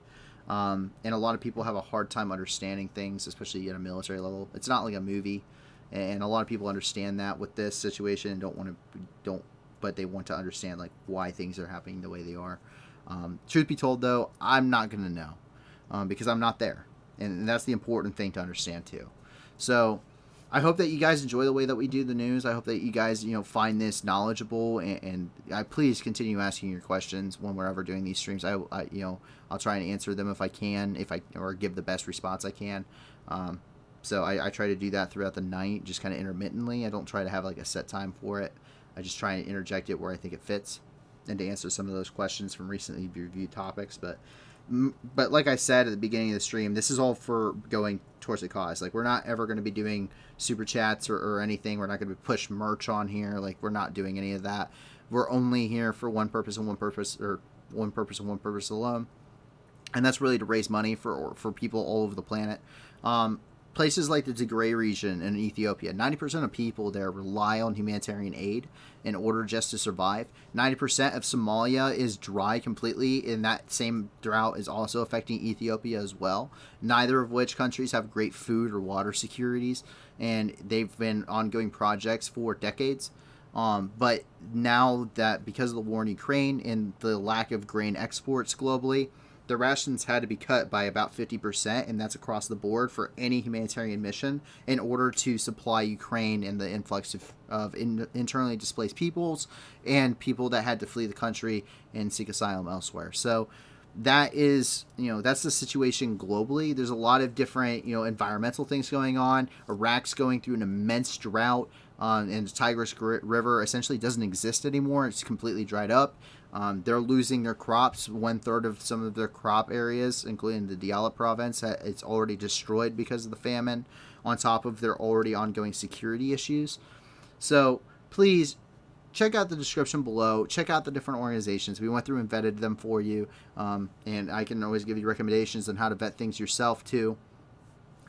And a lot of people have a hard time understanding things, especially at a military level. It's not like a movie. And a lot of people understand that with this situation and but they want to understand like why things are happening the way they are. Truth be told, though, I'm not going to know because I'm not there. And that's the important thing to understand, too. So I hope that you guys enjoy the way that we do the news. I hope that you guys, find this knowledgeable, and I please continue asking your questions when we're ever doing these streams. I'll try and answer them if I can, or give the best response I can. So I try to do that throughout the night, just kind of intermittently. I don't try to have like a set time for it. I just try and interject it where I think it fits, and to answer some of those questions from recently reviewed topics. But like I said at the beginning of the stream, this is all for going towards the cause. Like, we're not ever going to be doing super chats or anything. We're not going to push merch on here. Like, we're not doing any of that. We're only here for one purpose and one purpose alone. And that's really to raise money for people all over the planet. places like the Tigray region in Ethiopia, 90% of people there rely on humanitarian aid in order just to survive. 90% of Somalia is dry completely, and that same drought is also affecting Ethiopia as well. Neither of which countries have great food or water securities, and they've been ongoing projects for decades. But now that because of the war in Ukraine and the lack of grain exports globally, the rations had to be cut by about 50%, and that's across the board for any humanitarian mission in order to supply Ukraine and the influx of internally displaced peoples and people that had to flee the country and seek asylum elsewhere. So that is, that's the situation globally. There's a lot of different, environmental things going on. Iraq's going through an immense drought, and the Tigris River essentially doesn't exist anymore. It's completely dried up. They're losing their crops. 1/3 of some of their crop areas, including the Diyala province, it's already destroyed because of the famine, on top of their already ongoing security issues. So please check out the description below. Check out the different organizations. We went through and vetted them for you, and I can always give you recommendations on how to vet things yourself too.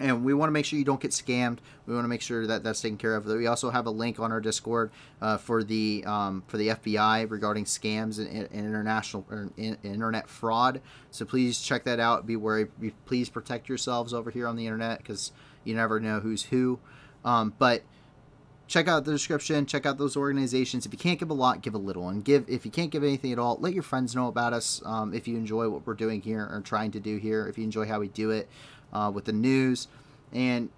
And we want to make sure you don't get scammed. We want to make sure that that's taken care of. We also have a link on our Discord for the FBI regarding scams and international or internet fraud. So please check that out. Be wary. Please protect yourselves over here on the internet, because you never know who's who. But check out the description. Check out those organizations. If you can't give a lot, give a little. And if you can't give anything at all, let your friends know about us. If you enjoy what we're doing here or trying to do here, if you enjoy how we do it with the news, and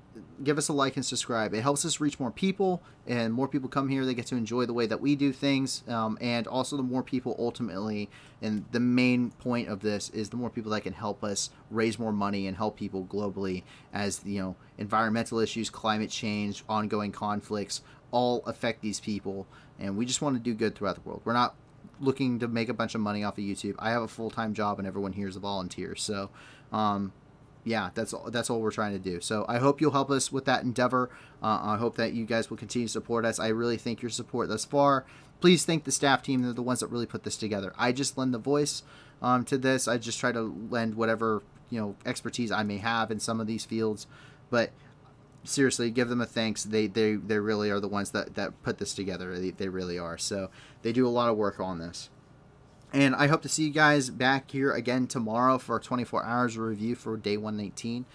give us a like and subscribe. It helps us reach more people, and more people come here, they get to enjoy the way that we do things, and also the more people ultimately, and the main point of this is the more people that can help us raise more money and help people globally, as environmental issues, climate change, ongoing conflicts all affect these people, and we just want to do good throughout the world. We're not looking to make a bunch of money off of YouTube. I have a full-time job, and everyone here is a volunteer. So yeah, that's all we're trying to do. So I hope you'll help us with that endeavor. I hope that you guys will continue to support us. I really thank your support thus far. Please thank the staff team. They're the ones that really put this together. I just lend the voice to this. I just try to lend whatever expertise I may have in some of these fields. But seriously, give them a thanks. They really are the ones that put this together. They really are. So they do a lot of work on this. And I hope to see you guys back here again tomorrow for 24 hours of review for day 118.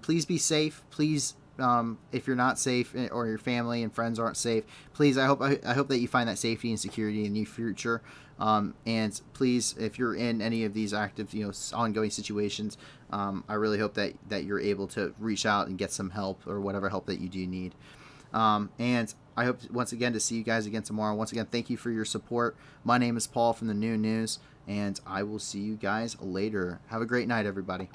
Please be safe. Please, if you're not safe or your family and friends aren't safe, please, I hope that you find that safety and security in your future. And please, if you're in any of these active, ongoing situations, I really hope that you're able to reach out and get some help or whatever help that you do need. And I hope once again to see you guys again tomorrow. Once again, thank you for your support. My name is Paul from the New News, and I will see you guys later. Have a great night, everybody.